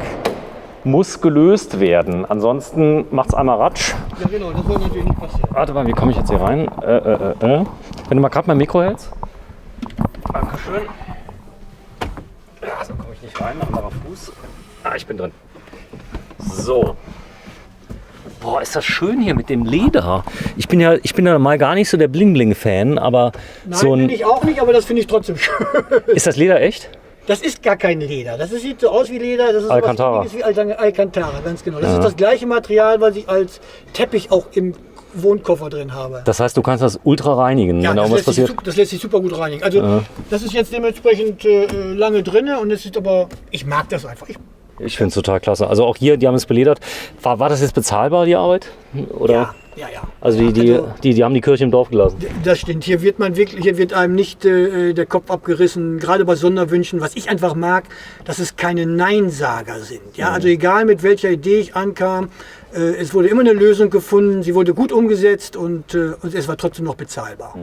muss gelöst werden. Ansonsten macht es einmal Ratsch. Ja, genau, das soll natürlich nicht passieren. Warte mal, wie komme ich jetzt hier rein? Wenn du mal gerade mein Mikro hältst. Dankeschön. So komme ich nicht rein, anderer Fuß. Ich bin drin. So. Boah, ist das schön hier mit dem Leder. Ich bin ja mal gar nicht so der Bling-Bling-Fan, aber Nein, so ein... bin ich auch nicht, aber das finde ich trotzdem schön. Ist das Leder echt? Das ist gar kein Leder. Das sieht so aus wie Leder. Das ist Alcantara. wie Alcantara, ganz genau. Das ist das gleiche Material, was ich als Teppich auch im Wohnkoffer drin habe. Das heißt, du kannst das ultra reinigen, Ja, wenn da irgendwas passiert? das lässt sich super gut reinigen. Also das ist jetzt dementsprechend lange drin und es ist aber, ich mag das einfach. Ich finde es total klasse. Also auch hier, die haben es beledert. War das jetzt bezahlbar, die Arbeit? Oder? Ja. Also die haben die Kirche im Dorf gelassen. Das stimmt. Hier wird einem nicht der Kopf abgerissen, gerade bei Sonderwünschen. Was ich einfach mag, dass es keine Neinsager sind. Ja, also egal mit welcher Idee ich ankam, es wurde immer eine Lösung gefunden, sie wurde gut umgesetzt und es war trotzdem noch bezahlbar.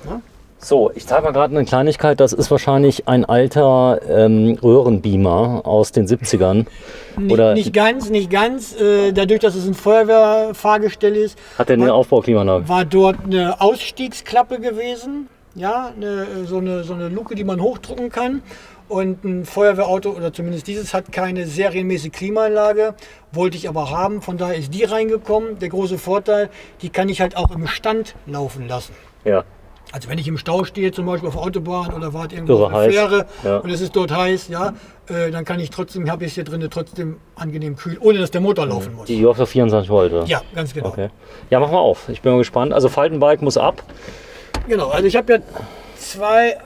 Ja? So, ich zeige mal gerade eine Kleinigkeit. Das ist wahrscheinlich ein alter Röhrenbeamer aus den 70ern. Nicht ganz. Dadurch, dass es ein Feuerwehrfahrgestell ist, Hat der eine Aufbauklimaanlage? war dort eine Ausstiegsklappe gewesen. Ja, so eine Luke, die man hochdrücken kann. Und ein Feuerwehrauto, oder zumindest dieses, hat keine serienmäßige Klimaanlage, wollte ich aber haben. Von daher ist die reingekommen. Der große Vorteil, die kann ich halt auch im Stand laufen lassen. Ja. Also wenn ich im Stau stehe, zum Beispiel auf der Autobahn oder warte irgendwo Irre auf der heiß. Fähre Ja. und es ist dort heiß, ja, dann kann ich trotzdem, habe ich es hier drinnen trotzdem angenehm kühl, ohne dass der Motor laufen muss. Die läuft auf 24 Volt, oder? Ja, ganz genau. Okay. Ja, mach mal auf. Ich bin mal gespannt. Also Faltenbalg muss ab. Genau, also ich habe ja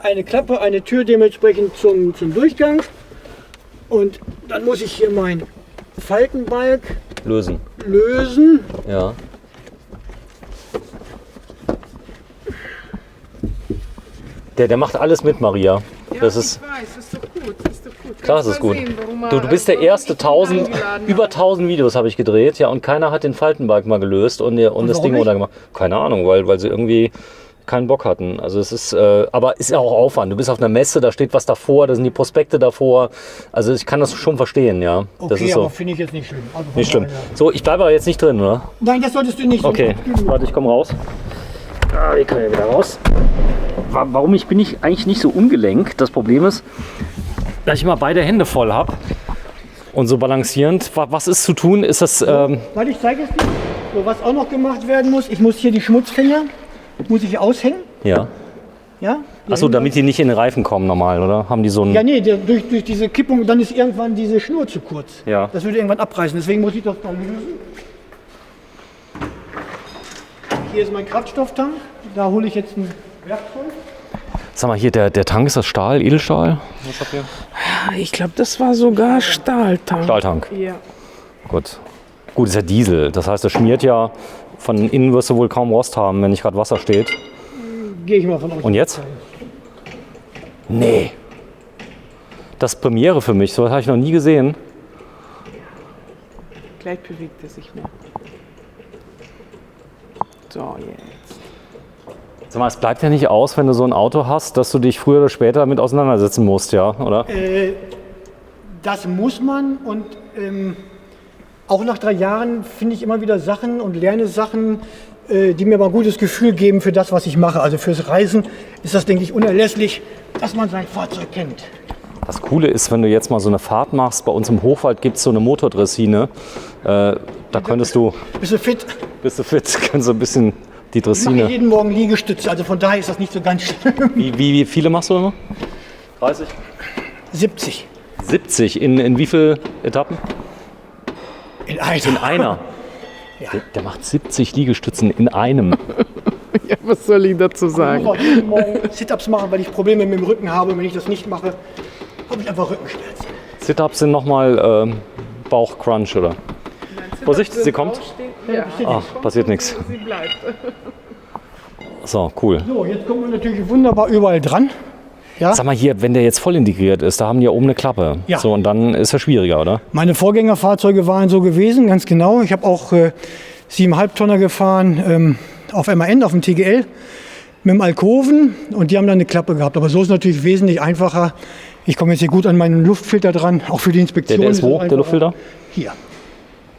eine Klappe, eine Tür dementsprechend zum Durchgang. Und dann muss ich hier meinen Faltenbalg Lösen. lösen. Ja. Der macht alles mit, Maria. Ja, Das ist, ich weiß, ist doch gut. Ist doch gut. klar, das ist gut. Du bist der erste, über 1000 Videos habe ich gedreht, ja, und keiner hat den Faltenbalg mal gelöst und das warum Ding nicht? runtergemacht. Keine Ahnung, weil sie irgendwie keinen Bock hatten. Also es ist, aber ist ja auch Aufwand. Du bist auf einer Messe, da steht was davor, da sind die Prospekte davor. Also ich kann das schon verstehen, ja. Das Okay, ist so. aber finde ich jetzt nicht schlimm. Also von Nicht schlimm. daher- So, ich bleibe aber jetzt nicht drin, oder? Nein, das solltest du nicht. Okay, warte, ich komme raus. Ah, ich kann ja wieder raus. Warum bin ich eigentlich nicht so ungelenk? Das Problem ist, dass ich immer beide Hände voll habe. Und so balancierend. Was ist zu tun? Ist das. Weil ich zeige es dir. So, was auch noch gemacht werden muss, ich muss hier die Schmutzfinger, muss ich hier aushängen. Ja. Ja? Achso, damit die nicht in den Reifen kommen normal, oder? Haben die so einen. Ja, nee, durch diese Kippung, dann ist irgendwann diese Schnur zu kurz. Ja. Das würde irgendwann abreißen, deswegen muss ich das mal lösen. Hier ist mein Kraftstofftank, da hole ich jetzt ein Werkzeug. Sag mal, hier der Tank, ist das Stahl, Edelstahl? Ich glaube, das war sogar Stahltank. Stahltank. Ja. Gut. Gut, ist ja Diesel. Das heißt, das schmiert ja. Von innen wirst du wohl kaum Rost haben, wenn nicht gerade Wasser steht. Gehe ich mal von aus. Und jetzt? Nee. Das ist Premiere für mich. So was habe ich noch nie gesehen. Gleich bewegt er sich mehr. So, jetzt. Sag mal, es bleibt ja nicht aus, wenn du so ein Auto hast, dass du dich früher oder später damit auseinandersetzen musst, ja, oder? Das muss man und auch nach 3 Jahren finde ich immer wieder Sachen und lerne Sachen, die mir mal ein gutes Gefühl geben für das, was ich mache. Also fürs Reisen ist das, denke ich, unerlässlich, dass man sein Fahrzeug kennt. Das Coole ist, wenn du jetzt mal so eine Fahrt machst, bei uns im Hochwald gibt es so eine Motordressine, da könntest du, Bist du fit? bist du fit, kannst du ein bisschen die Ich mache Dressine. jeden Morgen Liegestütze, also von daher ist das nicht so ganz schlimm. Wie viele machst du immer? 30? 70. 70, in wie viele Etappen? In einer. In einer. Der macht 70 Liegestützen in einem. Ja, was soll ich dazu Ich sagen? muss auch jeden Morgen Sit-Ups machen, weil ich Probleme mit dem Rücken habe. Und wenn ich das nicht mache, habe ich einfach Rückenschmerzen. Sit-Ups sind nochmal Bauchcrunch, oder? Vorsicht, sie kommt. Ja, Ah, passiert nichts. sie bleibt. So, cool. So, jetzt kommen wir natürlich wunderbar überall dran. Ja? Sag mal hier, wenn der jetzt voll integriert ist, da haben die ja oben eine Klappe. Ja. So, und dann ist er schwieriger, oder? Meine Vorgängerfahrzeuge waren so gewesen, ganz genau. Ich habe auch 7,5 Tonner gefahren auf MAN, auf dem TGL, mit dem Alkoven und die haben dann eine Klappe gehabt. Aber so ist es natürlich wesentlich einfacher. Ich komme jetzt hier gut an meinen Luftfilter dran, auch für die Inspektion. Der ist es wo, einfacher. der Luftfilter? Hier.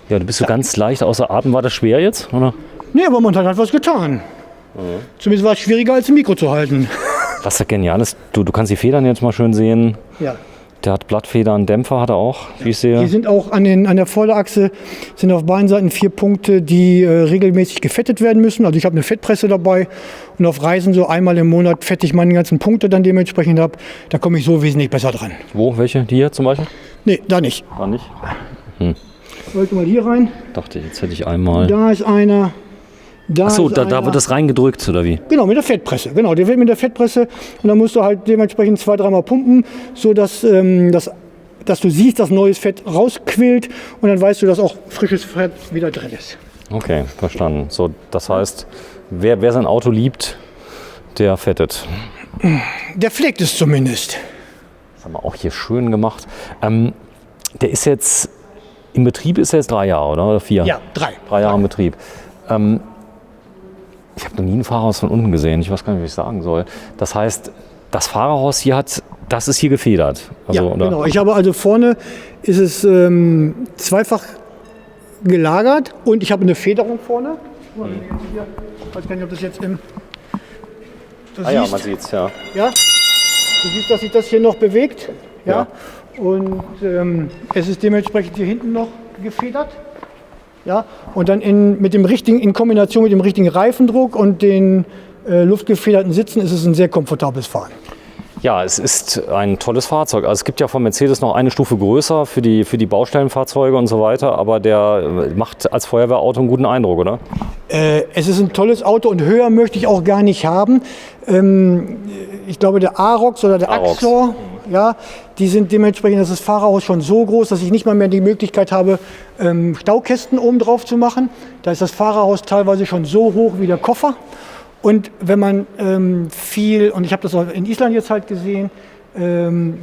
Ja, du bist so ganz leicht außer Atem. War das schwer jetzt, oder? Nee, aber man hat halt was getan. Zumindest war es schwieriger, als ein Mikro zu halten. Was ja genial ist, du kannst die Federn jetzt mal schön sehen. Ja. Der hat Blattfedern, Dämpfer hat er auch, wie ich sehe. Hier sind auch an der Vorderachse sind auf beiden Seiten 4 Punkte, die regelmäßig gefettet werden müssen. Also ich habe eine Fettpresse dabei und auf Reisen so einmal im Monat fette ich meine ganzen Punkte dann dementsprechend ab. Da komme ich so wesentlich besser dran. Wo, welche? Die hier zum Beispiel? Nee, da nicht. War nicht. Ich wollte mal hier rein. Dachte, jetzt hätte ich einmal. Da ist einer. Achso, ist da einer. wird das reingedrückt, oder wie? Genau, mit der Fettpresse. Genau, der wird mit der Fettpresse und dann musst du halt dementsprechend 2-3 Mal pumpen, sodass dass du siehst, dass neues Fett rausquillt und dann weißt du, dass auch frisches Fett wieder drin ist. Okay, verstanden. So, das heißt, wer sein Auto liebt, der fettet. Der pflegt es zumindest. Das haben wir auch hier schön gemacht. Der ist jetzt, im Betrieb ist er jetzt 3 Jahre, oder 4? Ja, 3. 3 Jahre im Betrieb. Ich habe noch nie ein Fahrerhaus von unten gesehen. Ich weiß gar nicht, wie ich sagen soll. Das heißt, das Fahrerhaus hier das ist hier gefedert. Also, Ja, oder? genau. Ich habe also vorne ist es zweifach gelagert und ich habe eine Federung vorne. Ich weiß gar nicht, ob das jetzt im... Du Ah ja, siehst, man sieht es, ja. ja? Du siehst, dass sich das hier noch bewegt. Ja. Und es ist dementsprechend hier hinten noch gefedert. Ja. Und dann in Kombination mit dem richtigen Reifendruck und den luftgefederten Sitzen ist es ein sehr komfortables Fahren. Ja, es ist ein tolles Fahrzeug. Also es gibt ja von Mercedes noch eine Stufe größer für die Baustellenfahrzeuge und so weiter, aber der macht als Feuerwehrauto einen guten Eindruck, oder? Es ist ein tolles Auto und höher möchte ich auch gar nicht haben. Ich glaube, der Arox oder der Axor, ja, die sind dementsprechend, das ist das Fahrerhaus schon so groß, dass ich nicht mal mehr die Möglichkeit habe, Staukästen oben drauf zu machen. Da ist das Fahrerhaus teilweise schon so hoch wie der Koffer. Und wenn man und ich habe das auch in Island jetzt halt gesehen,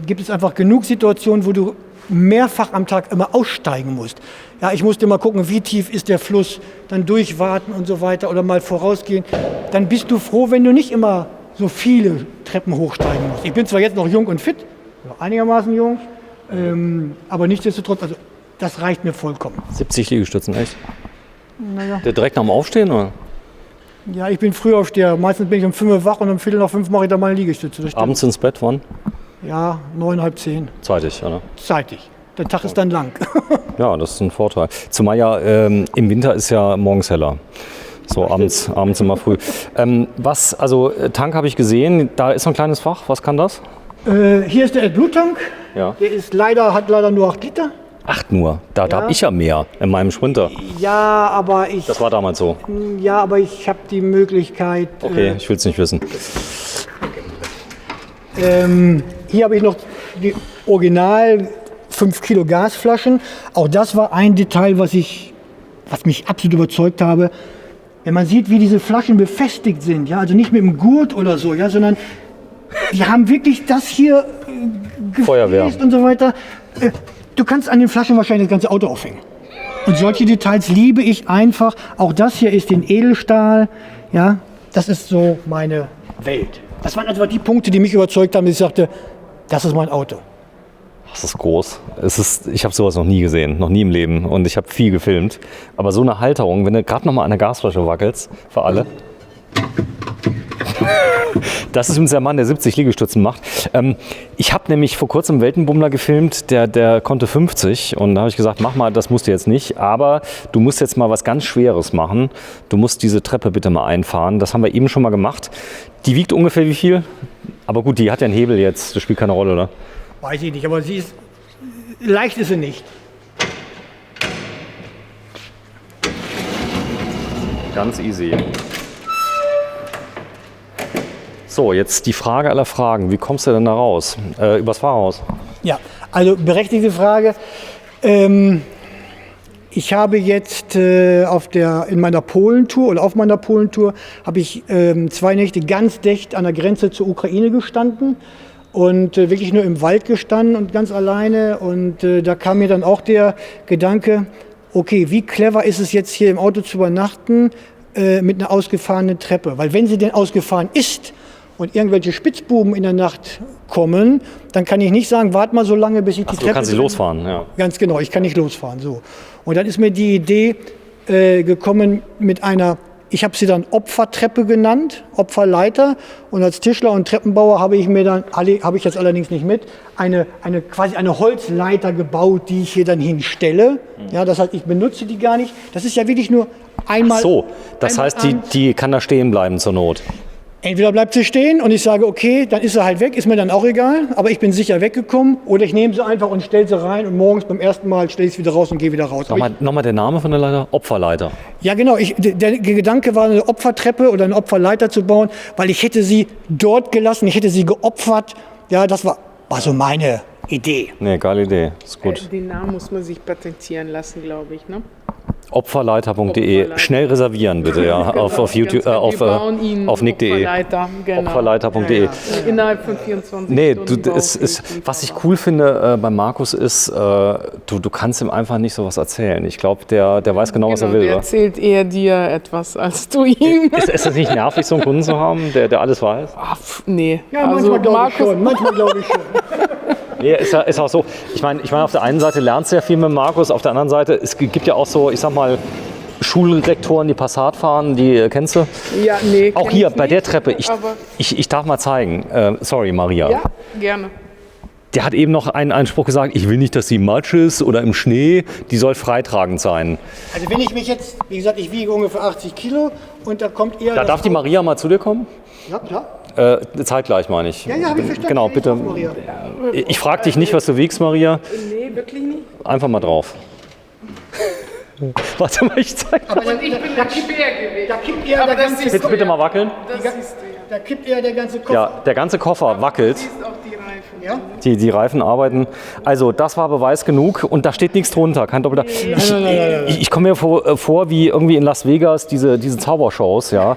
gibt es einfach genug Situationen, wo du mehrfach am Tag immer aussteigen musst. Ja, ich musste mal gucken, wie tief ist der Fluss, dann durchwarten und so weiter oder mal vorausgehen. Dann bist du froh, wenn du nicht immer so viele Treppen hochsteigen musst. Ich bin zwar jetzt noch jung und fit, einigermaßen jung, aber nichtsdestotrotz, also das reicht mir vollkommen. 70 Liegestützen, echt? Naja. Der direkt nach dem Aufstehen, oder? Ja, ich bin Frühaufsteher. Meistens bin ich um 5 Uhr wach und um 4:45 mache ich dann meine Liegestütze. Abends ins Bett, wann? Ja, 9, halb 10. Zeitig, oder? Zeitig. Der Tag ist dann lang. Ja, das ist ein Vorteil. Zumal ja im Winter ist ja morgens heller. So abends immer früh. Tank habe ich gesehen, da ist so ein kleines Fach. Was kann das? Hier ist der AdBlue-Tank. Ja. Der hat leider nur 8 Liter. 8 nur. Da habe ich ja mehr in meinem Sprinter. Ja, aber Das war damals so. Ja, aber ich habe die Möglichkeit. Okay, ich will es nicht wissen. Hier habe ich noch die Original 5 Kilo Gasflaschen. Auch das war ein Detail, was mich absolut überzeugt habe. Wenn man sieht, wie diese Flaschen befestigt sind, ja, also nicht mit dem Gurt oder so, ja, sondern die haben wirklich das hier Feuerwehr gefräst und so weiter. Du kannst an den Flaschen wahrscheinlich das ganze Auto aufhängen. Und solche Details liebe ich einfach. Auch das hier ist in Edelstahl. Ja, das ist so meine Welt. Das waren einfach die Punkte, die mich überzeugt haben, dass ich sagte, das ist mein Auto. Das ist groß. Ich habe sowas noch nie gesehen, noch nie im Leben. Und ich habe viel gefilmt. Aber so eine Halterung, wenn du gerade noch mal an der Gasflasche wackelst, für alle. Das ist übrigens der Mann, der 70 Liegestützen macht. Ich habe nämlich vor kurzem einen Weltenbummler gefilmt, der konnte 50. Und da habe ich gesagt, mach mal, das musst du jetzt nicht. Aber du musst jetzt mal was ganz Schweres machen. Du musst diese Treppe bitte mal einfahren. Das haben wir eben schon mal gemacht. Die wiegt ungefähr wie viel? Aber gut, die hat ja einen Hebel jetzt. Das spielt keine Rolle, oder? Weiß ich nicht, aber leicht ist sie nicht. Ganz easy. So, jetzt die Frage aller Fragen. Wie kommst du denn da raus? Übers Fahrhaus? Ja, also berechtigte Frage. Ich habe jetzt auf meiner Polentour habe ich 2 Nächte ganz dicht an der Grenze zur Ukraine gestanden und wirklich nur im Wald gestanden und ganz alleine. Und da kam mir dann auch der Gedanke, okay, wie clever ist es jetzt hier im Auto zu übernachten mit einer ausgefahrenen Treppe? Weil wenn sie denn ausgefahren ist und irgendwelche Spitzbuben in der Nacht kommen, dann kann ich nicht sagen, warte mal so lange, bis ich die Treppe... Du kannst nicht losfahren, ja. Ganz genau, ich kann nicht losfahren. So. Und dann ist mir die Idee gekommen mit einer, ich habe sie dann Opfertreppe genannt, Opferleiter. Und als Tischler und Treppenbauer habe ich jetzt allerdings nicht mit, quasi eine Holzleiter gebaut, die ich hier dann hinstelle. Ja, das heißt, ich benutze die gar nicht. Das ist ja wirklich nur einmal... Ach so, das heißt, die kann da stehen bleiben zur Not. Entweder bleibt sie stehen und ich sage, okay, dann ist sie halt weg, ist mir dann auch egal, aber ich bin sicher weggekommen. Oder ich nehme sie einfach und stelle sie rein und morgens beim ersten Mal stelle ich sie wieder raus und gehe wieder raus. Nochmal der Name von der Leiter? Opferleiter. Ja, genau. Der Gedanke war, eine Opfertreppe oder eine Opferleiter zu bauen, weil ich hätte sie dort gelassen, ich hätte sie geopfert. Ja, das war so meine Idee. Nee, geile Idee. Ist gut. Den Namen muss man sich patentieren lassen, glaube ich, ne? Opferleiter.de. Schnell reservieren bitte, ja. Genau, auf YouTube, auf nick.de. Genau. Opferleiter.de. Ja. Innerhalb von 24 Nee, Stunden. was ich cool finde bei Markus ist, du kannst ihm einfach nicht sowas erzählen. Ich glaube, der weiß genau, was er will. Der erzählt eher dir etwas als du ihm. Ist es nicht nervig, so einen Kunden zu haben, der alles weiß? Nee. Ja, manchmal glaube ich schon. Nee, ist auch so. Ich meine, auf der einen Seite lernst du ja viel mit Markus, auf der anderen Seite, es gibt ja auch so, ich sag mal, Schulrektoren, die Passat fahren, die kennst du? Ja, nee. Auch hier bei der Treppe, ich darf mal zeigen. Sorry, Maria. Ja, gerne. der hat eben noch einen Spruch gesagt, ich will nicht, dass sie matsch ist oder im Schnee, die soll freitragend sein. Also wenn ich mich jetzt, wie gesagt, ich wiege ungefähr 80 Kilo und da kommt eher... Da darf die Maria mal zu dir kommen? Ja, klar. Zeitgleich meine ich. Ja, habe ich verstanden. Genau, bitte. Maria. Ich frage dich nicht, was du wiegst, Maria. Nee, wirklich nicht. Einfach mal drauf. Warte mal, ich zeig mal. Aber Und ich bin das Schwergewicht. da kippt eher Aber der das ganze, siehst du Bitte ja. mal wackeln. Das siehst du ja. da kippt eher der ganze Kopf. Ja, der ganze Koffer wackelt. Du siehst auch die Reifen. Ja? Die Reifen arbeiten. Also das war Beweis genug und da steht nichts drunter. Kein Doppelter. Ich komme mir vor wie irgendwie in Las Vegas diese Zaubershows, ja.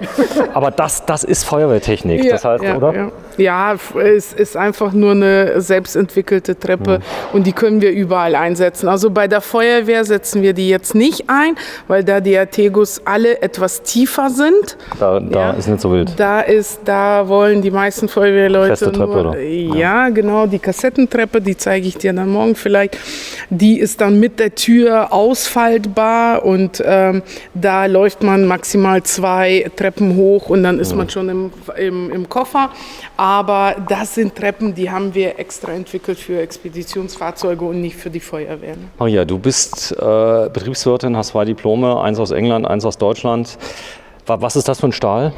Aber das ist Feuerwehrtechnik, das heißt, oder? Ja. Ja, es ist einfach nur eine selbstentwickelte Treppe und die können wir überall einsetzen. Also bei der Feuerwehr setzen wir die jetzt nicht ein, weil da die Artegos alle etwas tiefer sind. Da ist nicht so wild. Da wollen die meisten Feuerwehrleute Feste Treppe, nur, oder? Ja, genau, die Kassettentreppe, die zeige ich dir dann morgen vielleicht. Die ist dann mit der Tür ausfaltbar und da läuft man maximal 2 Treppen hoch und dann ist man schon im Koffer. Aber das sind Treppen, die haben wir extra entwickelt für Expeditionsfahrzeuge und nicht für die Feuerwehr. Maria, du bist Betriebswirtin, hast 2 Diplome, eins aus England, eins aus Deutschland. Was ist das für ein Stahl?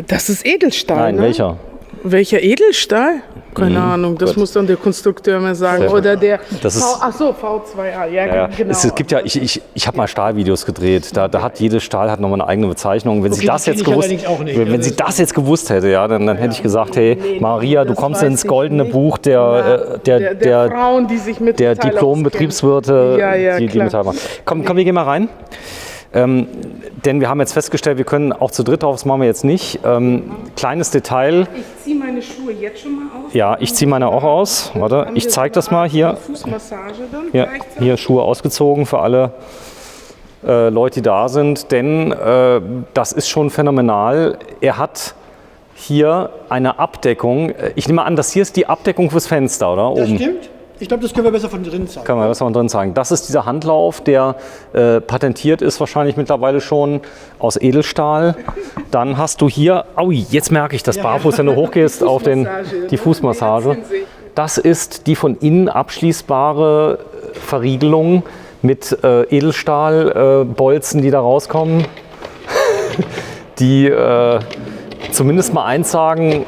Das ist Edelstahl. Nein, ne? welcher? Welcher Edelstahl? Keine Ahnung, das gut. muss dann der Konstrukteur mir sagen. Sehr Oder der Das ist- V2A, Ja, genau. es gibt ja, ich habe mal Stahlvideos gedreht, da hat jedes Stahl hat nochmal eine eigene Bezeichnung. Wenn sie Okay, das die jetzt kenn ich gewusst, allerdings auch nicht. wenn sie das jetzt gewusst hätte, ja, dann hätte ich gesagt, hey Maria, du das kommst weiß ins ich goldene nicht. Buch der der Frauen, die sich mit der Metall Diplom-Betriebswirte, Ja, die klar. Metall machen. Komm, wir gehen mal rein. Denn wir haben jetzt festgestellt, wir können auch zu dritt drauf, das machen wir jetzt nicht. Kleines Detail, Ich ziehe meine Schuhe jetzt schon mal aus. ja, ich ziehe meine auch aus. Warte, ich zeige das mal hier. Fußmassage dann Ja, gleichzeitig. hier Schuhe ausgezogen für alle Leute, die da sind, denn das ist schon phänomenal. Er hat hier eine Abdeckung. Ich nehme an, das hier ist die Abdeckung fürs Fenster, oder? Das Oben. stimmt. Ich glaube, das können wir besser von drinnen zeigen. Kann man das mal drin zeigen. Das ist dieser Handlauf, der patentiert ist wahrscheinlich mittlerweile schon aus Edelstahl. Dann hast du hier, aui, jetzt merke ich das barfuß, wenn du hochgehst auf die Fußmassage. Das ist die von innen abschließbare Verriegelung mit Edelstahlbolzen, die da rauskommen, die zumindest mal eins sagen,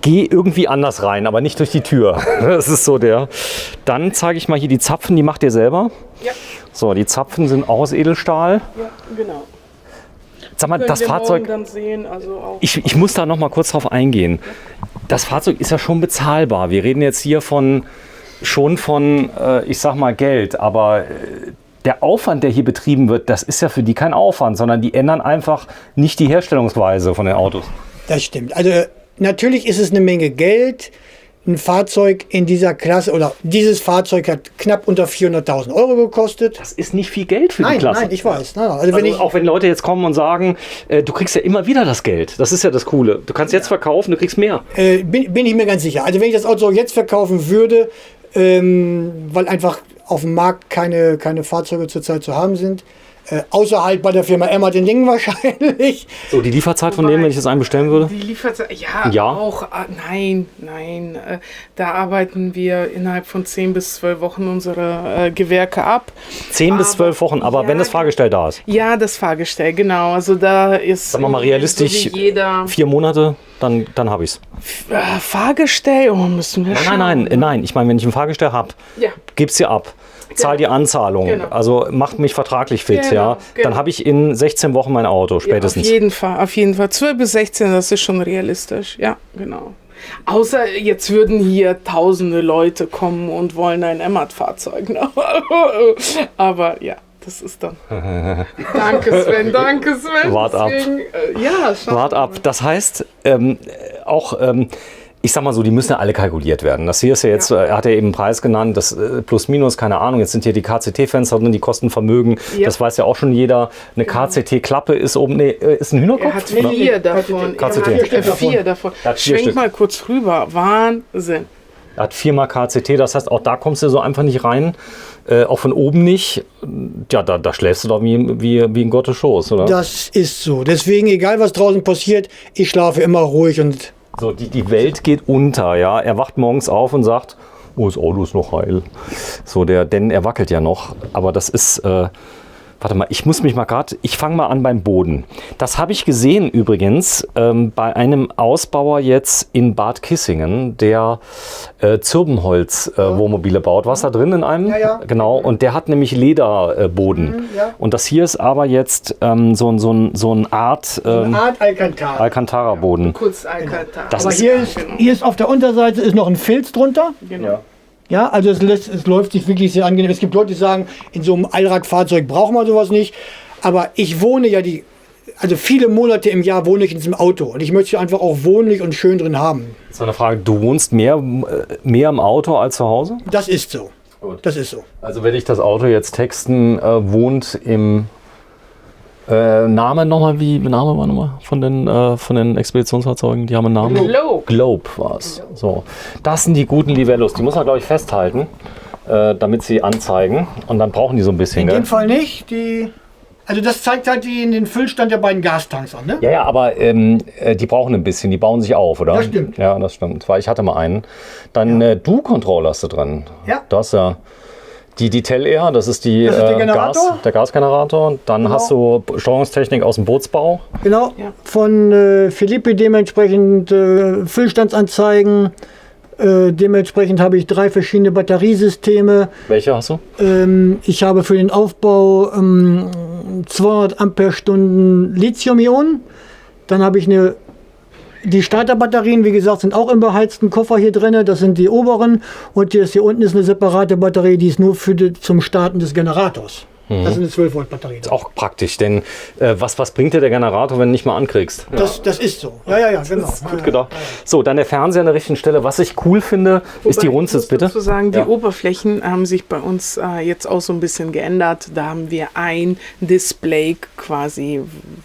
geh irgendwie anders rein, aber nicht durch die Tür. Das ist so der. Dann zeige ich mal hier die Zapfen, die macht ihr selber. Ja. So, die Zapfen sind auch aus Edelstahl. Ja, genau. Sag mal, Können das wir morgen Fahrzeug, dann sehen, also auch ich muss da noch mal kurz drauf eingehen. Das Fahrzeug ist ja schon bezahlbar. Wir reden jetzt hier schon von, ich sag mal, Geld, aber der Aufwand, der hier betrieben wird, das ist ja für die kein Aufwand, sondern die ändern einfach nicht die Herstellungsweise von den Autos. Das stimmt. Also natürlich ist es eine Menge Geld. Ein Fahrzeug in dieser Klasse oder dieses Fahrzeug hat knapp unter 400.000 € gekostet. Das ist nicht viel Geld für die Nein, Klasse. nein, ich weiß. Nein, also wenn Also ich, auch wenn Leute jetzt kommen und sagen, du kriegst ja immer wieder das Geld. Das ist ja das Coole. Du kannst jetzt verkaufen, du kriegst mehr. bin ich mir ganz sicher. Also wenn ich das Auto jetzt verkaufen würde, weil einfach auf dem Markt keine Fahrzeuge zurzeit zu haben sind, außer halt bei der Firma Emma den Dingen wahrscheinlich. So, die Lieferzeit von dem, wenn ich das einen bestellen würde? die Lieferzeit, ja, Ja. auch, nein, da arbeiten wir innerhalb von 10 bis 12 Wochen unsere Gewerke ab. 10 bis 12 Wochen, aber ja, wenn das Fahrgestell da ist. Ja, das Fahrgestell, genau. Also da ist Sagen wir mal realistisch, so wie jeder 4 Monate, dann habe ich es. Fahrgestell, müssen wir schauen. Nein. Ich meine, wenn ich ein Fahrgestell habe, Ja. gib's dir ab. Zahl die Anzahlung. Genau. Also macht mich vertraglich fit, Genau, ja. genau. Dann habe ich in 16 Wochen mein Auto, spätestens. Ja, auf jeden Fall. 12 bis 16, das ist schon realistisch. Ja, genau. Außer jetzt würden hier tausende Leute kommen und wollen ein Emmat-Fahrzeug. Ne? Aber ja, das ist dann. Danke Sven. Wart ab. Deswegen, ja, schauen Wart wir ab. Das heißt, ich sag mal so, die müssen ja alle kalkuliert werden. Das hier ist ja jetzt, er hat ja eben einen Preis genannt, das plus minus, keine Ahnung, jetzt sind hier die KCT-Fenster drin, die kosten Vermögen. Ja. Das weiß ja auch schon jeder. Eine KCT-Klappe ist oben, ist ein Hühnerkopf? Er hat 4 davon. KCT. Er hat 4 davon. Er hat 4 Schwenk Stück. mal kurz rüber. Wahnsinn. Er hat 4-mal KCT, das heißt, auch da kommst du so einfach nicht rein. Auch von oben nicht. Ja, da schläfst du doch wie in Gottes Schoß, oder? Das ist so. Deswegen, egal was draußen passiert, ich schlafe immer ruhig und So, die Welt geht unter, ja. Er wacht morgens auf und sagt, oh, das Auto ist noch heil. So, denn er wackelt ja noch. Aber das ist, warte mal, ich fange mal an beim Boden. Das habe ich gesehen übrigens bei einem Ausbauer jetzt in Bad Kissingen, der Zirbenholz-Wohnmobile baut. Warst du da drin in einem? Ja. Genau, und der hat nämlich Lederboden. Ja. Und das hier ist aber jetzt so ein Art Eine Art Alcantara. Alcantara-Boden. Kurz Alcantara. Das Aber ist- hier ist auf der Unterseite ist noch ein Filz drunter. Genau. Ja, also es läuft sich wirklich sehr angenehm. Es gibt Leute, die sagen, in so einem Allradfahrzeug braucht man sowas nicht. Aber ich wohne ja viele Monate im Jahr wohne ich in diesem Auto. Und ich möchte einfach auch wohnlich und schön drin haben. Das war eine Frage, du wohnst mehr im Auto als zu Hause? Das ist so. Gut. Das ist so. Also werde ich das Auto jetzt texten, wohnt im Name nochmal, Name war nochmal von den Expeditionsfahrzeugen, die haben einen Namen. Globe. Globe war es. So. Das sind die guten Livellos, die muss man glaube ich festhalten, damit sie anzeigen und dann brauchen die so ein bisschen. In Gell? dem Fall nicht. Also das zeigt halt den Füllstand der beiden Gastanks an. Ne? Ja, aber die brauchen ein bisschen, die bauen sich auf, oder? Das stimmt. Ja, das stimmt, weil ich hatte mal einen. Dann Du-Controller hast du dran. Ja. Du hast ja die Tel Air, das ist der Generator. der Gasgenerator. Und dann hast du Steuerungstechnik aus dem Bootsbau. Genau. Ja. Von Philippi dementsprechend Füllstandsanzeigen. Dementsprechend habe ich 3 verschiedene Batteriesysteme. Welche hast du? Ich habe für den Aufbau 200 Ampere-Stunden Lithium-Ionen. Dann habe ich die Starterbatterien, wie gesagt, sind auch im beheizten Koffer hier drin. Das sind die oberen. Und hier unten ist eine separate Batterie, die ist nur zum Starten des Generators. Das ist eine 12-Volt-Batterie. Auch praktisch, denn was bringt dir der Generator, wenn du nicht mal ankriegst? Das ist so. Ja, genau. Gut gedacht. So, dann der Fernseher an der richtigen Stelle. Was ich cool finde, ist die Rundsitz, bitte. Ich muss sagen, die Ja. Oberflächen haben sich bei uns jetzt auch so ein bisschen geändert. Da haben wir ein Display quasi,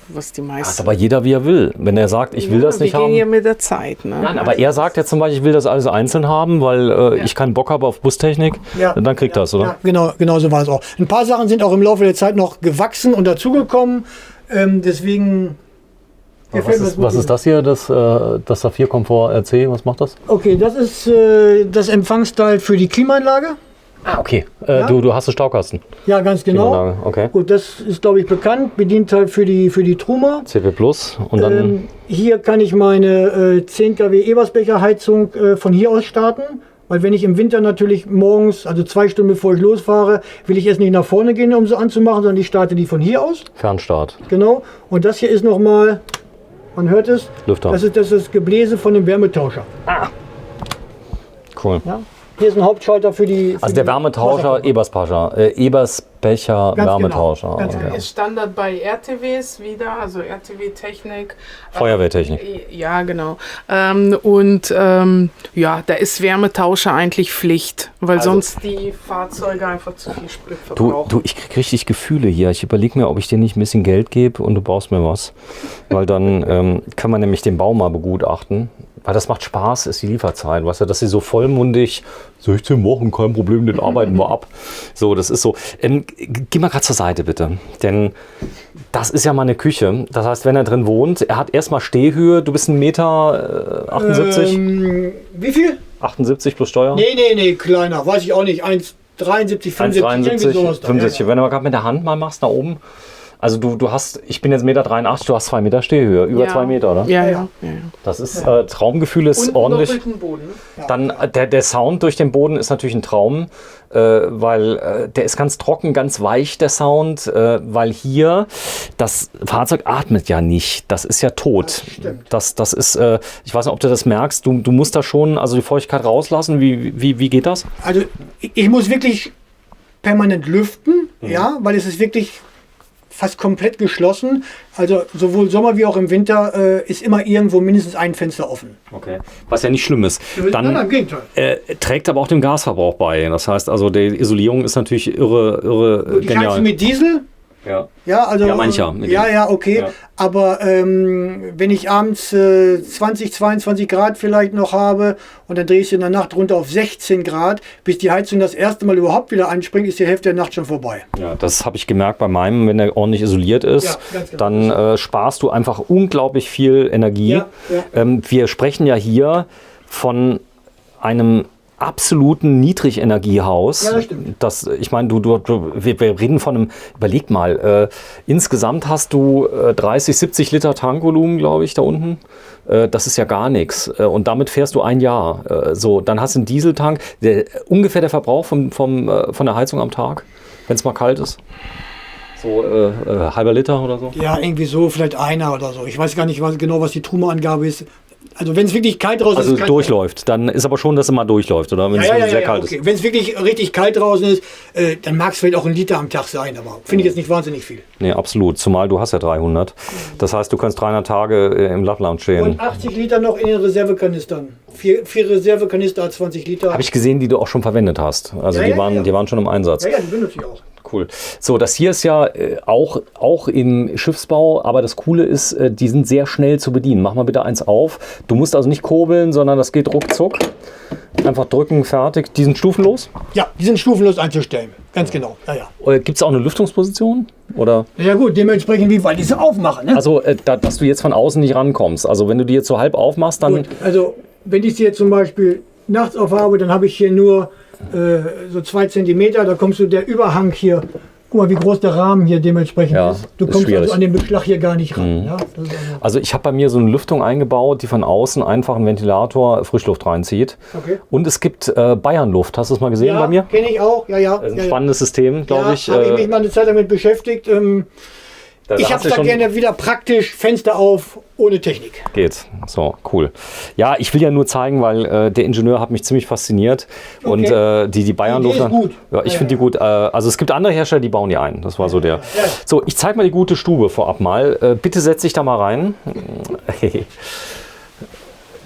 was die Das meisten... aber jeder, wie er will. Wenn er sagt, ich will das nicht wir gehen haben. ja mit der Zeit. Ne? Nein, aber er sagt jetzt zum Beispiel, ich will das alles einzeln haben, weil ich keinen Bock habe auf Bustechnik. Ja. Dann kriegt er es, oder? Ja, genau so war es auch. Ein paar Sachen sind auch im Laufe der Zeit noch gewachsen und dazugekommen. Deswegen gefällt mir Was ist das hier, das Saphir Komfort RC? Was macht das? Okay, das ist das Empfangsteil für die Klimaanlage. Ah, okay. Ja? Du hast einen Staukasten. Ja, ganz genau. Klimaanlage, okay. Gut, das ist, glaube ich, bekannt. Bedient halt für die Truma. CP Plus und dann Hier kann ich meine 10 kW Ebersbecher-Heizung von hier aus starten. Weil wenn ich im Winter natürlich morgens, also 2 Stunden bevor ich losfahre, will ich erst nicht nach vorne gehen, um sie anzumachen, sondern ich starte die von hier aus. Fernstart. Genau. Und das hier ist nochmal, man hört es, Lüfter. das ist das Gebläse von dem Wärmetauscher. Cool. Ja? Hier ist ein Hauptschalter für die... Also der Wärmetauscher, Ebersbecher Ganz Wärmetauscher. genau, ganz Okay. genau. Ist Standard bei RTWs wieder, also RTW-Technik. Feuerwehrtechnik. Ja, genau. Ja, da ist Wärmetauscher eigentlich Pflicht, weil sonst die Fahrzeuge einfach zu viel Sprit verbrauchen. Du, ich krieg richtig Gefühle hier. Ich überlege mir, ob ich dir nicht ein bisschen Geld gebe und du baust mir was. Weil dann kann man nämlich den Bau mal begutachten. Weil das macht Spaß, ist die Lieferzeit. Weißt du, dass sie so vollmundig, 16 Wochen, kein Problem, den arbeiten wir ab. So, das ist so. Geh mal gerade zur Seite, bitte. Denn das ist ja mal eine Küche. Das heißt, wenn er drin wohnt, er hat erstmal Stehhöhe. Du bist 1,78 Meter. Wie viel? 78 plus Steuer? Nee, kleiner. Weiß ich auch nicht. 1,73, 75, irgendwie sowas da. 75. Ja, ja. Wenn du mal gerade mit der Hand mal machst, nach oben. Also du hast, ich bin jetzt 1,83 Meter, du hast 2 Meter Stehhöhe, über 2 Meter, oder? Ja. Das ist, Traumgefühl ist Und ordentlich. doppelten Boden. Dann der Sound durch den Boden ist natürlich ein Traum, weil der ist ganz trocken, ganz weich, der Sound, weil hier das Fahrzeug atmet ja nicht, das ist ja tot. Das ist, ich weiß nicht, ob du das merkst, du musst da schon also die Feuchtigkeit rauslassen, wie geht das? Also ich muss wirklich permanent lüften, ja, weil es ist wirklich fast komplett geschlossen. Also sowohl Sommer wie auch im Winter ist immer irgendwo mindestens ein Fenster offen. Okay. Was ja nicht schlimm ist. Nein, im Gegenteil. Trägt aber auch dem Gasverbrauch bei. Das heißt also, die Isolierung ist natürlich irre Ich heize mit Diesel. Ja. Ja, also, Ja, mancher mit dem. Ja, okay. Ja. Aber wenn ich abends 20, 22 Grad vielleicht noch habe und dann drehe ich es in der Nacht runter auf 16 Grad, bis die Heizung das erste Mal überhaupt wieder anspringt, ist die Hälfte der Nacht schon vorbei. Ja, das habe ich gemerkt bei meinem, wenn er ordentlich isoliert ist, Ja, ganz genau. dann sparst du einfach unglaublich viel Energie. Ja, ja. Wir sprechen ja hier von einem absoluten Niedrigenergiehaus. Ja, das stimmt. Ich meine, wir reden von einem, überleg mal, insgesamt hast du 30, 70 Liter Tankvolumen, glaube ich, da unten. Das ist ja gar nichts. Und damit fährst du ein Jahr. So, dann hast du einen Dieseltank. Ungefähr der Verbrauch von der Heizung am Tag, wenn es mal kalt ist. So halber Liter oder so. Ja, irgendwie so, vielleicht einer oder so. Ich weiß gar nicht genau, was die Trume-Angabe ist. Also wenn es wirklich kalt draußen ist. Also durchläuft. Dann ist aber schon, dass es mal durchläuft, oder? Wenn es sehr kalt ist. Wenn es wirklich richtig kalt draußen ist, dann mag es vielleicht auch 1 Liter am Tag sein, aber finde ich jetzt nicht wahnsinnig viel. Nee, absolut. Zumal du hast ja 300. Das heißt, du kannst 300 Tage im Lappland stehen. Und 80 Liter noch in den Reservekanistern. 4 Reservekanister, 20 Liter. Habe ich gesehen, die du auch schon verwendet hast. Also die waren schon im Einsatz. Ja, die benutze ich auch. Cool. So, das hier ist ja auch im Schiffsbau, aber das Coole ist, die sind sehr schnell zu bedienen. Mach mal bitte eins auf. Du musst also nicht kurbeln, sondern das geht ruckzuck. Einfach drücken, fertig. Die sind stufenlos? Ja, die sind stufenlos einzustellen. Ganz genau. Ja. Gibt es auch eine Lüftungsposition? Oder? Ja gut, dementsprechend, wie weit die sie aufmachen. Ne? Also, dass du jetzt von außen nicht rankommst. Also, wenn du die jetzt so halb aufmachst, dann... Gut, also, wenn ich sie jetzt zum Beispiel nachts aufhabe, dann habe ich hier nur so 2 Zentimeter, da kommst du der Überhang hier, guck mal, wie groß der Rahmen hier dementsprechend ist. Du kommst schwierig. also an den Beschlag hier gar nicht ran. Ja? Das ist Also ich habe bei mir so eine Lüftung eingebaut, die von außen einfach einen Ventilator Frischluft reinzieht. Okay. Und es gibt Bayernluft. Hast du es mal gesehen bei mir? Kenne ich auch, ja. Das ist ein spannendes System, glaube ich. Habe ich mich mal eine Zeit damit beschäftigt. Ich habe es da gerne wieder praktisch, Fenster auf, ohne Technik. Geht, so, cool. Ja, ich will ja nur zeigen, weil der Ingenieur hat mich ziemlich fasziniert. Okay. Und die Bayernluft. Die ist gut. Ja, ich finde die gut. Also es gibt andere Hersteller, die bauen die ein. Das war so der. Ja. So, ich zeige mal die gute Stube vorab mal. Bitte setz dich da mal rein.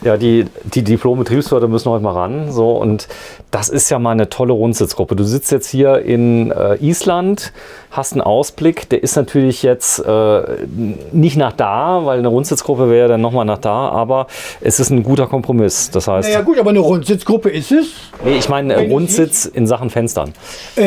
Ja, die Diplom-Betriebswirte müssen heute mal ran. So, und das ist ja mal eine tolle Rundsitzgruppe. Du sitzt jetzt hier in Island, hast einen Ausblick. Der ist natürlich jetzt nicht nach da, weil eine Rundsitzgruppe wäre dann nochmal nach da. Aber es ist ein guter Kompromiss. Das heißt, Ja gut, aber eine Rundsitzgruppe ist es. nee, ich meine Rundsitz in Sachen Fenstern.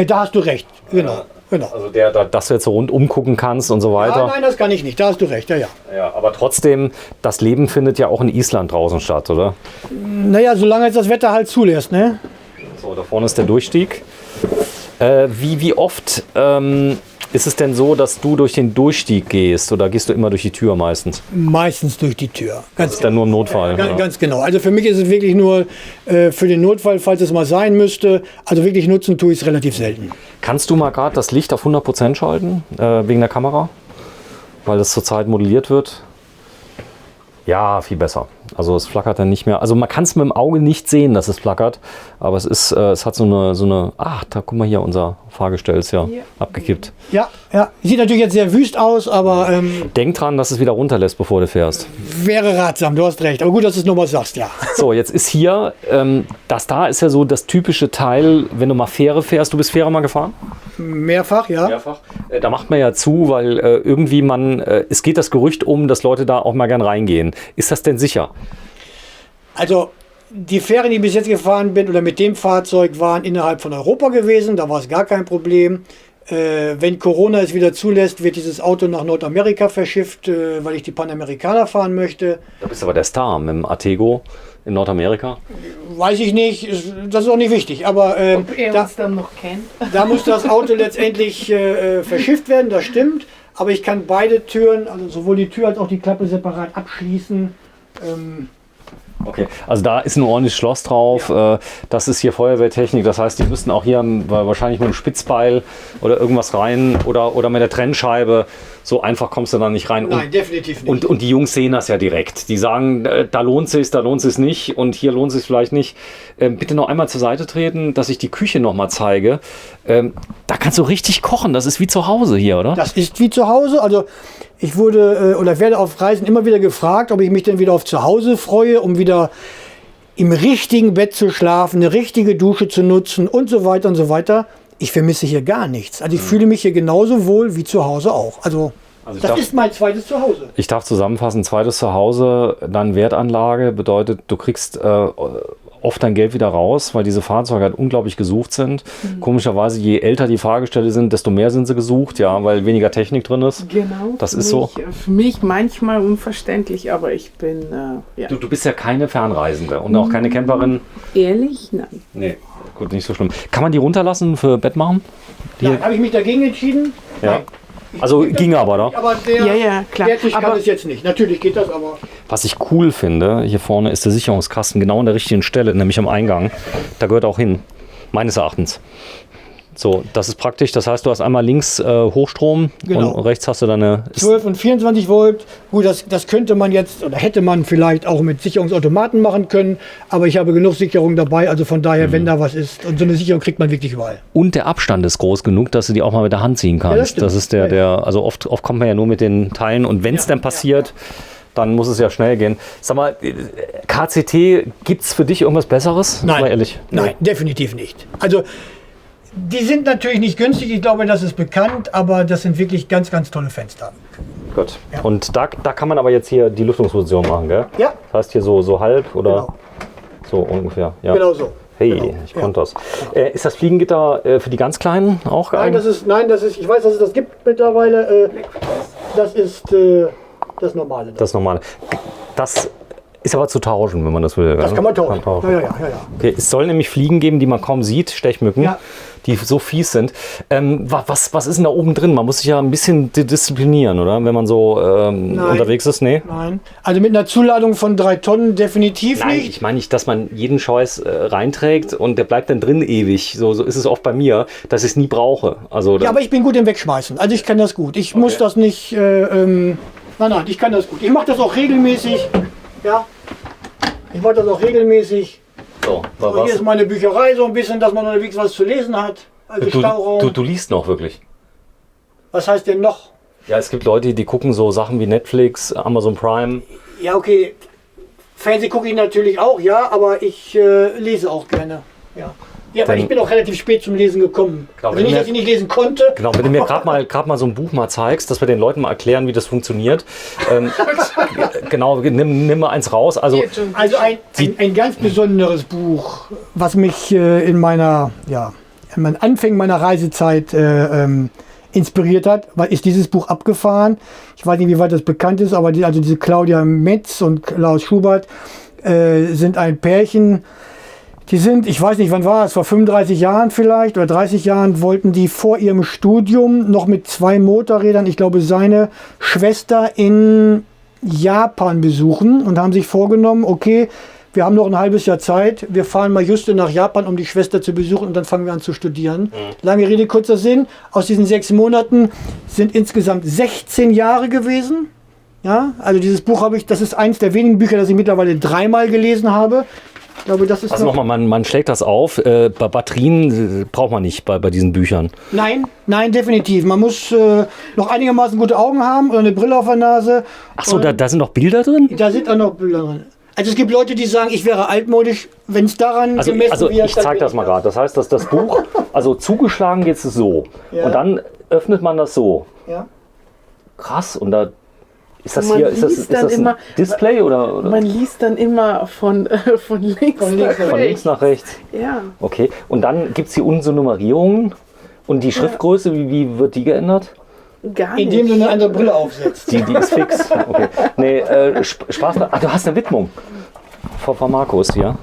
Da hast du recht, genau. Also dass du jetzt so rundum gucken kannst und so weiter. Nein, das kann ich nicht, da hast du recht, ja. Ja, aber trotzdem, das Leben findet ja auch in Island draußen statt, oder? Naja, solange es das Wetter halt zulässt, ne? So, da vorne ist der Durchstieg. Wie oft ist es denn so, dass du durch den Durchstieg gehst oder gehst du immer durch die Tür meistens? Meistens durch die Tür. Das ist dann nur im Notfall. Ganz genau. Also für mich ist es wirklich nur für den Notfall, falls es mal sein müsste. Also wirklich nutzen tue ich es relativ selten. Kannst du mal gerade das Licht auf 100% schalten, wegen der Kamera? Weil das zurzeit modelliert wird. Ja, viel besser. Also es flackert dann nicht mehr. Also man kann es mit dem Auge nicht sehen, dass es flackert. Aber es hat so eine. Ach, da guck mal hier, unser Fahrgestell ist ja abgekippt. Ja. Sieht natürlich jetzt sehr wüst aus, aber Denk dran, dass es wieder runterlässt, bevor du fährst. wäre ratsam, du hast recht. Aber gut, dass du es nochmal sagst, ja. So, jetzt ist hier, das da ist ja so das typische Teil, wenn du mal Fähre fährst. Du bist Fähre mal gefahren? Mehrfach, ja. Mehrfach. Da macht man ja zu, weil irgendwie es geht das Gerücht um, dass Leute da auch mal gern reingehen. Ist das denn sicher? Also die Fähren, die ich bis jetzt gefahren bin oder mit dem Fahrzeug, waren innerhalb von Europa gewesen. Da war es gar kein Problem. Wenn Corona es wieder zulässt, wird dieses Auto nach Nordamerika verschifft, weil ich die Panamerikaner fahren möchte. Da bist aber der Star mit dem Artego in Nordamerika. Weiß ich nicht, das ist auch nicht wichtig. Aber Ob er uns dann noch kennt. da muss das Auto letztendlich verschifft werden, das stimmt. Aber ich kann beide Türen, also sowohl die Tür als auch die Klappe separat abschließen. Okay, also da ist ein ordentliches Schloss drauf. Das ist hier Feuerwehrtechnik. Das heißt, die müssten auch hier wahrscheinlich mit einem Spitzbeil oder irgendwas rein oder mit der Trennscheibe. So einfach kommst du da nicht rein. Nein, definitiv nicht. Und die Jungs sehen das ja direkt. Die sagen, da lohnt es nicht und hier lohnt es vielleicht nicht. Bitte noch einmal zur Seite treten, dass ich die Küche noch mal zeige. Da kannst du richtig kochen. Das ist wie zu Hause hier, oder? Das ist wie zu Hause. Also ich werde auf Reisen immer wieder gefragt, ob ich mich denn wieder auf zu Hause freue, um wieder im richtigen Bett zu schlafen, eine richtige Dusche zu nutzen und so weiter und so weiter. Ich vermisse hier gar nichts. Also ich fühle mich hier genauso wohl wie zu Hause auch. Also das ist mein zweites Zuhause. Ich darf zusammenfassen, zweites Zuhause, dann Wertanlage bedeutet, du kriegst oft dein Geld wieder raus, weil diese Fahrzeuge halt unglaublich gesucht sind. Komischerweise, je älter die Fahrgestelle sind, desto mehr sind sie gesucht, ja, weil weniger Technik drin ist. Genau. Das ist so. Für mich manchmal unverständlich, aber ich bin, ja. Du bist ja keine Fernreisende und auch keine Camperin. Ehrlich? Nein. Nee, gut, nicht so schlimm. Kann man die runterlassen für Bett machen? Nein, habe ich mich dagegen entschieden? Ja. Nein. Also ging aber, oder? Aber der, Ja, klar. der Tisch kann Aber es jetzt nicht. Natürlich geht das, aber... Was ich cool finde, hier vorne ist der Sicherungskasten genau an der richtigen Stelle, nämlich am Eingang. Da gehört auch hin, meines Erachtens. So, das ist praktisch. Das heißt, du hast einmal links Hochstrom Genau. und rechts hast du deine... 12 und 24 Volt, gut, das könnte man jetzt oder hätte man vielleicht auch mit Sicherungsautomaten machen können, aber ich habe genug Sicherung dabei, also von daher, wenn da was ist, und so eine Sicherung kriegt man wirklich überall. Und der Abstand ist groß genug, dass du die auch mal mit der Hand ziehen Ja, das kannst. stimmt. das ist also oft kommt man ja nur mit den Teilen und wenn es dann passiert, dann muss es ja schnell gehen. Sag mal, KCT, gibt es für dich irgendwas Besseres? Nein, Mal ehrlich. nein, definitiv nicht. Also, die sind natürlich nicht günstig, ich glaube, das ist bekannt, aber das sind wirklich ganz, ganz tolle Fenster. Gut. Ja. Und da kann man aber jetzt hier die Lüftungsposition machen, gell? Ja. Das heißt hier so halb oder Genau. so ungefähr. Ja. Genau so. Hey, Genau. ich konnte das. Ist das Fliegengitter für die ganz Kleinen auch geil? Nein, das ist, ich weiß, dass es das gibt mittlerweile. Das ist das Normale. Das normale. Das ist aber zu tauschen, wenn man das will. Das gell? kann man tauschen. Ja. Okay, es soll nämlich Fliegen geben, die man kaum sieht, Stechmücken, Ja. die so fies sind. Was ist denn da oben drin? Man muss sich ja ein bisschen disziplinieren, oder? Wenn man so unterwegs ist, nee? Nein. Also mit einer Zuladung von 3 Tonnen definitiv Nein, nicht. ich meine nicht, dass man jeden Scheiß reinträgt und der bleibt dann drin ewig. So ist es oft bei mir, dass ich es nie brauche. Also, Ja, aber ich bin gut im Wegschmeißen. Also ich kann das gut. Ich muss das nicht. Nein, ich kann das gut. Ich mache das auch regelmäßig. Ja. Ich mache das auch regelmäßig. so, So, hier ist meine Bücherei so ein bisschen, dass man unterwegs was zu lesen hat. Also Stauraum. du liest noch wirklich. Was heißt denn noch? Ja, es gibt Leute, die gucken so Sachen wie Netflix, Amazon Prime. Ja, okay. Fernsehen gucke ich natürlich auch, ja, aber ich lese auch gerne. Ja. Ja, aber Dann- ich bin auch relativ spät zum Lesen gekommen. Genau, Also wenn nicht, ihr- dass ich nicht lesen konnte. Genau, wenn du mir gerade mal so ein Buch mal zeigst, dass wir den Leuten mal erklären, wie das funktioniert. Genau, nimm mal eins raus. Also, Also ein ganz besonderes Buch, was mich in meinen Anfängen meiner Reisezeit inspiriert hat, ist dieses Buch Abgefahren. Ich weiß nicht, wie weit das bekannt ist, aber diese Claudia Metz und Klaus Schubert sind ein Pärchen. Die sind, ich weiß nicht, wann war es, vor 35 Jahren vielleicht oder 30 Jahren, wollten die vor ihrem Studium noch mit 2 Motorrädern, ich glaube seine Schwester in Japan besuchen und haben sich vorgenommen, okay, wir haben noch ein halbes Jahr Zeit, wir fahren mal just nach Japan, um die Schwester zu besuchen und dann fangen wir an zu studieren. Lange Rede, kurzer Sinn, aus diesen 6 Monaten sind insgesamt 16 Jahre gewesen. Ja, also dieses Buch das ist eins der wenigen Bücher, das ich mittlerweile 3-mal gelesen habe. Ich glaube, das ist also nochmal, man schlägt das auf. Bei Batterien braucht man nicht bei diesen Büchern. Nein, definitiv. Man muss noch einigermaßen gute Augen haben oder eine Brille auf der Nase. Achso, da sind noch Bilder drin? Da sind auch noch Bilder drin. Also es gibt Leute, die sagen, ich wäre altmodisch, wenn es daran Also gemessen wird. ich zeige das mal gerade. Das heißt, dass das Buch, also zugeschlagen geht es so. Ja. Und dann öffnet man das so. Ja. Krass. Und da ist das Man hier, ist liest dann das ein immer- Display oder Man liest dann immer von links Von links nach nach von links rechts. nach rechts? Ja. Okay. Und dann gibt es hier unten so Nummerierungen. Und die Schriftgröße, wie wird die geändert? Gar nicht. Indem du eine andere Brille aufsetzt. Die ist fix. Okay. Nee, Spaß. Du hast eine Widmung. Von Markus, ja.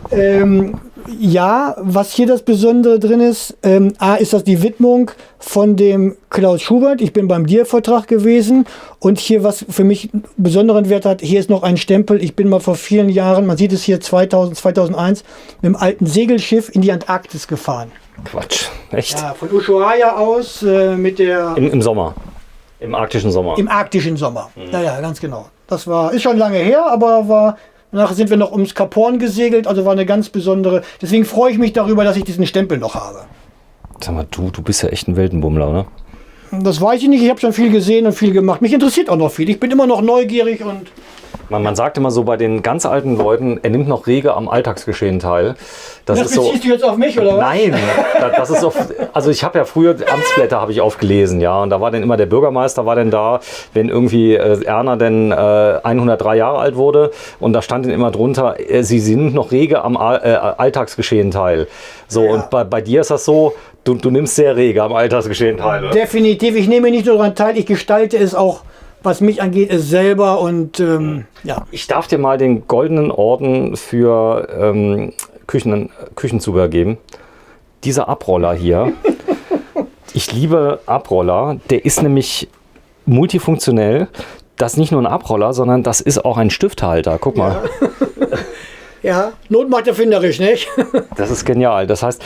Ja, was hier das Besondere drin ist, A, ist das die Widmung von dem Klaus Schubert. Ich bin beim DIR-Vortrag gewesen und hier, was für mich einen besonderen Wert hat, hier ist noch ein Stempel. Ich bin mal vor vielen Jahren, man sieht es hier 2001, mit dem alten Segelschiff in die Antarktis gefahren. Quatsch. Echt? Ja, von Ushuaia aus mit der Im Sommer. Im arktischen Sommer. im arktischen Sommer. Ja, ganz genau. Das ist schon lange her, aber danach sind wir noch ums Kap Horn gesegelt, also war eine ganz besondere. Deswegen freue ich mich darüber, dass ich diesen Stempel noch habe. Sag mal, du bist ja echt ein Weltenbummler, ne? Das weiß ich nicht, ich habe schon viel gesehen und viel gemacht. Mich interessiert auch noch viel. Ich bin immer noch neugierig und Man sagt immer so bei den ganz alten Leuten, er nimmt noch rege am Alltagsgeschehen teil. Das ist so. beziehst du jetzt auf mich, oder was? Nein, das ist oft, also ich habe ja früher Amtsblätter habe ich aufgelesen, ja, und da war dann immer der Bürgermeister war dann da, wenn irgendwie Erna denn 103 Jahre alt wurde und da stand dann immer drunter, sie sind noch rege am Alltagsgeschehen teil. So, ja. Und bei dir ist das so, du nimmst sehr rege am Alltagsgeschehen teil. Oder? Definitiv, ich nehme nicht nur daran teil, ich gestalte es auch, was mich angeht, es selber und ja. Ich darf dir mal den goldenen Orden für Küchenzubehör geben. Dieser Abroller hier, ich liebe Abroller, der ist nämlich multifunktionell. Das ist nicht nur ein Abroller, sondern das ist auch ein Stifthalter. Guck mal. Ja, Not macht erfinderisch, nicht? Das ist genial. Das heißt,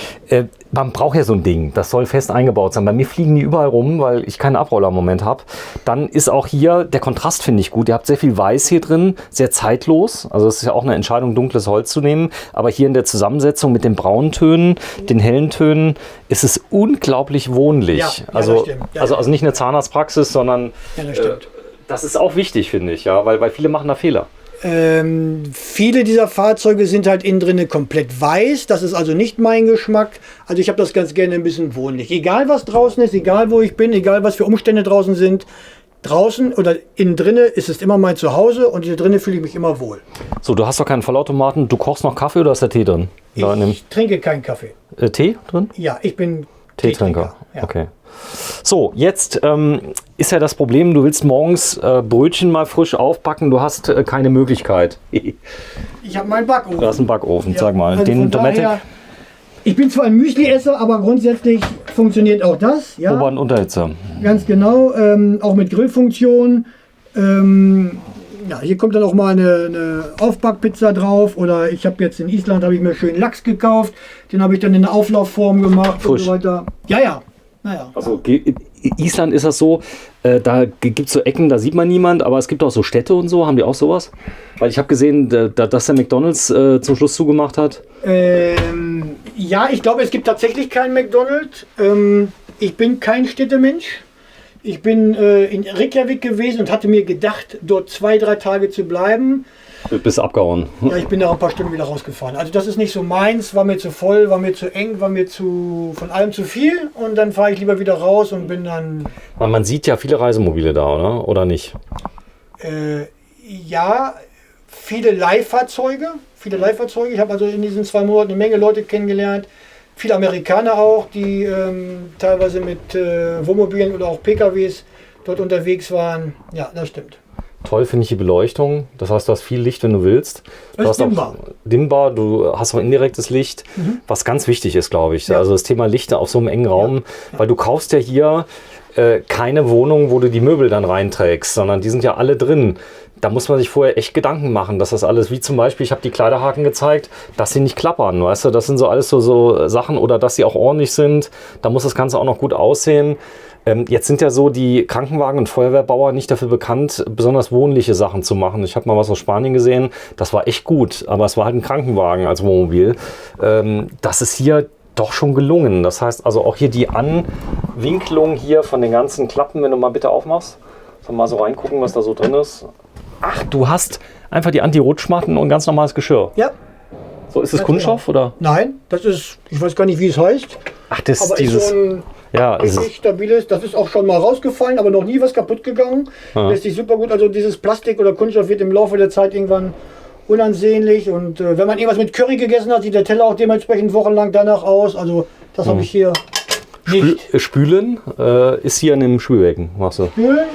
man braucht ja so ein Ding. Das soll fest eingebaut sein. Bei mir fliegen die überall rum, weil ich keinen Abroller im Moment habe. Dann ist auch hier, der Kontrast finde ich gut. Ihr habt sehr viel Weiß hier drin, sehr zeitlos. Also es ist ja auch eine Entscheidung, dunkles Holz zu nehmen. Aber hier in der Zusammensetzung mit den braunen Tönen, den hellen Tönen, ist es unglaublich wohnlich. Ja, also, das stimmt. Ja, also nicht eine Zahnarztpraxis, sondern das stimmt. Das ist auch wichtig, finde ich, ja, weil viele machen da Fehler. Viele dieser Fahrzeuge sind halt innen drin komplett weiß. Das ist also nicht mein Geschmack. Also ich habe das ganz gerne ein bisschen wohnlich. Egal was draußen ist, egal wo ich bin, egal was für Umstände draußen sind. Draußen oder innen drinne ist es immer mein Zuhause und hier drinnen fühle ich mich immer wohl. So, du hast doch keinen Vollautomaten. Du kochst noch Kaffee oder ist da Tee drin? Ich trinke keinen Kaffee. Tee drin? Ja, ich bin Teetrinker. Ja. Okay. So, jetzt ist ja das Problem, du willst morgens Brötchen mal frisch aufbacken, du hast keine Möglichkeit. Ich habe meinen Backofen. Du hast einen Backofen, Ja, sag mal. also Den von Dometic, daher, ich bin zwar ein Müsli-Esser, aber grundsätzlich funktioniert auch das. Ja, Ober- und Unterhitze. ganz genau. Auch mit Grillfunktion. Ja, hier kommt dann auch mal eine Aufbackpizza drauf. Oder ich habe jetzt in Island habe ich mir schön Lachs gekauft. Den habe ich dann in eine Auflaufform gemacht Frisch. und so weiter. Ja, ja. Naja. Also Island ist das so, da gibt es so Ecken, da sieht man niemand, aber es gibt auch so Städte und so, haben die auch sowas? Weil ich habe gesehen, dass der McDonald's zum Schluss zugemacht hat. Ja, ich glaube, es gibt tatsächlich keinen McDonald's. Ich bin kein Städtemensch. Ich bin in Reykjavik gewesen und hatte mir gedacht, dort 2-3 Tage zu bleiben. Bist abgehauen. Ja, ich bin da ein paar Stunden wieder rausgefahren. Also das ist nicht so meins, war mir zu voll, war mir zu eng, war mir von allem zu viel. Und dann fahre ich lieber wieder raus und bin dann... Man sieht ja viele Reisemobile da, oder? Oder nicht? Ja, viele Leihfahrzeuge. Ich habe also in diesen 2 Monaten eine Menge Leute kennengelernt. Viele Amerikaner auch, die teilweise mit Wohnmobilen oder auch PKWs dort unterwegs waren. Ja, das stimmt. Toll finde ich die Beleuchtung. Das heißt, du hast viel Licht, wenn du willst. Du hast dimmbar. auch dimmbar, du hast auch indirektes Licht, was ganz wichtig ist, glaube ich. Ja. Also das Thema Lichter auf so einem engen Raum, weil du kaufst ja hier keine Wohnung, wo du die Möbel dann reinträgst, sondern die sind ja alle drin. Da muss man sich vorher echt Gedanken machen, dass das alles, wie zum Beispiel, ich habe die Kleiderhaken gezeigt, dass sie nicht klappern, weißt du, das sind so alles so Sachen, oder dass sie auch ordentlich sind. Da muss das Ganze auch noch gut aussehen. Jetzt sind ja so die Krankenwagen- und Feuerwehrbauer nicht dafür bekannt, besonders wohnliche Sachen zu machen. Ich habe mal was aus Spanien gesehen, das war echt gut, aber es war halt ein Krankenwagen als Wohnmobil. Das ist hier doch schon gelungen. Das heißt also auch hier die Anwinklung hier von den ganzen Klappen, wenn du mal bitte aufmachst, mal so reingucken, was da so drin ist. Ach, du hast einfach die Anti-Rutschmatten und ganz normales Geschirr. Ja. So, ist es Kunststoff oder? Nein, das ist, ich weiß gar nicht, wie es heißt. Ach, das Aber ist dieses. ist so ein Ja, richtig stabiles, das ist auch schon mal rausgefallen, aber noch nie was kaputt gegangen. Lässt sich super gut, also dieses Plastik oder Kunststoff wird im Laufe der Zeit irgendwann unansehnlich und wenn man irgendwas mit Curry gegessen hat, sieht der Teller auch dementsprechend wochenlang danach aus. Also das habe ich hier nicht. Spülen ist hier in dem Spülbecken, machst du? Spülen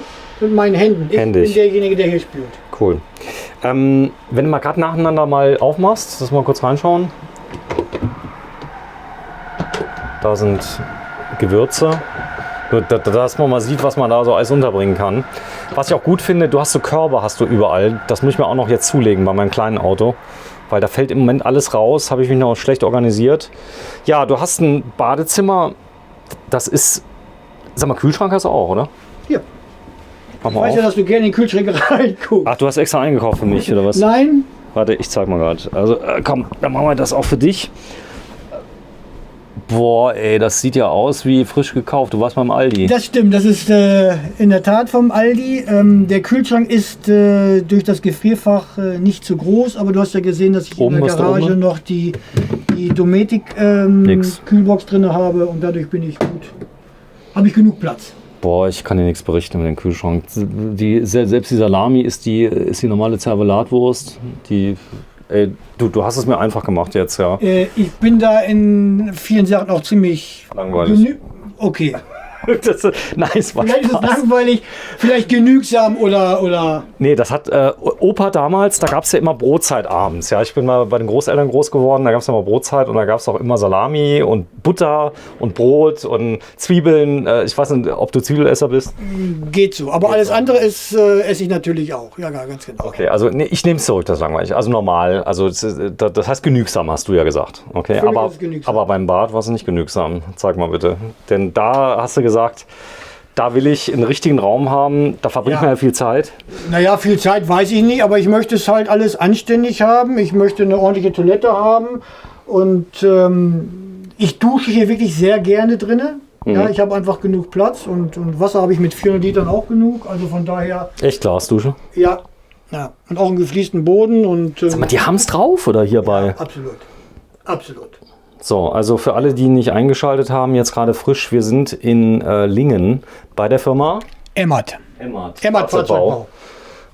mit meinen Händen. Ich bin derjenige, der hier spült. Cool. Wenn du mal gerade nacheinander mal aufmachst, lass mal kurz reinschauen. Da sind Gewürze. Dass man mal sieht, was man da so alles unterbringen kann. Was ich auch gut finde, du hast so Körbe, hast du überall. Das muss ich mir auch noch jetzt zulegen bei meinem kleinen Auto. Weil da fällt im Moment alles raus, habe ich mich noch schlecht organisiert. Ja, du hast ein Badezimmer, das ist, sag mal, Kühlschrank hast du auch, oder? Hier. Mach Ich mal weiß auf. ja, dass du gerne in den Kühlschrank reinguckst. Ach, du hast extra eingekauft für mich, oder was? Nein, Warte, ich zeig mal gerade. Also komm, dann machen wir das auch für dich. Boah, ey, das sieht ja aus wie frisch gekauft. Du warst beim Aldi. Das stimmt, das ist in der Tat vom Aldi. Der Kühlschrank ist durch das Gefrierfach nicht zu groß, aber du hast ja gesehen, dass ich Oben in der was da Garage oben? noch die Dometic Nix. Kühlbox drin habe und dadurch bin ich gut. Habe ich genug Platz. Boah, ich kann dir nichts berichten mit dem Kühlschrank. Selbst die Salami ist die normale Zervelatwurst. Ey, du hast es mir einfach gemacht jetzt, ja. Ich bin da in vielen Sachen auch ziemlich Langweilig. Okay. Nice, war Vielleicht ist es Spaß. langweilig, vielleicht genügsam oder. Nee, das hat Opa damals, da gab es ja immer Brotzeit abends. Ja, ich bin mal bei den Großeltern groß geworden, da gab es immer Brotzeit und da gab es auch immer Salami und Butter und Brot und Zwiebeln. Ich weiß nicht, ob du Zwiebelesser bist. Geht so. Aber alles andere esse ich natürlich auch. Ja, ganz genau. Okay, also nee, ich nehme es zurück, das ist langweilig. Also normal, also das heißt genügsam, hast du ja gesagt. Okay, Für mich ist es genügsam. aber beim Bad war es nicht genügsam. Zeig mal bitte. Denn da hast du gesagt, da will ich einen richtigen Raum haben, da verbringt Ja. man ja viel Zeit. Naja, viel Zeit weiß ich nicht, aber ich möchte es halt alles anständig haben. Ich möchte eine ordentliche Toilette haben und ich dusche hier wirklich sehr gerne drinnen. Ja, ich habe einfach genug Platz und Wasser habe ich mit 400 Litern auch genug. Also von daher, Echt Glasdusche? ja. Und auch einen gefliesten Boden und Aber die haben es drauf oder hierbei? absolut. Absolut. So, also für alle, die nicht eingeschaltet haben, jetzt gerade frisch, wir sind in Lingen bei der Firma Emmert. Emmert Fahrzeugbau.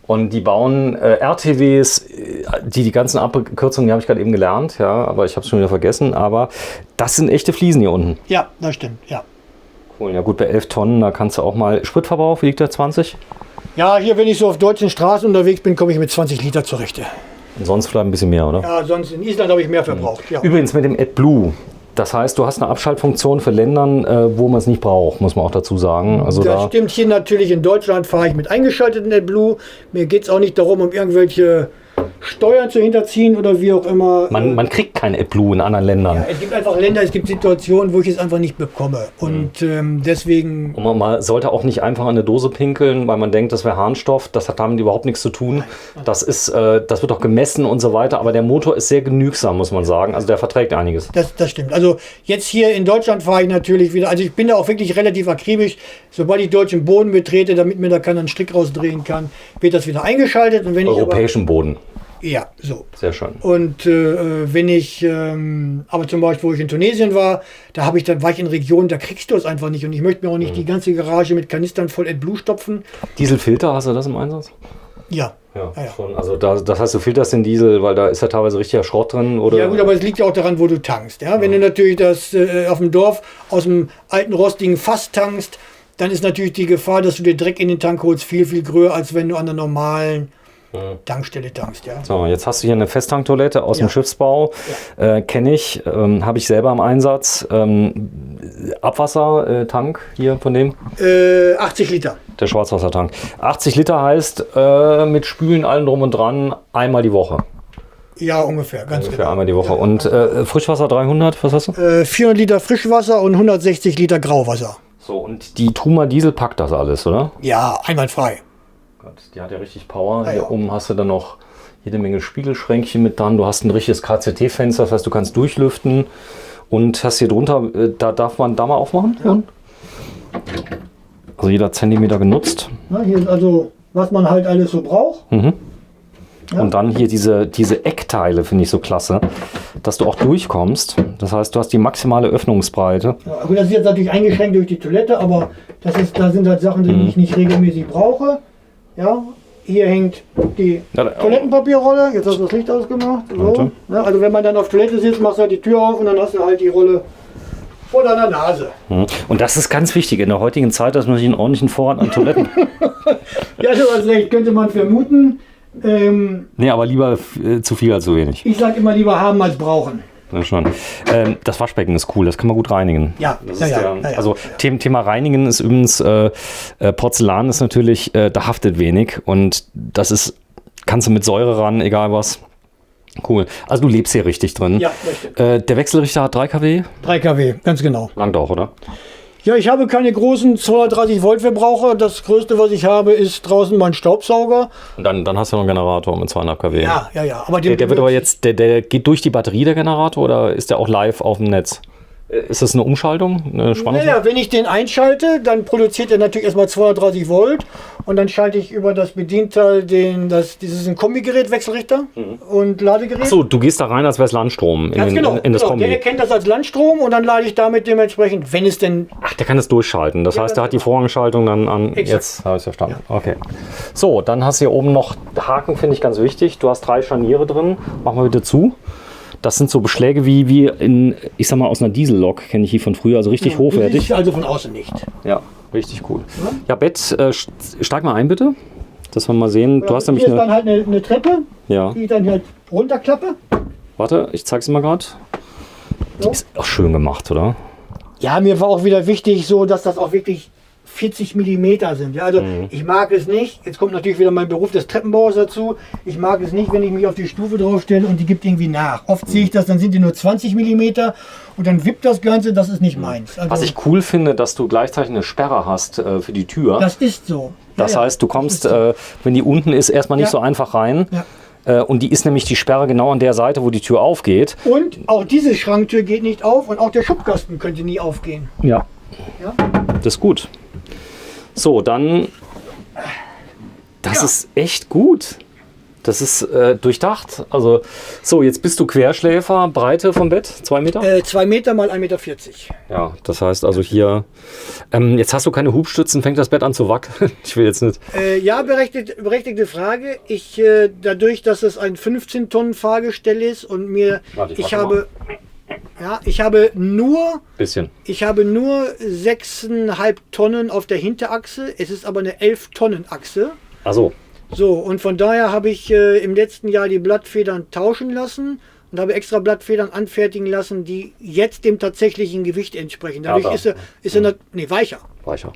Und die bauen RTWs, die ganzen Abkürzungen, die habe ich gerade eben gelernt, ja, aber ich habe es schon wieder vergessen. Aber das sind echte Fliesen hier unten. Ja, das stimmt, ja. Cool, ja gut, bei 11 Tonnen, da kannst du auch mal Spritverbrauch, wie liegt der, 20? Ja, hier, wenn ich so auf deutschen Straßen unterwegs bin, komme ich mit 20 Liter zurecht. Und sonst vielleicht ein bisschen mehr, oder? Ja, sonst in Island habe ich mehr verbraucht. Ja. Übrigens mit dem AdBlue. Das heißt, du hast eine Abschaltfunktion für Ländern, wo man es nicht braucht, muss man auch dazu sagen. Also Das stimmt hier natürlich. In Deutschland fahre ich mit eingeschalteten AdBlue. Mir geht es auch nicht darum, um irgendwelche Steuern zu hinterziehen oder wie auch immer. man kriegt kein AdBlue in anderen Ländern. Es gibt einfach Länder, es gibt Situationen, wo ich es einfach nicht bekomme. Und deswegen. Und man sollte auch nicht einfach an eine Dose pinkeln, weil man denkt, das wäre Harnstoff. Das hat damit überhaupt nichts zu tun. Das wird auch gemessen und so weiter. Aber der Motor ist sehr genügsam, muss man sagen. Also der verträgt einiges. Das stimmt. Also jetzt hier in Deutschland fahre ich natürlich wieder. Also ich bin da auch wirklich relativ akribisch. Sobald ich deutschen Boden betrete, damit mir da keiner einen Strick rausdrehen kann, wird das wieder eingeschaltet. Und wenn Europäischen Boden. Ja, so. Sehr schön. Und wenn ich, aber zum Beispiel, wo ich in Tunesien war, war ich in Regionen, da kriegst du es einfach nicht. Und ich möchte mir auch nicht die ganze Garage mit Kanistern voll AdBlue stopfen. Dieselfilter, hast du das im Einsatz? Ja. Ja, Ja. schon. Also das heißt, du filterst den Diesel, weil da ist ja teilweise richtiger Schrott drin, oder? Ja gut, aber es liegt ja auch daran, wo du tankst. Ja? Wenn du natürlich das auf dem Dorf aus dem alten rostigen Fass tankst, dann ist natürlich die Gefahr, dass du dir Dreck in den Tank holst, viel, viel größer, als wenn du an der normalen Tankstelle tankst. Ja? So, jetzt hast du hier eine Festtanktoilette aus dem Schiffsbau. Kenne ich, habe ich selber im Einsatz. Abwassertank hier von dem, 80 Liter. der Schwarzwassertank. 80 Liter heißt mit Spülen, allem drum und dran, einmal die Woche. Ja, ungefähr, ganz Ungefähr genau. einmal die Woche. Und Frischwasser 300, was hast du? 400 Liter Frischwasser und 160 Liter Grauwasser. So, und die Truma Diesel packt das alles, oder? Ja, einwandfrei. Gott, die hat ja richtig Power. Ja, Hier ja. oben hast du dann noch jede Menge Spiegelschränkchen mit dran. Du hast ein richtiges KCT-Fenster, das heißt, du kannst durchlüften. Und hast hier drunter, da darf man da mal aufmachen? Ja. Also jeder Zentimeter genutzt. Na, hier ist also, was man halt alles so braucht. Und dann hier diese Eckteile finde ich so klasse, dass du auch durchkommst. Das heißt, du hast die maximale Öffnungsbreite. Ja, gut, das ist jetzt natürlich eingeschränkt durch die Toilette, aber da sind halt Sachen, die ich nicht regelmäßig brauche. Ja, hier hängt die Toilettenpapierrolle. Jetzt hast du das Licht ausgemacht. So. Warte. Ja, also wenn man dann auf Toilette sitzt, machst du halt die Tür auf und dann hast du halt die Rolle vor deiner Nase. Und das ist ganz wichtig in der heutigen Zeit, dass man sich einen ordentlichen Vorrat an Toiletten. Ja, du hast recht, könnte man vermuten. Nee, aber lieber zu viel als zu wenig. Ich sag immer lieber haben als brauchen. Ja, schon. Das Waschbecken ist cool, das kann man gut reinigen. Ja, Das ja, ist ja, der, ja, ja. Also Thema Reinigen ist übrigens, Porzellan ist natürlich, da haftet wenig und das ist, kannst du mit Säure ran, egal was. Cool. Also du lebst hier richtig drin. Ja, richtig. Der Wechselrichter hat 3 kW. 3 kW, ganz genau. Langt auch, oder? Ja, ich habe keine großen 230 Volt Verbraucher. Das größte, was ich habe, ist draußen mein Staubsauger. Und dann hast du noch einen Generator mit 200 kW. Ja. Aber Der wird aber jetzt, der geht durch die Batterie, der Generator, oder ist der auch live auf dem Netz? Ist das eine Umschaltung? Eine Spannung? Naja, wenn ich den einschalte, dann produziert er natürlich erstmal 230 Volt und dann schalte ich über das Bedienteil dieses ein Kombigerät, Wechselrichter und Ladegerät. Achso, du gehst da rein, als wäre es Landstrom Ganz genau, in das Kombi. Der erkennt das als Landstrom und dann lade ich damit dementsprechend, wenn es denn... Ach, der kann das durchschalten. Das heißt, der hat die Vorrangschaltung dann an. Exakt. Jetzt habe ich es verstanden. Ja. Okay. So, dann hast du hier oben noch Haken, finde ich ganz wichtig. Du hast 3 Scharniere drin. Mach mal bitte zu. Das sind so Beschläge wie in, ich sag mal, aus einer Diesellok, kenne ich die von früher, also richtig hochwertig. Ich also von außen nicht. Ja, richtig cool. Ja, Bett, steig mal ein bitte, dass wir mal sehen. Du hast nämlich hier ist dann halt eine Treppe, ja. die ich dann halt runterklappe. Warte, ich zeig's dir mal gerade. Die ist auch schön gemacht, oder? Ja, mir war auch wieder wichtig, so dass das auch wirklich 40 mm sind. Ja, also ich mag es nicht, jetzt kommt natürlich wieder mein Beruf des Treppenbauers dazu, ich mag es nicht, wenn ich mich auf die Stufe draufstelle und die gibt irgendwie nach. Oft sehe ich das, dann sind die nur 20 mm und dann wippt das Ganze, das ist nicht meins. Also, was ich cool finde, dass du gleichzeitig eine Sperre hast für die Tür. Das ist so. Das heißt, du kommst, wenn die unten ist, erstmal nicht so einfach rein. Ja. Und die ist nämlich die Sperre genau an der Seite, wo die Tür aufgeht. Und auch diese Schranktür geht nicht auf und auch der Schubkasten könnte nie aufgehen. Ja. Ja? Das ist gut. So, dann, das ist echt gut. Das ist durchdacht. Also, so, jetzt bist du Querschläfer, Breite vom Bett, 2 Meter? 2 Meter mal 1,40 Meter. Ja, das heißt also hier, jetzt hast du keine Hubstützen, fängt das Bett an zu wackeln? Ich will jetzt nicht. Ja, berechtigte Frage. Dadurch, dass es ein 15 Tonnen Fahrgestell ist und ich habe nur 6,5 Tonnen auf der Hinterachse. Es ist aber eine 11 Tonnen Achse. Ach so. So, und von daher habe ich im letzten Jahr die Blattfedern tauschen lassen und habe extra Blattfedern anfertigen lassen, die jetzt dem tatsächlichen Gewicht entsprechen. Dadurch ist er weicher. Weicher.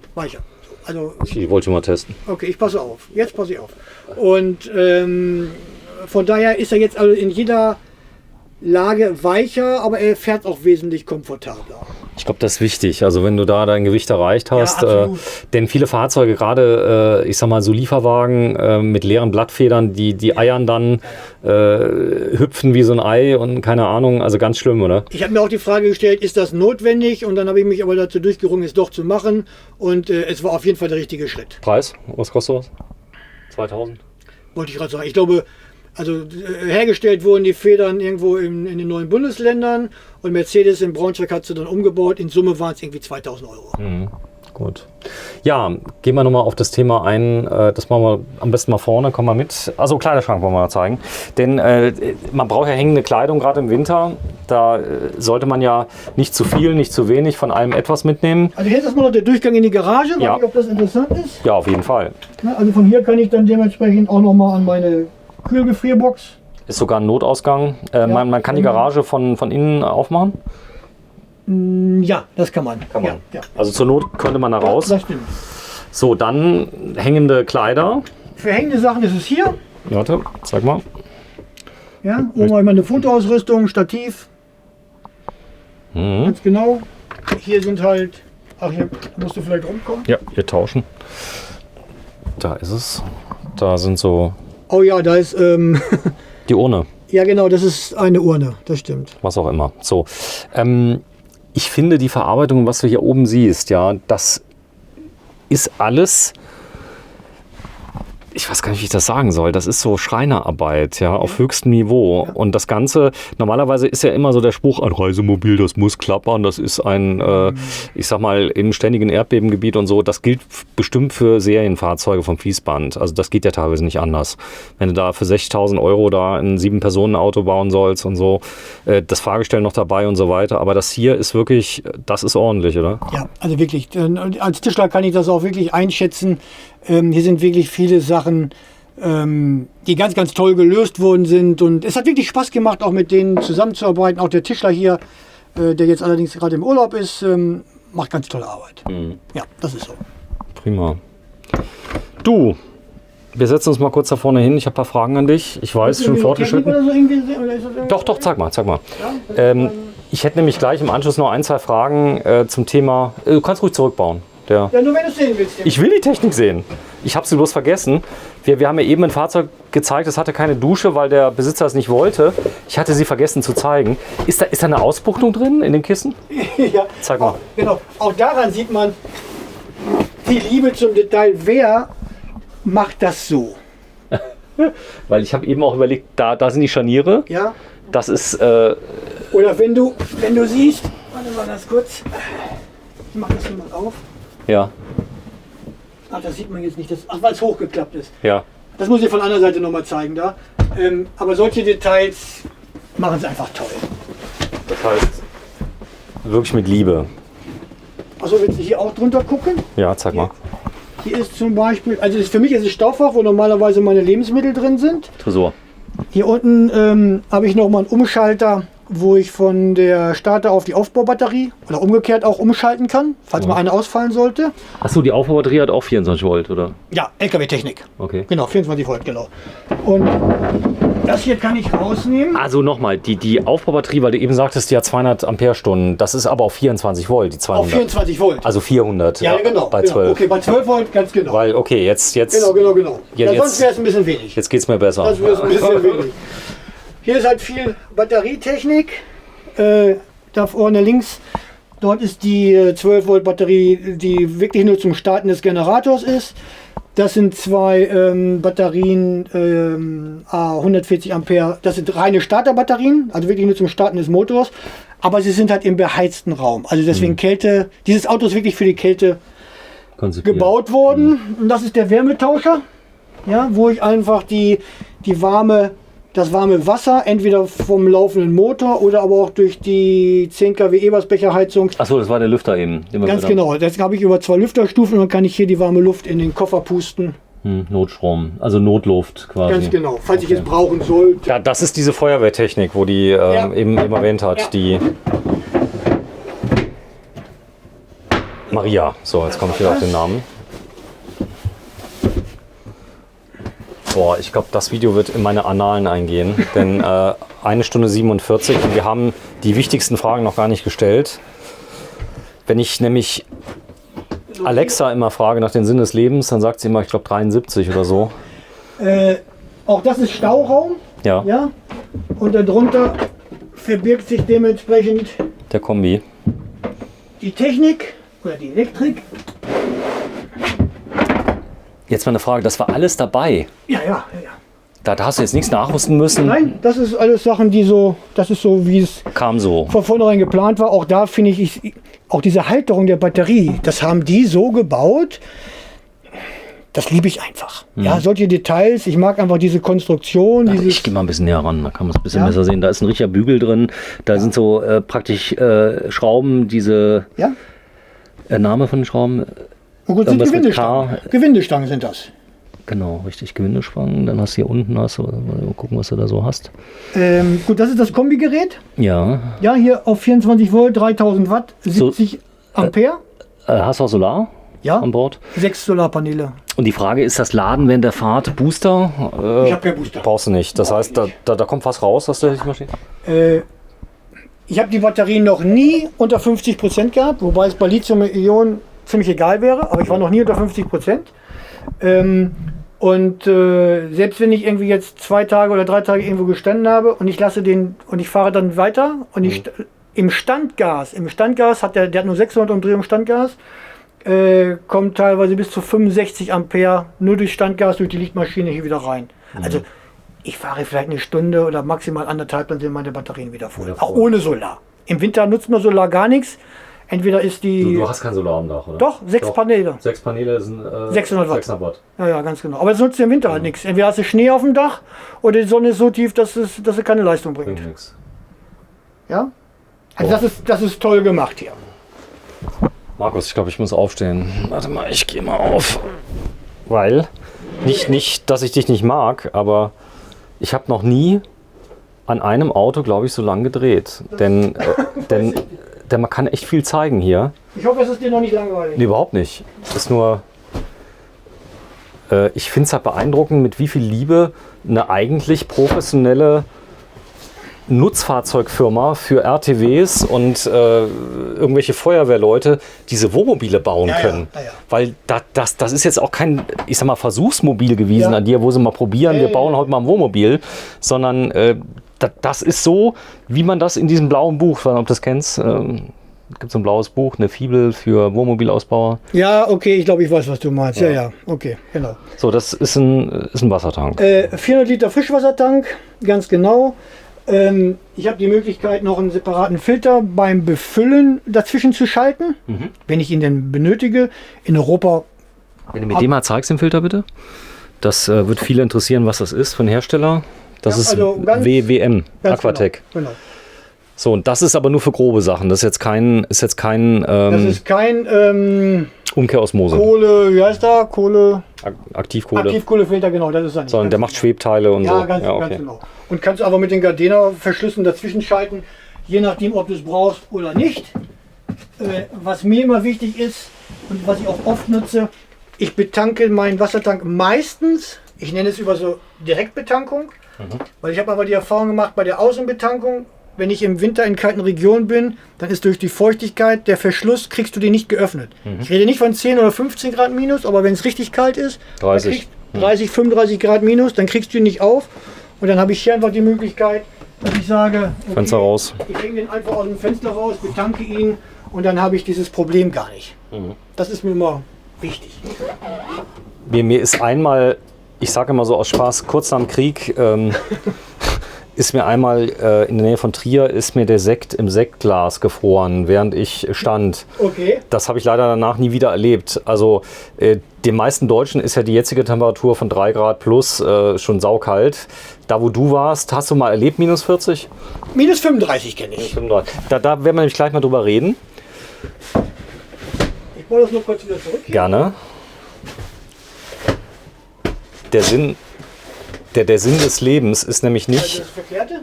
Also, ich wollte mal testen. Okay, ich passe auf. Jetzt passe ich auf. Und von daher ist er jetzt also in jeder Lage weicher, aber er fährt auch wesentlich komfortabler. Ich glaube, das ist wichtig. Also wenn du da dein Gewicht erreicht hast, denn viele Fahrzeuge, gerade ich sag mal so Lieferwagen mit leeren Blattfedern, die eiern dann, hüpfen wie so ein Ei und keine Ahnung, also ganz schlimm, oder? Ich habe mir auch die Frage gestellt, ist das notwendig? Und dann habe ich mich aber dazu durchgerungen, es doch zu machen. Und es war auf jeden Fall der richtige Schritt. Preis? Was kostet sowas? 2000? Wollte ich gerade sagen. Ich glaube, also hergestellt wurden die Federn irgendwo in den neuen Bundesländern und Mercedes in Braunschweig hat sie dann umgebaut. In Summe waren es irgendwie 2.000 Euro. Mhm. Gut. Ja, gehen wir nochmal auf das Thema ein. Das machen wir am besten mal vorne. Kommen wir mit. Also Kleiderschrank wollen wir mal zeigen. Denn man braucht ja hängende Kleidung, gerade im Winter. Da sollte man ja nicht zu viel, nicht zu wenig, von allem etwas mitnehmen. Also hier ist erstmal noch der Durchgang in die Garage. Weiß nicht, ob das interessant ist. Ja, auf jeden Fall. Also von hier kann ich dann dementsprechend auch nochmal an meine Kühlgefrierbox. Ist sogar ein Notausgang. Man kann die Garage von innen aufmachen? Ja, das kann man. Ja. Also zur Not könnte man da raus. Das stimmt. So, dann hängende Kleider. Für hängende Sachen ist es hier. Warte, zeig mal. Ja, oben habe ich meine Fotoausrüstung, Stativ. Ganz genau. Hier sind halt. Ach, hier musst du vielleicht rumkommen. Ja, wir tauschen. Da ist es. Da sind so. Oh ja, da ist. Die Urne. Ja, genau, das ist eine Urne, das stimmt. Was auch immer. So. Ich finde die Verarbeitung, was du hier oben siehst, ja, das ist alles. Ich weiß gar nicht, wie ich das sagen soll. Das ist so Schreinerarbeit, ja, auf höchstem Niveau. Ja. Und das Ganze, normalerweise ist ja immer so der Spruch, ein Reisemobil, das muss klappern, das ist ein, ich sag mal, im ständigen Erdbebengebiet und so. Das gilt bestimmt für Serienfahrzeuge vom Fließband. Also das geht ja teilweise nicht anders. Wenn du da für 60.000 Euro da ein 7-Personen-Auto bauen sollst und so, das Fahrgestell noch dabei und so weiter. Aber das hier ist wirklich, das ist ordentlich, oder? Ja, also wirklich. Als Tischler kann ich das auch wirklich einschätzen. Hier sind wirklich viele Sachen, die ganz, ganz toll gelöst worden sind. Und es hat wirklich Spaß gemacht, auch mit denen zusammenzuarbeiten. Auch der Tischler hier, der jetzt allerdings gerade im Urlaub ist, macht ganz tolle Arbeit. Mhm. Ja, das ist so. Prima. Du, wir setzen uns mal kurz da vorne hin. Ich habe ein paar Fragen an dich. Ich weiß, schon fortgeschritten. Doch, zeig mal. Ja, ich hätte nämlich gleich im Anschluss noch 1, 2 Fragen zum Thema. Du kannst ruhig zurückbauen. Der Ja, nur wenn du es sehen willst. ich will die Technik sehen. Ich habe sie bloß vergessen. Wir haben ja eben ein Fahrzeug gezeigt, das hatte keine Dusche, weil der Besitzer es nicht wollte. Ich hatte sie vergessen zu zeigen. Ist da eine Ausbuchtung drin in dem Kissen? Ja, Zeig mal. genau. Auch daran sieht man die Liebe zum Detail. Wer macht das so? Weil ich habe eben auch überlegt, da sind die Scharniere. Ja? Das ist, Oder wenn du siehst, warte mal ganz kurz. Ich mach das hier mal auf. ja, Ach, das sieht man jetzt nicht. Ach, weil es hochgeklappt ist. ja. Das muss ich von der anderen Seite nochmal zeigen da. Aber solche Details machen es einfach toll. Das heißt, wirklich mit Liebe. Achso, willst du hier auch drunter gucken? Ja, zeig mal. Hier ist zum Beispiel, also für mich ist es Stauffach, wo normalerweise meine Lebensmittel drin sind. Tresor. Hier unten habe ich nochmal einen Umschalter, wo ich von der Starter auf die Aufbaubatterie oder umgekehrt auch umschalten kann, falls mal eine ausfallen sollte. Achso, die Aufbaubatterie hat auch 24 Volt, oder? Ja, LKW-Technik. Okay. Genau, 24 Volt, genau. Und das hier kann ich rausnehmen. Also nochmal, die Aufbaubatterie, weil du eben sagtest, die hat 200 Ampere-Stunden. Das ist aber auf 24 Volt, die 200. Auf 24 Volt. Also 400 Ja, genau. bei genau. 12. Okay, bei 12 Volt ganz genau. Weil, okay, jetzt Genau. Ja, Ja, sonst wäre es ein bisschen wenig. Jetzt geht's mir besser. Das wäre ein bisschen wenig. Hier ist halt viel Batterietechnik. Da vorne links, dort ist die 12 Volt Batterie, die wirklich nur zum Starten des Generators ist. Das sind zwei Batterien, 140 Ampere. Das sind reine Starterbatterien, also wirklich nur zum Starten des Motors. Aber sie sind halt im beheizten Raum. Also deswegen Kälte. Dieses Auto ist wirklich für die Kälte gebaut worden. Und das ist der Wärmetauscher, ja, wo ich einfach das warme Wasser entweder vom laufenden Motor oder aber auch durch die 10 kW Ebersbecherheizung. Achso, das war der Lüfter eben. Den wir Ganz gehört haben. genau. Das habe ich über 2 Lüfterstufen und dann kann ich hier die warme Luft in den Koffer pusten. Notstrom, also Notluft quasi. Ganz genau, falls ich es brauchen sollte. Ja, das ist diese Feuerwehrtechnik, wo die eben erwähnt hat. Ja. Die Maria. So, jetzt komme ich wieder auf den Namen. Boah, ich glaube, das Video wird in meine Annalen eingehen, denn 1 Stunde 47 und wir haben die wichtigsten Fragen noch gar nicht gestellt. Wenn ich nämlich Alexa immer frage nach dem Sinn des Lebens, dann sagt sie immer, ich glaube 73 oder so. Auch das ist Stauraum. Ja, Ja? Und darunter verbirgt sich dementsprechend der Kombi. die Technik oder die Elektrik. Jetzt mal eine Frage, das war alles dabei. Ja. Da hast du jetzt nichts nachrüsten müssen. Nein, das ist alles Sachen, das ist so, wie es Kam so. von vornherein geplant war. Auch da finde ich, auch diese Halterung der Batterie, das haben die so gebaut, das liebe ich einfach. Ja, solche Details, ich mag einfach diese Konstruktion. Ich gehe mal ein bisschen näher ran, da kann man es ein bisschen Ja. besser sehen. Da ist ein richtiger Bügel drin, da sind so praktisch Schrauben, diese Ja, Name von den Schrauben, und gut, sind Irgendwas mit Gewindestangen. Gewindestangen sind das. genau, richtig, Gewindespangen. Dann hast du hier unten, mal gucken, was du da so hast. Gut, das ist das Kombigerät. Ja, Ja, hier auf 24 Volt, 3000 Watt, 70 Ampere. hast du auch Solar Ja, an Bord? 6 Solarpaneele. Und die Frage ist, das Laden während der Fahrt Booster? Ich habe keinen Booster. Brauchst du nicht. Das heißt, da kommt was raus aus der Maschine? Ich habe die Batterien noch nie unter 50% gehabt, wobei es bei Lithium-Ionen ziemlich egal wäre, aber ich war noch nie unter 50%. Selbst wenn ich irgendwie jetzt 2 Tage oder 3 Tage irgendwo gestanden habe und ich fahre dann weiter und im Standgas hat der hat nur 600 Umdrehungen Standgas, kommt teilweise bis zu 65 Ampere nur durch Standgas, durch die Lichtmaschine hier wieder rein. Also ich fahre vielleicht eine Stunde oder maximal 1,5, dann sind meine Batterien wieder voll. Auch ohne Solar. Im Winter nutzt man Solar gar nichts. Entweder ist die... Du hast kein Solar am Dach, oder? Doch, 6 Paneele. 6 Paneele sind 600 Watt. 600 Watt. Ja, ganz genau. Aber das nutzt im Winter halt nichts. Entweder hast du Schnee auf dem Dach oder die Sonne ist so tief, dass sie keine Leistung bringt. Bringt nichts. Ja? Also das ist toll gemacht hier. Markus, ich glaube, ich muss aufstehen. Warte mal, ich gehe mal auf. Weil, nicht, dass ich dich nicht mag, aber ich habe noch nie an einem Auto, glaube ich, so lang gedreht. Denn man kann echt viel zeigen hier. Ich hoffe, es ist dir noch nicht langweilig. Nee, überhaupt nicht. Es ist nur, ich finde es halt beeindruckend, mit wie viel Liebe eine eigentlich professionelle Nutzfahrzeugfirma für RTWs und irgendwelche Feuerwehrleute diese Wohnmobile bauen können. Ja. Weil das ist jetzt auch kein, ich sag mal, Versuchsmobil gewesen Ja. an dir, wo sie mal probieren, wir bauen heute mal ein Wohnmobil, sondern das ist so, wie man das in diesem blauen Buch, ich weiß nicht, ob du das kennst, gibt es ein blaues Buch, eine Fibel für Wohnmobilausbauer. Ja, okay, ich glaube, ich weiß, was du meinst. Ja, okay, genau. So, das ist ein Wassertank. 400 Liter Frischwassertank, ganz genau. Ich habe die Möglichkeit, noch einen separaten Filter beim Befüllen dazwischen zu schalten, wenn ich ihn denn benötige. In Europa. Wenn du mir den mal zeigst, den Filter bitte. Das wird viele interessieren, was das ist von Hersteller. Das Ja, ist also ganz WWM, ganz Aquatec. Genau. So, und das ist aber nur für grobe Sachen. Das ist jetzt kein Das ist kein Umkehrosmose. Kohle, wie heißt der? Kohle. Aktivkohle. Aktivkohlefilter, genau, das ist er nicht. Sondern der Ganz macht Schwebteile und genau. so. Ja, ganz, okay. ganz genau. Und kannst aber mit den Gardena-Verschlüssen dazwischen schalten, je nachdem, ob du es brauchst oder nicht. Was mir immer wichtig ist und was ich auch oft nutze, ich betanke meinen Wassertank meistens, ich nenne es über so Direktbetankung, weil ich habe aber die Erfahrung gemacht, bei der Außenbetankung, wenn ich im Winter in kalten Regionen bin, dann ist durch die Feuchtigkeit der Verschluss, kriegst du den nicht geöffnet. Ich rede nicht von 10 oder 15 Grad minus, aber wenn es richtig kalt ist, 30. 30, 35 Grad minus, dann kriegst du ihn nicht auf. Und dann habe ich hier einfach die Möglichkeit, dass ich sage, okay, Fenster raus. ich hänge den einfach aus dem Fenster raus, betanke ihn und dann habe ich dieses Problem gar nicht. Das ist mir immer wichtig. Mir ist einmal, ich sage immer so aus Spaß, kurz nach dem Krieg, ist mir einmal in der Nähe von Trier, ist mir der Sekt im Sektglas gefroren, während ich stand. Okay. Das habe ich leider danach nie wieder erlebt. Also den meisten Deutschen ist ja die jetzige Temperatur von 3 Grad plus schon saukalt. Da wo du warst, hast du mal erlebt minus 40? Minus 35 kenne ich. 35. Da werden wir nämlich gleich mal drüber reden. Ich wollte das nur kurz wieder zurück. Gerne. Der Sinn des Lebens ist nämlich Also nicht, das Verkehrte?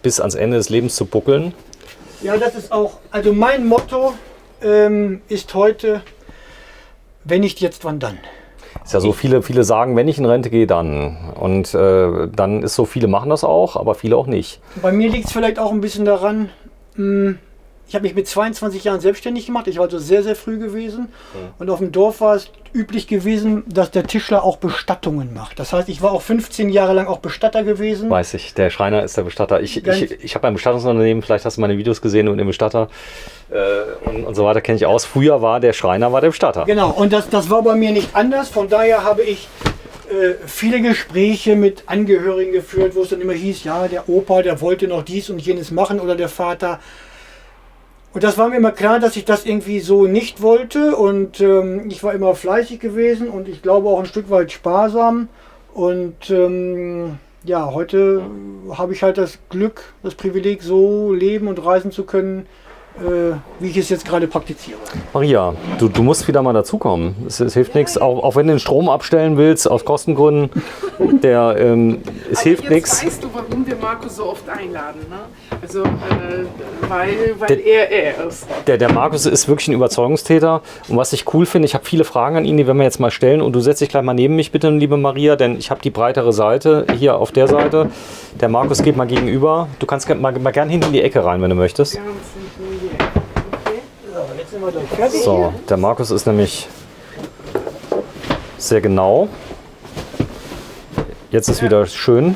bis ans Ende des Lebens zu buckeln. Ja, das ist auch, also mein Motto ist heute, wenn nicht jetzt, wann dann? Ist ja so, viele sagen, wenn ich in Rente gehe, dann. Und dann ist so, viele machen das auch, aber viele auch nicht. Bei mir liegt es vielleicht auch ein bisschen daran, ich habe mich mit 22 Jahren selbstständig gemacht. Ich war also sehr, sehr früh gewesen. Und auf dem Dorf war es üblich gewesen, dass der Tischler auch Bestattungen macht. Das heißt, ich war auch 15 Jahre lang auch Bestatter gewesen. Weiß ich, der Schreiner ist der Bestatter. Ich habe ein Bestattungsunternehmen, vielleicht hast du meine Videos gesehen und den Bestatter und so weiter kenne ich aus. Früher war der Schreiner der Bestatter. Genau, und das war bei mir nicht anders. Von daher habe ich viele Gespräche mit Angehörigen geführt, wo es dann immer hieß, ja, der Opa, der wollte noch dies und jenes machen oder der Vater. Und das war mir immer klar, dass ich das irgendwie so nicht wollte. Und ich war immer fleißig gewesen und ich glaube auch ein Stück weit sparsam. Und ja, heute habe ich halt das Glück, das Privileg, so leben und reisen zu können, wie ich es jetzt gerade praktiziere. Maria, du musst wieder mal dazukommen. Es hilft nichts, auch wenn du den Strom abstellen willst, aus Kostengründen. Es hilft nichts. Jetzt weißt du, warum wir Markus so oft einladen. Ne? Also, weil er ist. Der Markus ist wirklich ein Überzeugungstäter. Und was ich cool finde, ich habe viele Fragen an ihn, die werden wir jetzt mal stellen. Und du setzt dich gleich mal neben mich, bitte, liebe Maria, denn ich habe die breitere Seite hier auf der Seite. Der Markus geht mal gegenüber. Du kannst mal gerne hinten in die Ecke rein, wenn du möchtest. Ganz hinten hier. Okay. So, jetzt sind wir gleich fertig. So, der Markus ist nämlich sehr genau. Jetzt ist wieder schön.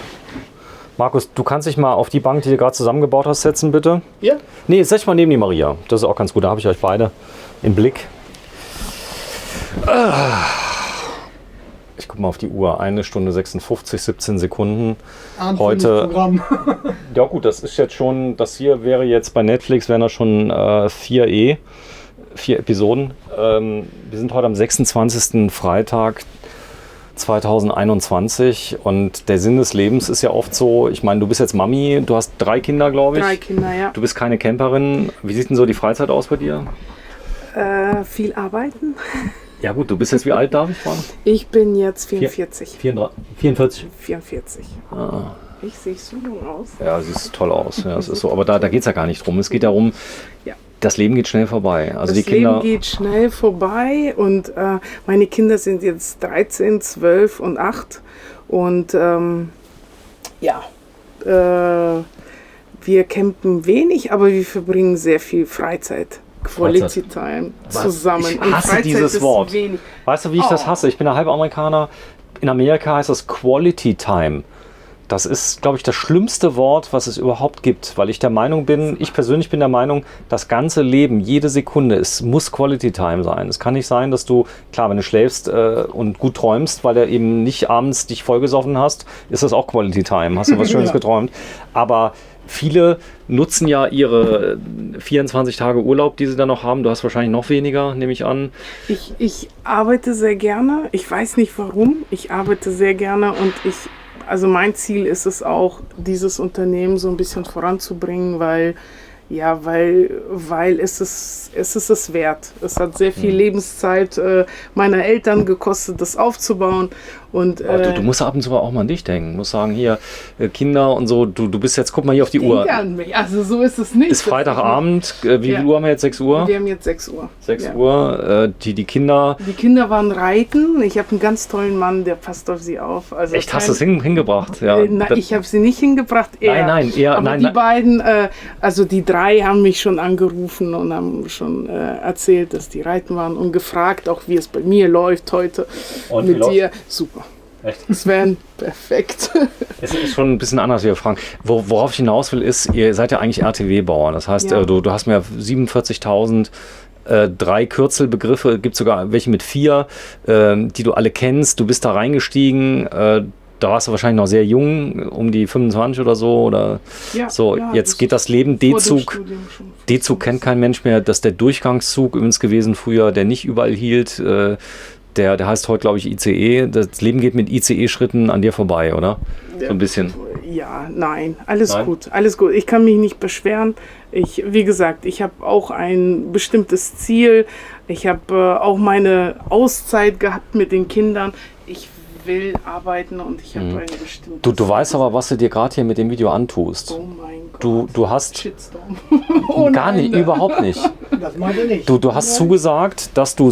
Markus, du kannst dich mal auf die Bank, die du gerade zusammengebaut hast, setzen, bitte. Ja? Nee, setz dich mal neben die Maria. Das ist auch ganz gut. Da habe ich euch beide im Blick. Ich gucke mal auf die Uhr. 1 Stunde 56, 17 Sekunden. Heute. Programm. Ja gut, das ist jetzt schon, das hier wäre jetzt bei Netflix, wären das schon 4 Episoden. Wir sind heute am 26. Freitag 2021 und der Sinn des Lebens ist ja oft so, ich meine, du bist jetzt Mami, du hast 3 Kinder, glaube ich. 3 Kinder, ja. Du bist keine Camperin. Wie sieht denn so die Freizeit aus bei dir? Viel arbeiten. Ja gut, du bist jetzt wie alt, darf ich fragen? Ich bin jetzt 44. 44? 44. Ich sehe so jung aus. Ja, siehst toll aus. Ja, das ist so. Aber da geht es ja gar nicht drum. Es geht darum, Ja. das Leben geht schnell vorbei. Also Das die Kinder. Leben geht schnell vorbei und meine Kinder sind jetzt 13, 12 und 8 und wir campen wenig, aber wir verbringen sehr viel Freizeit. Quality Time zusammen. Ich hasse dieses Wort. Wenig. Weißt du, wie ich das hasse? Ich bin ein halber Amerikaner. In Amerika heißt das Quality Time. Das ist, glaube ich, das schlimmste Wort, was es überhaupt gibt, weil ich der Meinung bin, ich persönlich bin der Meinung, das ganze Leben, jede Sekunde, es muss Quality Time sein. Es kann nicht sein, dass du, klar, wenn du schläfst und gut träumst, weil du eben nicht abends dich vollgesoffen hast, ist das auch Quality Time. Hast du was Schönes geträumt. Aber viele nutzen ja ihre 24 Tage Urlaub, die sie dann noch haben. Du hast wahrscheinlich noch weniger, nehme ich an. Ich arbeite sehr gerne. Ich weiß nicht warum. Ich arbeite sehr gerne und also mein Ziel ist es auch, dieses Unternehmen so ein bisschen voranzubringen, weil es ist es wert. Es hat sehr viel Lebenszeit meiner Eltern gekostet, das aufzubauen. Und, du musst ab und zu auch mal an dich denken. Du musst sagen, hier, Kinder und so, du bist jetzt, guck mal hier auf die Uhr. An mich. Also so ist es nicht. Ist Freitagabend, wie viel Uhr haben wir jetzt? 6 Uhr? Wir haben jetzt 6 Uhr. 6 Uhr, die Kinder... Die Kinder waren reiten. Ich habe einen ganz tollen Mann, der passt auf sie auf. Also echt, hast du es hingebracht? Ja. Ich habe sie nicht hingebracht. Nein, aber die beiden, also die 3 haben mich schon angerufen und haben schon erzählt, dass die reiten waren und gefragt, auch wie es bei mir läuft heute und mit dir. Super. Echt? Sven, perfekt. Es ist schon ein bisschen anders, wie wir fragen. Worauf ich hinaus will, ist, ihr seid ja eigentlich RTW-Bauer. Das heißt, du hast mir 47.000 3 Kürzelbegriffe, gibt sogar welche mit 4, die du alle kennst. Du bist da reingestiegen. Da warst du wahrscheinlich noch sehr jung, um die 25 oder so. Oder so. Jetzt geht das Leben D-Zug. D-Zug kennt kein Mensch mehr. Das ist der Durchgangszug übrigens gewesen früher, der nicht überall hielt. Der heißt heute, glaube ich, ICE. Das Leben geht mit ICE-Schritten an dir vorbei, oder? So ein bisschen. Ja, nein, alles gut, alles gut. Ich kann mich nicht beschweren. Wie gesagt, ich habe auch ein bestimmtes Ziel. Ich habe auch meine Auszeit gehabt mit den Kindern. Ich will arbeiten und ich habe eine bestimmte... Du weißt aber, was du dir gerade hier mit dem Video antust. Oh mein Gott. Du hast... Shitstorm. Gar nicht, überhaupt nicht. Das meinte ich nicht. Du hast zugesagt, dass du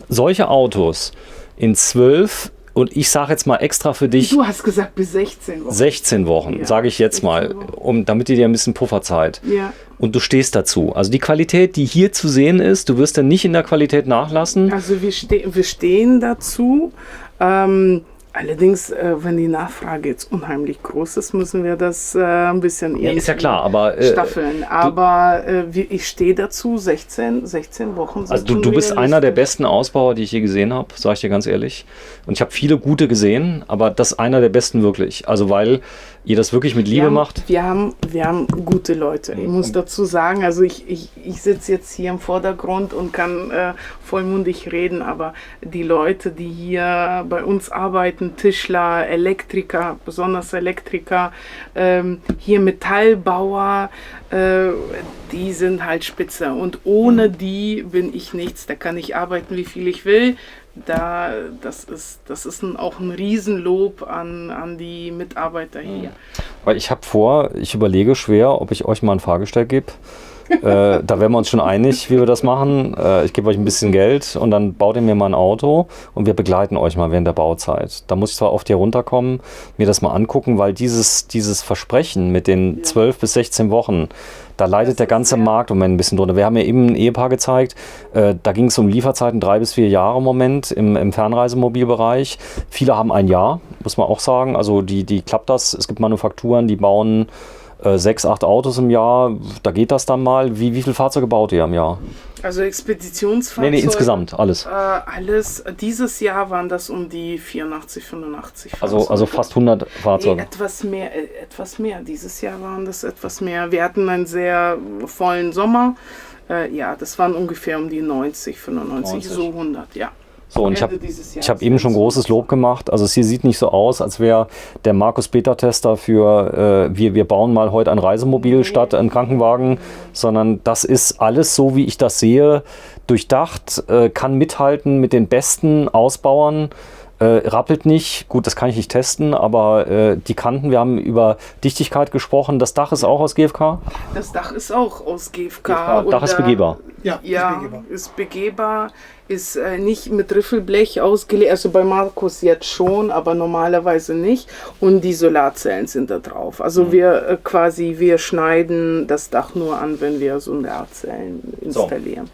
solche Autos in 12 und ich sage jetzt mal extra für dich... Du hast gesagt bis 16 Wochen. 16 Wochen, sage ich jetzt mal, damit ihr dir ein bisschen Pufferzeit. Ja. Und du stehst dazu. Also die Qualität, die hier zu sehen ist, du wirst dann nicht in der Qualität nachlassen. Also wir stehen dazu. Allerdings, wenn die Nachfrage jetzt unheimlich groß ist, müssen wir das ein bisschen ist ja klar, aber staffeln. Aber ich stehe dazu, 16 Wochen sind also du bist einer der besten Ausbauer, die ich je gesehen habe, sage ich dir ganz ehrlich. Und ich habe viele gute gesehen, aber das ist einer der besten wirklich. Also weil ihr das wirklich mit Liebe macht. Wir haben gute Leute. Ich muss dazu sagen, also ich sitze jetzt hier im Vordergrund und kann vollmundig reden, aber die Leute, die hier bei uns arbeiten, Tischler, Elektriker, besonders Elektriker, hier Metallbauer, die sind halt spitze. Und ohne die bin ich nichts. Da kann ich arbeiten, wie viel ich will. Das ist auch ein Riesenlob an die Mitarbeiter hier. Weil ich überlege schwer, ob ich euch mal ein Fahrgestell gebe. Da wären wir uns schon einig, wie wir das machen. Ich gebe euch ein bisschen Geld und dann baut ihr mir mal ein Auto und wir begleiten euch mal während der Bauzeit. Da muss ich zwar oft hier runterkommen, mir das mal angucken, weil dieses Versprechen mit den 12 bis 16 Wochen, da leidet der ganze Markt im Moment ein bisschen drunter. Wir haben ja eben ein Ehepaar gezeigt, da ging es um Lieferzeiten 3 bis 4 Jahre im Moment im Fernreisemobilbereich. Viele haben ein Jahr, muss man auch sagen. Also die klappt das. Es gibt Manufakturen, die bauen 6, 8 Autos im Jahr, da geht das dann mal. Wie viele Fahrzeuge baut ihr im Jahr? Also Expeditionsfahrzeuge? Nee, insgesamt, alles. Alles. Dieses Jahr waren das um die 84, 85 Fahrzeuge. Also fast 100 Fahrzeuge. Nee, etwas mehr. Dieses Jahr waren das etwas mehr. Wir hatten einen sehr vollen Sommer. Das waren ungefähr um die 90, 95, so 100, ja. So, und ich hab eben schon großes Lob gemacht. Also es hier sieht nicht so aus, als wäre der Markus Beta-Tester für wir bauen mal heute ein Reisemobil statt einen Krankenwagen, sondern das ist alles so, wie ich das sehe, durchdacht, kann mithalten mit den besten Ausbauern. rappelt nicht. Gut, das kann ich nicht testen, aber die Kanten, wir haben über Dichtigkeit gesprochen. Das Dach ist auch aus GFK? Das Dach ist auch aus GFK. Dach ist begehbar. Ja, Ist begehbar, ist nicht mit Riffelblech ausgelegt, also bei Markus jetzt schon, aber normalerweise nicht. Und die Solarzellen sind da drauf. Also wir schneiden das Dach nur an, wenn wir Solarzellen installieren.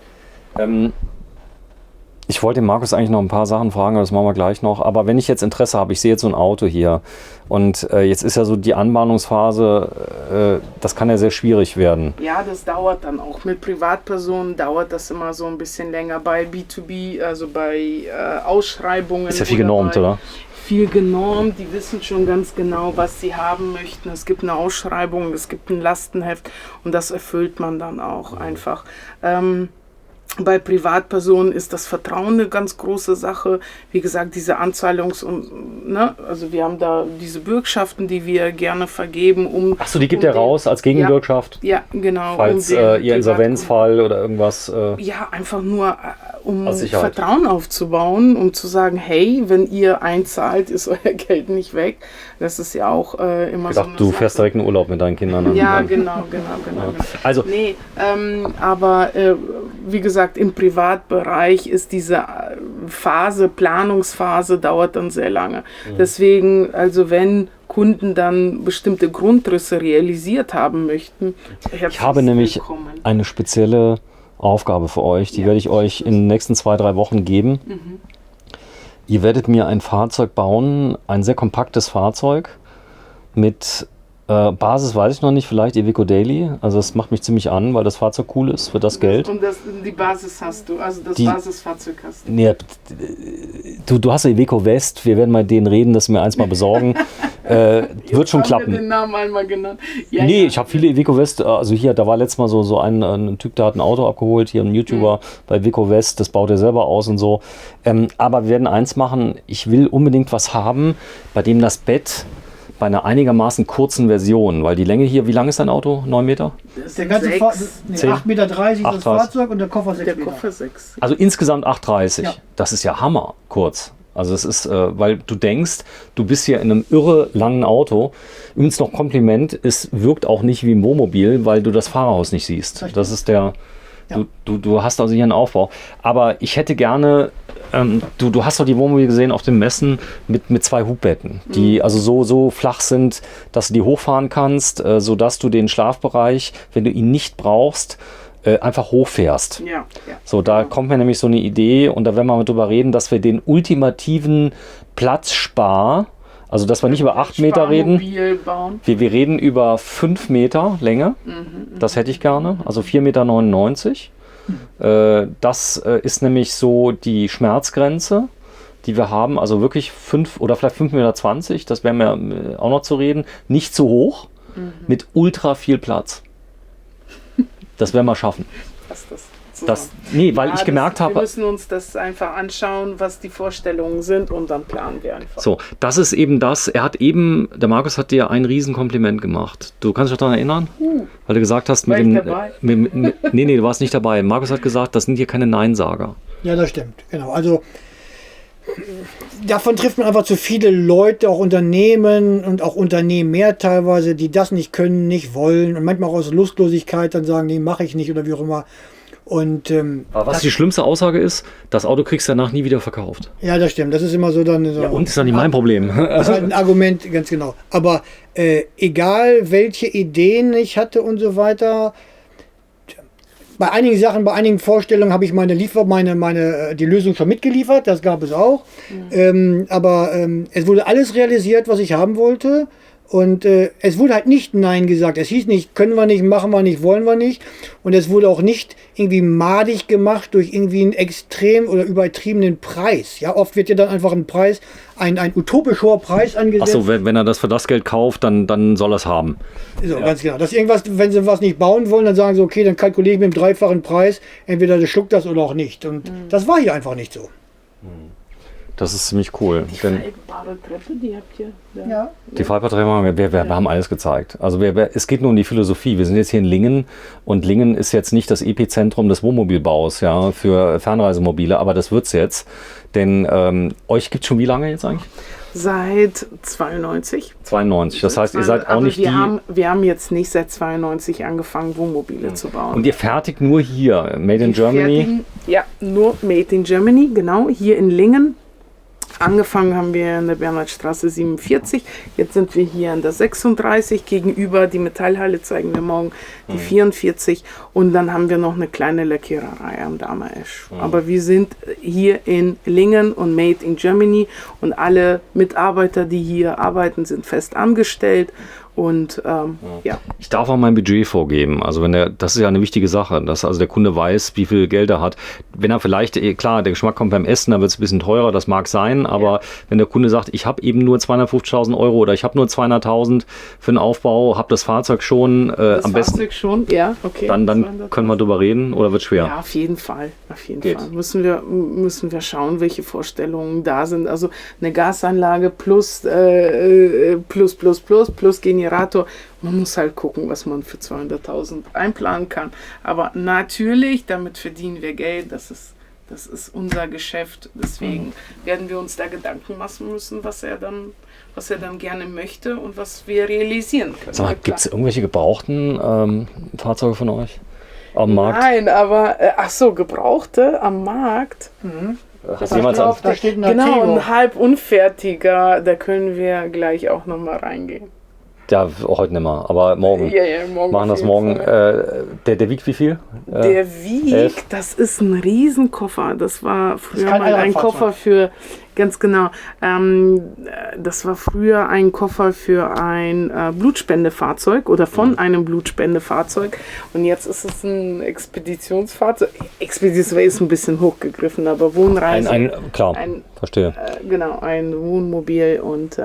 Ich wollte den Markus eigentlich noch ein paar Sachen fragen, aber das machen wir gleich noch. Aber wenn ich jetzt Interesse habe, ich sehe jetzt so ein Auto hier und jetzt ist ja so die Anbahnungsphase, das kann ja sehr schwierig werden. Ja, das dauert dann auch. Mit Privatpersonen dauert das immer so ein bisschen länger. Bei B2B, also bei Ausschreibungen. Ist ja viel genormt, oder? Viel genormt, die wissen schon ganz genau, was sie haben möchten. Es gibt eine Ausschreibung, es gibt ein Lastenheft und das erfüllt man dann auch einfach. Bei Privatpersonen ist das Vertrauen eine ganz große Sache. Wie gesagt, diese also wir haben da diese Bürgschaften, die wir gerne vergeben, Achso, die gibt ihr raus als Gegenbürgschaft? Ja, genau. Falls ihr Insolvenzfall oder irgendwas... Ja, einfach nur, um Vertrauen aufzubauen, um zu sagen, hey, wenn ihr einzahlt, ist euer Geld nicht weg. Das ist ja auch immer so eine Du fährst direkt in Urlaub mit deinen Kindern. Ja, genau. Also, aber wie gesagt, im Privatbereich ist diese Planungsphase dauert dann sehr lange. Deswegen, also wenn Kunden dann bestimmte Grundrisse realisiert haben möchten. Ich habe nämlich eine spezielle Aufgabe für euch, die werde ich euch in den nächsten 2-3 Wochen geben. Ihr werdet mir ein Fahrzeug bauen, ein sehr kompaktes Fahrzeug mit Basis weiß ich noch nicht, vielleicht Iveco Daily. Also das macht mich ziemlich an, weil das Fahrzeug cool ist für das Geld. Und die Basis hast du, also das Basisfahrzeug hast du. Nee, du hast ja Iveco West, wir werden mal denen reden, dass wir eins mal besorgen. Wird schon klappen. Den Namen einmal genannt. Ich habe viele Iveco West, also hier, da war letztes Mal so ein Typ, der hat ein Auto abgeholt, hier ein YouTuber bei Iveco West, das baut er selber aus und so. Aber wir werden eins machen, ich will unbedingt was haben, bei dem das Bett bei einer einigermaßen kurzen Version, weil die Länge hier, wie lang ist dein Auto? 9 Meter? Der ganze 8,30 Meter ist das Fahrzeug und der Koffer 6 Meter. Der Koffer 6. Also insgesamt 8,30. Ja. Das ist ja Hammer kurz. Also es ist, weil du denkst, du bist hier in einem irre langen Auto. Übrigens noch Kompliment, es wirkt auch nicht wie ein Wohnmobil, weil du das Fahrerhaus nicht siehst. Das ist der... Ja. Du hast also hier einen Aufbau. Aber ich hätte gerne, du hast doch die Wohnmobile gesehen auf den Messen mit 2 Hubbetten, die also so flach sind, dass du die hochfahren kannst, sodass du den Schlafbereich, wenn du ihn nicht brauchst, einfach hochfährst. Ja. So, da kommt mir nämlich so eine Idee und da werden wir mal drüber reden, dass wir den ultimativen Platzspar, also dass wir nicht über 8 Meter reden, wir reden über 5 Meter Länge, das hätte ich gerne, also 4,99 Meter. Das ist nämlich so die Schmerzgrenze, die wir haben, also wirklich 5 oder vielleicht 5,20 Meter, das wäre mir auch noch zu reden, nicht zu hoch, mit ultra viel Platz. Das werden wir schaffen. Weil ich gemerkt habe... Wir müssen uns das einfach anschauen, was die Vorstellungen sind und dann planen wir einfach. So, das ist eben das. Der Markus hat dir ein Riesenkompliment gemacht. Du kannst dich daran erinnern? Weil du gesagt hast, War ich dabei? Nee, du warst nicht dabei. Markus hat gesagt, das sind hier keine Neinsager. Ja, das stimmt, genau. Also davon trifft man einfach zu viele Leute, auch Unternehmen und auch Unternehmen mehr teilweise, die das nicht können, nicht wollen und manchmal auch aus Lustlosigkeit dann sagen, nee, mache ich nicht oder wie auch immer. Und, aber was die schlimmste Aussage ist, das Auto kriegst du danach nie wieder verkauft. Ja, das stimmt. Das ist immer so dann. So, ja, und ist doch nicht mein Problem. Das ist halt ein Argument, ganz genau. Aber egal, welche Ideen ich hatte und so weiter, bei einigen Sachen, bei einigen Vorstellungen habe ich die Lösung schon mitgeliefert, das gab es auch. Aber es wurde alles realisiert, was ich haben wollte. Und es wurde halt nicht Nein gesagt. Es hieß nicht, können wir nicht, machen wir nicht, wollen wir nicht. Und es wurde auch nicht irgendwie madig gemacht durch irgendwie einen extrem oder übertriebenen Preis. Ja, oft wird ja dann einfach ein Preis, ein utopisch hoher Preis angesetzt. Achso, wenn er das für das Geld kauft, dann soll er es haben. So, ganz genau. Das irgendwas, wenn sie was nicht bauen wollen, dann sagen sie, okay, dann kalkuliere ich mit dem 3-fachen Preis. Entweder der schluckt das oder auch nicht. Und das war hier einfach nicht so. Das ist ziemlich cool. Die faltbare Treppe, die habt ihr da. Ja. Die Fallverträge, wir haben alles gezeigt. Also es geht nur um die Philosophie. Wir sind jetzt hier in Lingen und Lingen ist jetzt nicht das Epizentrum des Wohnmobilbaus, ja, für Fernreisemobile, aber das wird's jetzt. Denn euch gibt es schon wie lange jetzt eigentlich? Seit 92. 92. Das heißt, ihr seid auch aber nicht wir haben jetzt nicht seit 92 angefangen, Wohnmobile zu bauen. Und ihr fertigt nur hier, Made in Germany? Ja, nur Made in Germany, genau, hier in Lingen. Angefangen haben wir in der Bernhardstraße 47, jetzt sind wir hier in der 36, gegenüber die Metallhalle zeigen wir morgen die 44 und dann haben wir noch eine kleine Lackiererei am Damer-Esch. Aber wir sind hier in Lingen und Made in Germany und alle Mitarbeiter, die hier arbeiten, sind fest angestellt. Und ja. Ich darf auch mein Budget vorgeben. Also das ist ja eine wichtige Sache, dass also der Kunde weiß, wie viel Geld er hat. Wenn er vielleicht, klar, der Geschmack kommt beim Essen, dann wird es ein bisschen teurer, das mag sein, aber wenn der Kunde sagt, ich habe eben nur 250.000 Euro oder ich habe nur 200.000 für den Aufbau, habe das Fahrzeug schon, am besten. Fahrzeug schon, ja, okay. Dann können wir drüber reden oder wird schwer? Ja, auf jeden Fall. Fall. Müssen wir schauen, welche Vorstellungen da sind. Also eine Gasanlage plus Generator. Man muss halt gucken, was man für 200.000 einplanen kann. Aber natürlich, damit verdienen wir Geld. Das ist unser Geschäft. Deswegen werden wir uns da Gedanken machen müssen, was er dann gerne möchte und was wir realisieren können. Sag mal, gibt es irgendwelche gebrauchten Fahrzeuge von euch am Markt? Nein, aber gebrauchte am Markt. Hast du jemals da steht ein Genau, Artego. ein halb unfertiger, da können wir gleich auch nochmal reingehen. Ja, heute nicht mehr, aber morgen. Ja, morgen Machen das auf jeden morgen. Fall. Der wiegt wie viel? Der wiegt, 11? das ist ein Riesenkoffer. Das war früher kein mal ein Allradfahrzeug. Koffer für, ganz genau, das war früher ein Koffer für ein Blutspendefahrzeug oder von einem Blutspendefahrzeug. Und jetzt ist es ein Expeditionsfahrzeug. Expedition ist ein bisschen hochgegriffen, aber Wohnreise. Klar, verstehe. Genau, ein Wohnmobil und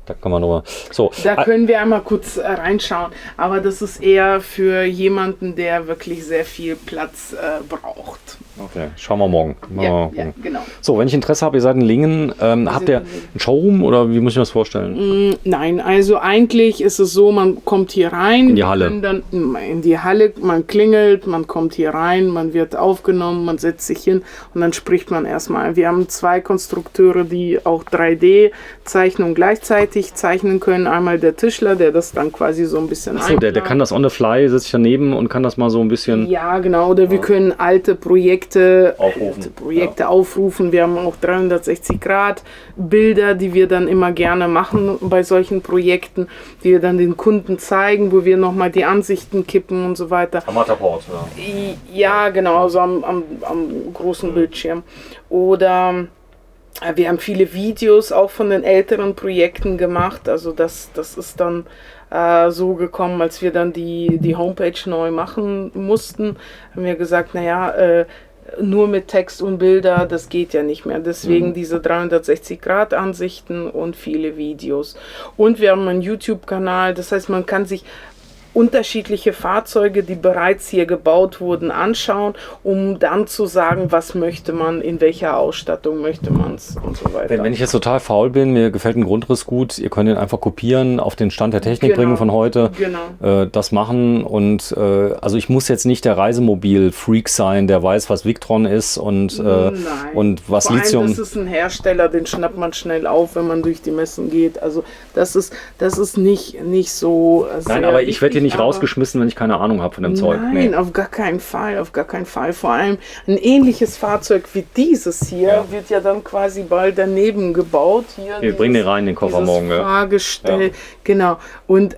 Da kann man nur. So. da können wir einmal kurz reinschauen. Aber das ist eher für jemanden, der wirklich sehr viel Platz braucht. Okay, schauen wir morgen. Ja, genau. So, wenn ich Interesse habe, ihr seid in Lingen, habt ihr einen Showroom oder wie muss ich mir das vorstellen? Nein, also eigentlich ist es so, man kommt hier rein. In die Halle. Dann in die Halle, man klingelt, man kommt hier rein, man wird aufgenommen, man setzt sich hin und dann spricht man erstmal. Wir haben 2 Konstrukteure, die auch 3D-Zeichnung gleichzeitig zeichnen können. Einmal der Tischler, der das dann quasi so ein bisschen Achso, der kann das on the fly, sitzt daneben und kann das mal so ein bisschen. Ja, genau. Oder wir können alte Projekte aufrufen. Wir haben auch 360-Grad-Bilder, die wir dann immer gerne machen bei solchen Projekten, die wir dann den Kunden zeigen, wo wir nochmal die Ansichten kippen und so weiter. Am Matterport, Ja, genau, also am großen Bildschirm. Oder wir haben viele Videos auch von den älteren Projekten gemacht. Also das ist dann so gekommen, als wir dann die Homepage neu machen mussten, haben wir gesagt, nur mit Text und Bilder, das geht ja nicht mehr. Deswegen diese 360-Grad-Ansichten und viele Videos. Und wir haben einen YouTube-Kanal, das heißt, man kann sich unterschiedliche Fahrzeuge, die bereits hier gebaut wurden, anschauen, um dann zu sagen, was möchte man, in welcher Ausstattung möchte man es und so weiter. Wenn ich jetzt total faul bin, mir gefällt ein Grundriss gut, ihr könnt ihn einfach kopieren, auf den Stand der Technik bringen von heute, das machen und also ich muss jetzt nicht der Reisemobil-Freak sein, der weiß, was Victron ist und was Vor allem, Lithium. das ist ein Hersteller, den schnappt man schnell auf, wenn man durch die Messen geht. Also das ist nicht so sehr Nein, aber ich wichtig, werde hier nicht aber rausgeschmissen, wenn ich keine Ahnung habe von dem Zeug. Nein, auf gar keinen Fall, auf gar keinen Fall. Vor allem ein ähnliches Fahrzeug wie dieses hier wird ja dann quasi bald daneben gebaut. Hier Wir bringen den rein, den Koffer morgen. Fahrgestell, genau. Und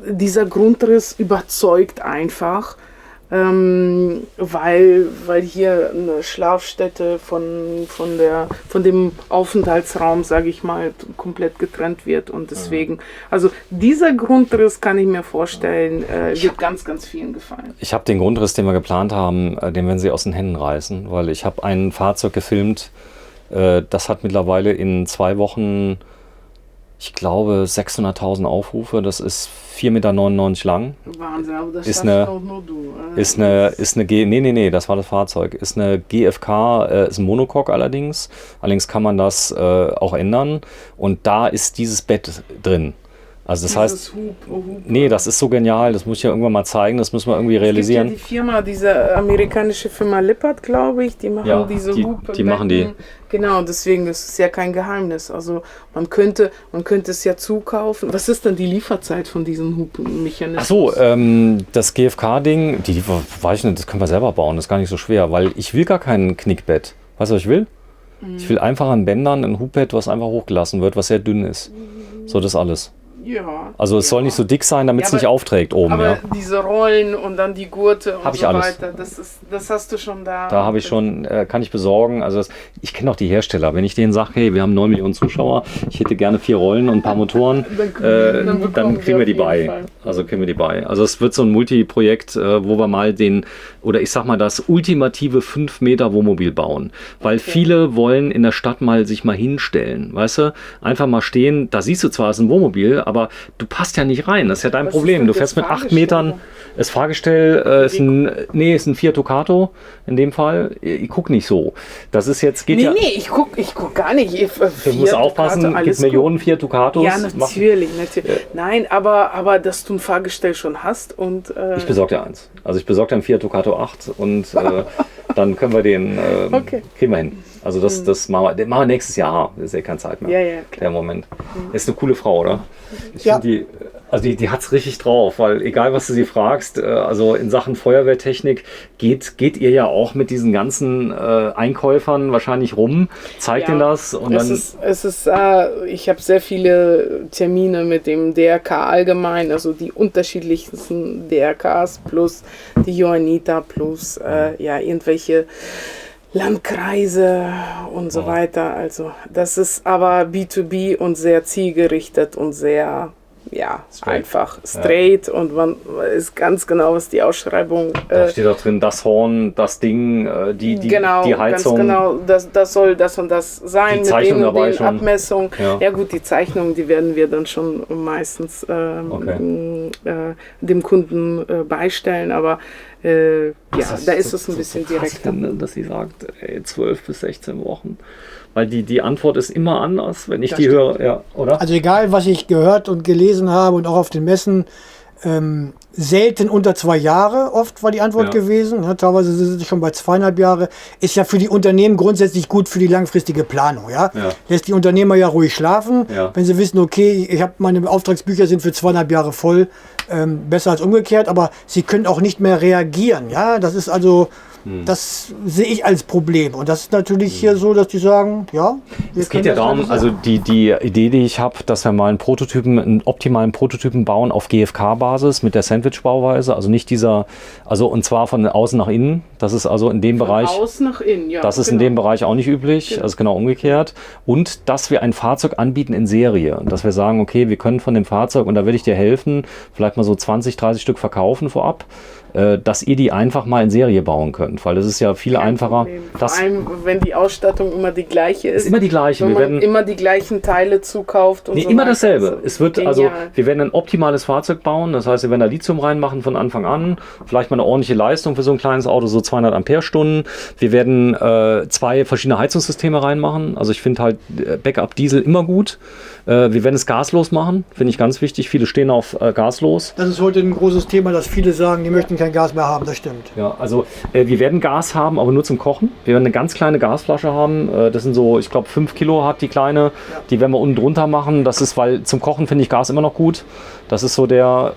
dieser Grundriss überzeugt einfach, weil hier eine Schlafstätte von dem Aufenthaltsraum, sage ich mal, komplett getrennt wird und deswegen, also dieser Grundriss kann ich mir vorstellen, wird ganz, ganz vielen gefallen. Ich habe den Grundriss, den wir geplant haben, den werden sie aus den Händen reißen, weil ich habe ein Fahrzeug gefilmt, das hat mittlerweile in 2 Wochen ich glaube, 600.000 Aufrufe. Das ist 4,99 Meter lang. Wahnsinn, aber das Ist schaffst eine- auch nur du. Ist eine nee, das war das Fahrzeug. Ist eine GFK, ist ein Monocoque allerdings. Allerdings kann man das auch ändern. Und da ist dieses Bett drin. Also das heißt, nee, das ist so genial. Das muss ich ja irgendwann mal zeigen. Das müssen wir irgendwie realisieren. Es gibt ja die Firma, diese amerikanische Firma Lippert, glaube ich, die machen Ja, diese die Hupe. machen die. Genau, deswegen, das ist ja kein Geheimnis. Also man könnte es ja zukaufen. Was ist denn die Lieferzeit von diesen Hupenmechanismen? Ach so, das GFK-Ding, weiß ich nicht, das können wir selber bauen. Das ist gar nicht so schwer, weil ich will gar kein Knickbett. Weißt du, was ich will? Ich will einfach an Bändern ein Hubbett, was einfach hochgelassen wird, was sehr dünn ist. So, das alles. Ja. Also es soll nicht so dick sein, damit es Ja, nicht aber- aufträgt oben. Aber Ja. diese Rollen und dann die Gurte und Hab ich so alles. weiter, das hast du schon da. Da habe ich schon, kann ich besorgen. Also ich kenne auch die Hersteller. Wenn ich denen sage, hey, wir haben 9 Millionen Zuschauer, ich hätte gerne 4 Rollen und ein paar Motoren, dann kriegen wir die bei. Also kriegen wir die bei. Also es wird so ein Multiprojekt, wo wir mal das ultimative 5 Meter Wohnmobil bauen. Weil viele wollen in der Stadt mal sich mal hinstellen. Weißt du? Einfach mal stehen. Da siehst du zwar, es ist ein Wohnmobil, aber du passt ja nicht rein. Das ist ja dein Was Problem. ist denn Du das fährst mit 8 Fahrgestell Metern. da? Das Fahrgestell ist ein Fiat Ducato in dem Fall. Ich gucke nicht so. Das ist jetzt, geht Nee, ja. ich guck gar nicht. Du musst aufpassen, es gibt Millionen Fiat Ducatos. Ja, natürlich. Nein, aber dass du ein Fahrgestell schon hast und. Ich besorge dir eins. Also ich besorge dir einen Fiat Ducato 8 und dann können wir den, Okay. kriegen wir hin. Also das machen wir nächstes Jahr. Das ist ja keine Zeit mehr. Ja, ja, klar. Der Moment. Ist eine coole Frau, oder? Ich Ja. finde die hat es richtig drauf, weil egal was du sie fragst, also in Sachen Feuerwehrtechnik geht ihr ja auch mit diesen ganzen Einkäufern wahrscheinlich rum, zeigt ihnen das und dann. Ich habe sehr viele Termine mit dem DRK allgemein, also die unterschiedlichsten DRKs plus die Johanniter plus irgendwelche Landkreise und so weiter. Also das ist aber B2B und sehr zielgerichtet und sehr einfach straight und man ist ganz genau, was die Ausschreibung. Da steht auch drin, das Horn, das Ding, die Heizung. Ganz genau, das soll das und das sein, Die Zeichnung mit dabei den schon. Abmessungen. Ja. Ja gut, die Zeichnung, die werden wir dann schon meistens dem Kunden beistellen, aber da ist es ein bisschen direkter. Dass sie sagt, 12 bis 16 Wochen. Weil die Antwort ist immer anders, wenn ich Das die stimmt. höre. Ja, oder? Also egal, was ich gehört und gelesen habe und auch auf den Messen, selten unter 2 Jahre oft war die Antwort Ja. gewesen. Ja, teilweise sind sie schon bei 2,5 Jahre. Ist ja für die Unternehmen grundsätzlich gut für die langfristige Planung. Ja? Ja. Lässt die Unternehmer ja ruhig schlafen. Ja. Wenn sie wissen, okay, ich habe meine Auftragsbücher sind für 2,5 Jahre voll, besser als umgekehrt, aber sie können auch nicht mehr reagieren. Ja, das ist also, das sehe ich als Problem. Und das ist natürlich hier so, dass die sagen, ja, wir Es geht können ja das darum, alles also die Idee, die ich habe, dass wir mal einen optimalen Prototypen bauen auf GFK-Basis mit der Sandwich-Bauweise, also nicht und zwar von außen nach innen. Das ist also in dem Bereich. Aus nach innen, ja. Das ist in dem Bereich auch nicht üblich, also genau umgekehrt. Und dass wir ein Fahrzeug anbieten in Serie. Und dass wir sagen, okay, wir können von dem Fahrzeug, und da werde ich dir helfen, vielleicht mal so 20, 30 Stück verkaufen vorab, dass ihr die einfach mal in Serie bauen könnt. Weil das ist ja viel einfacher. Vor allem, wenn die Ausstattung immer die gleiche ist. Ist immer die gleiche. Wenn Wir man werden immer die gleichen Teile zukauft und Nee, so immer weiter. dasselbe. Also, Es wird genial. wir werden ein optimales Fahrzeug bauen. Das heißt, wir werden da Lithium reinmachen von Anfang an. Vielleicht mal eine ordentliche Leistung für so ein kleines Auto, so 200 Ampere-Stunden. Wir werden 2 verschiedene Heizungssysteme reinmachen. Also ich finde halt Backup Diesel immer gut. Wir werden es gaslos machen, finde ich ganz wichtig. Viele stehen auf gaslos. Das ist heute ein großes Thema, dass viele sagen, die möchten kein Gas mehr haben. Das stimmt. Ja, also wir werden Gas haben, aber nur zum Kochen. Wir werden eine ganz kleine Gasflasche haben. Das sind so, ich glaube, 5 Kilo hat die kleine. Die werden wir unten drunter machen. Das ist, weil zum Kochen finde ich Gas immer noch gut. Das ist so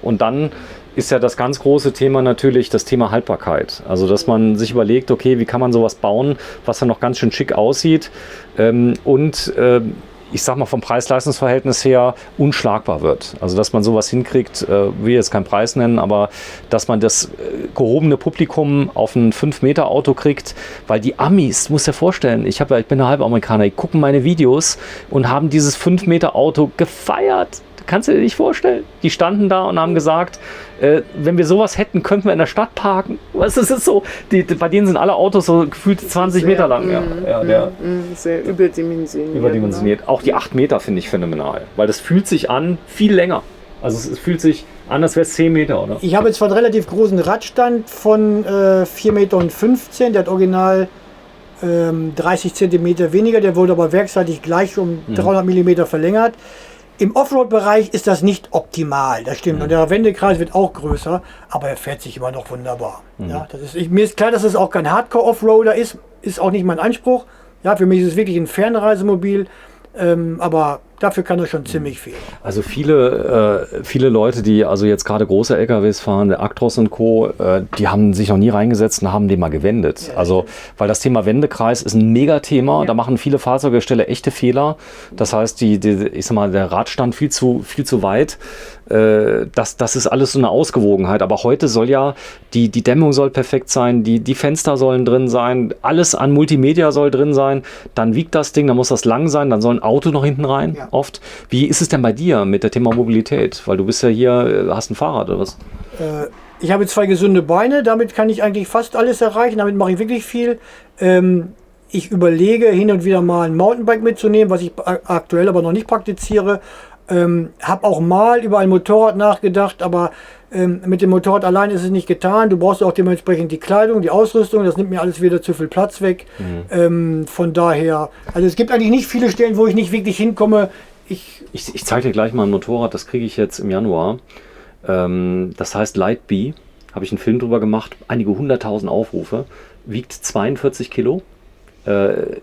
und dann ist ja das ganz große Thema natürlich das Thema Haltbarkeit. Also, dass man sich überlegt, okay, wie kann man sowas bauen, was dann noch ganz schön schick aussieht ich sag mal, vom Preis-Leistungs-Verhältnis her unschlagbar wird. Also, dass man sowas hinkriegt, will jetzt keinen Preis nennen, aber dass man das gehobene Publikum auf ein 5-Meter-Auto kriegt, weil die Amis, musst dir vorstellen, ich bin ein Halbamerikaner, die gucken meine Videos und haben dieses 5-Meter-Auto gefeiert. kannst du dir nicht vorstellen? Die standen da und haben gesagt, wenn wir sowas hätten, könnten wir in der Stadt parken. Was ist es so? Bei denen sind alle Autos so gefühlt 20 Meter lang. Sehr überdimensioniert. Überdimensioniert. Auch die 8 Meter finde ich phänomenal, weil das fühlt sich an viel länger. Also es fühlt sich an, als wäre es 10 Meter, oder? Ich habe jetzt zwar einen relativ großen Radstand von 4,15 Meter, der hat original 30 Zentimeter weniger, der wurde aber werksseitig gleich um 300 Millimeter verlängert. Im Offroad-Bereich ist das nicht optimal, das stimmt. Und der Wendekreis wird auch größer, aber er fährt sich immer noch wunderbar. Ja, mir ist klar, dass es auch kein Hardcore-Offroader ist auch nicht mein Anspruch. Ja, für mich ist es wirklich ein Fernreisemobil, aber dafür kann er schon ziemlich viel. Also viele Leute, die also jetzt gerade große LKWs fahren, der Actros und Co., die haben sich noch nie reingesetzt und haben den mal gewendet. Ja, also, weil das Thema Wendekreis ist ein Megathema. Ja. Da machen viele Fahrzeughersteller echte Fehler. Das heißt, ich sag mal, der Radstand viel zu weit. Das ist alles so eine Ausgewogenheit. Aber heute soll ja, die Dämmung soll perfekt sein, die Fenster sollen drin sein, alles an Multimedia soll drin sein. Dann wiegt das Ding, dann muss das lang sein, dann soll ein Auto noch hinten rein. Ja. Oft. Wie ist es denn bei dir mit dem Thema Mobilität? Weil du bist ja hier, hast ein Fahrrad oder was? Ich habe 2 gesunde Beine, damit kann ich eigentlich fast alles erreichen, damit mache ich wirklich viel. Ich überlege hin und wieder mal ein Mountainbike mitzunehmen, was ich aktuell aber noch nicht praktiziere. Habe auch mal über ein Motorrad nachgedacht, aber mit dem Motorrad allein ist es nicht getan. Du brauchst auch dementsprechend die Kleidung, die Ausrüstung, das nimmt mir alles wieder zu viel Platz weg. Von daher, also es gibt eigentlich nicht viele Stellen, wo ich nicht wirklich hinkomme. Ich zeige dir gleich mal ein Motorrad, das kriege ich jetzt im Januar. Das heißt Lightbee, habe ich einen Film drüber gemacht, einige 100.000 Aufrufe, wiegt 42 Kilo,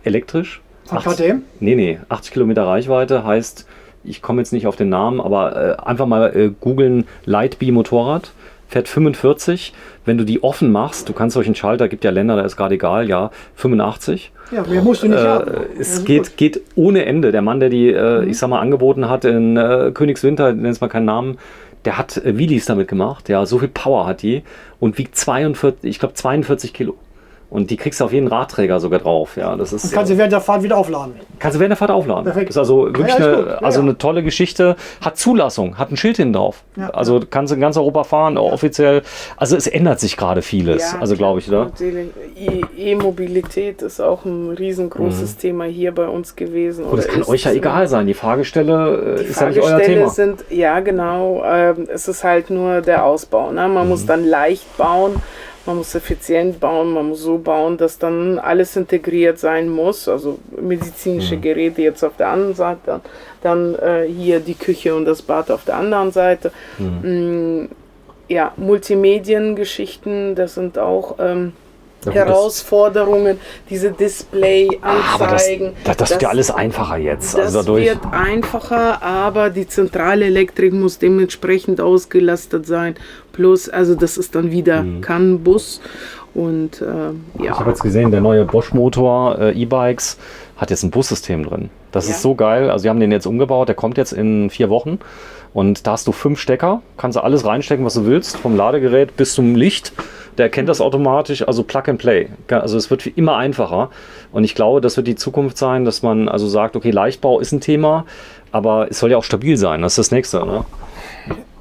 elektrisch. Von KTM? Nee, 80 Kilometer Reichweite, heißt, ich komme jetzt nicht auf den Namen, aber einfach mal googeln, Lightbee Motorrad, fährt 45. Wenn du die offen machst, du kannst solchen Schalter, gibt ja Länder, da ist gerade egal, ja, 85. Ja, mehr musst du nicht haben. Es geht ohne Ende. Der Mann, der die, ich sag mal, angeboten hat in Königswinter, nenn es mal keinen Namen, der hat Wheelies damit gemacht, ja, so viel Power hat die und wiegt 42 Kilo. Und die kriegst du auf jeden Radträger sogar drauf. Ja, das ist, und kannst du während der Fahrt wieder aufladen. Kannst du während der Fahrt aufladen. Perfekt. Das ist also wirklich eine tolle Geschichte. Hat Zulassung, hat ein Schild hinten drauf. Ja. Also kannst du in ganz Europa fahren, offiziell. Also es ändert sich gerade vieles, also glaube ich, oder? E-Mobilität ist auch ein riesengroßes Thema hier bei uns gewesen. Und das kann euch ja egal sein. Die Fahrgestelle ist ja nicht euer Thema. Ja, genau. Es ist halt nur der Ausbau. Ne? Man muss dann leicht bauen. Man muss effizient bauen, man muss so bauen, dass dann alles integriert sein muss. Also medizinische Geräte jetzt auf der anderen Seite, dann hier die Küche und das Bad auf der anderen Seite. Ja, Multimediengeschichten, das sind auch Herausforderungen, diese Display-Anzeigen. Das wird ja alles einfacher jetzt. Das wird einfacher, aber die zentrale Elektrik muss dementsprechend ausgelastet sein. Plus, also das ist dann wieder CAN-Bus. Und Ich habe jetzt gesehen, der neue Bosch-Motor E-Bikes hat jetzt ein Bussystem drin. Das ist so geil. Also sie haben den jetzt umgebaut, der kommt jetzt in 4 Wochen. Und da hast du 5 Stecker, kannst du alles reinstecken, was du willst, vom Ladegerät bis zum Licht. Der erkennt das automatisch, also Plug and Play. Also es wird immer einfacher. Und ich glaube, das wird die Zukunft sein, dass man also sagt, okay, Leichtbau ist ein Thema, aber es soll ja auch stabil sein. Das ist das Nächste, ne?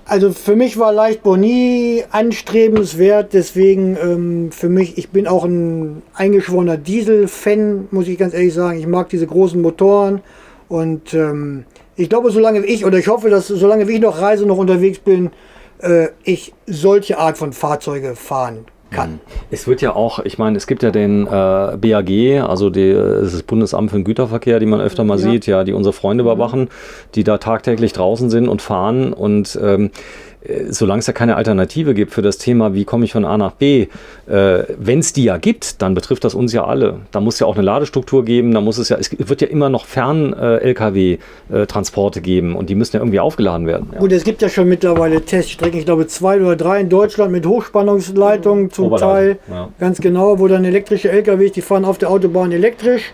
Also für mich war Leichtbau nie anstrebenswert, deswegen für mich, ich bin auch ein eingeschworener Diesel-Fan, muss ich ganz ehrlich sagen. Ich mag diese großen Motoren und ich glaube, ich hoffe, dass solange ich noch reise, noch unterwegs bin, ich solche Art von Fahrzeuge fahren kann. Es wird ja auch, ich meine, es gibt ja den BAG, also das Bundesamt für den Güterverkehr, die man öfter mal sieht, ja, die unsere Freunde überwachen, die da tagtäglich draußen sind und fahren und solange es ja keine Alternative gibt für das Thema, wie komme ich von A nach B, wenn es die ja gibt, dann betrifft das uns ja alle. Da muss ja auch eine Ladestruktur geben, da muss es wird ja immer noch Fern-LKW-Transporte geben und die müssen ja irgendwie aufgeladen werden. Ja. Gut, es gibt ja schon mittlerweile Teststrecken, ich glaube 2 oder 3 in Deutschland mit Hochspannungsleitungen zum Teil, ganz genau, wo dann elektrische LKWs, die fahren auf der Autobahn elektrisch.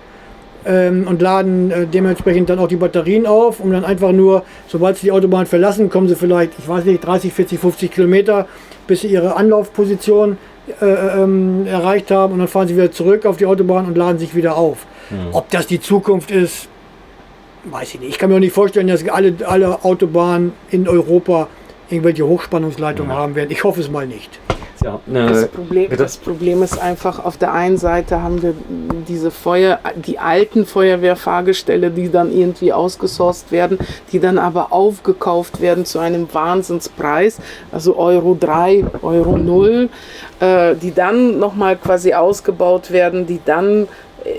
Und laden dementsprechend dann auch die Batterien auf, um dann einfach nur, sobald sie die Autobahn verlassen, kommen sie vielleicht, ich weiß nicht, 30, 40, 50 Kilometer, bis sie ihre Anlaufposition erreicht haben und dann fahren sie wieder zurück auf die Autobahn und laden sich wieder auf. Ob das die Zukunft ist, Weiß ich nicht. Ich kann mir auch nicht vorstellen, dass alle Autobahnen in Europa irgendwelche Hochspannungsleitungen haben werden. Ich hoffe es mal nicht. Ja, Das Problem ist einfach, auf der einen Seite haben wir die alten Feuerwehrfahrgestelle, die dann irgendwie ausgesourced werden, die dann aber aufgekauft werden zu einem Wahnsinnspreis, also Euro 3, Euro 0, die dann nochmal quasi ausgebaut werden, die dann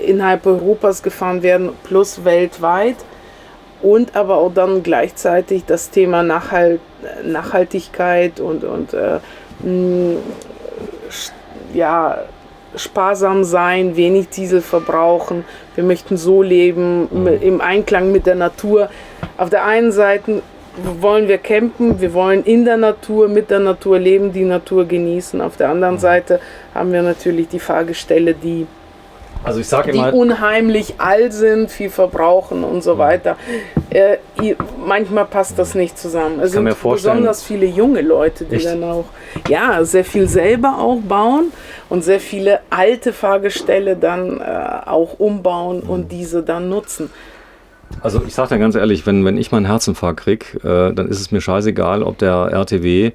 innerhalb Europas gefahren werden, plus weltweit. Und aber auch dann gleichzeitig das Thema Nachhaltigkeit und sparsam sein, wenig Diesel verbrauchen. Wir möchten so leben, im Einklang mit der Natur. Auf der einen Seite wollen wir campen, wir wollen in der Natur, mit der Natur leben, die Natur genießen. Auf der anderen Seite haben wir natürlich die Fahrgestelle, die unheimlich alt sind, viel verbrauchen und so weiter. Manchmal passt das nicht zusammen. Es sind besonders viele junge Leute, die dann auch sehr viel selber auch bauen und sehr viele alte Fahrgestelle dann auch umbauen und diese dann nutzen. Also ich sage dir ganz ehrlich, wenn ich meinen Herzinfarkt kriege, dann ist es mir scheißegal, ob der RTW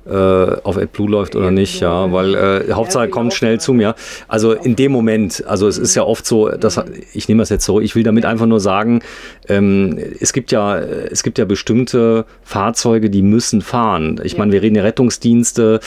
auf AdBlue läuft oder nicht, weil Hauptsache kommt schnell zu mir. Also in dem Moment, also es ist ja oft so, ich nehme das jetzt so, ich will damit einfach nur sagen, es gibt ja bestimmte Fahrzeuge, die müssen fahren. Ich meine, wir reden ja Rettungsdienste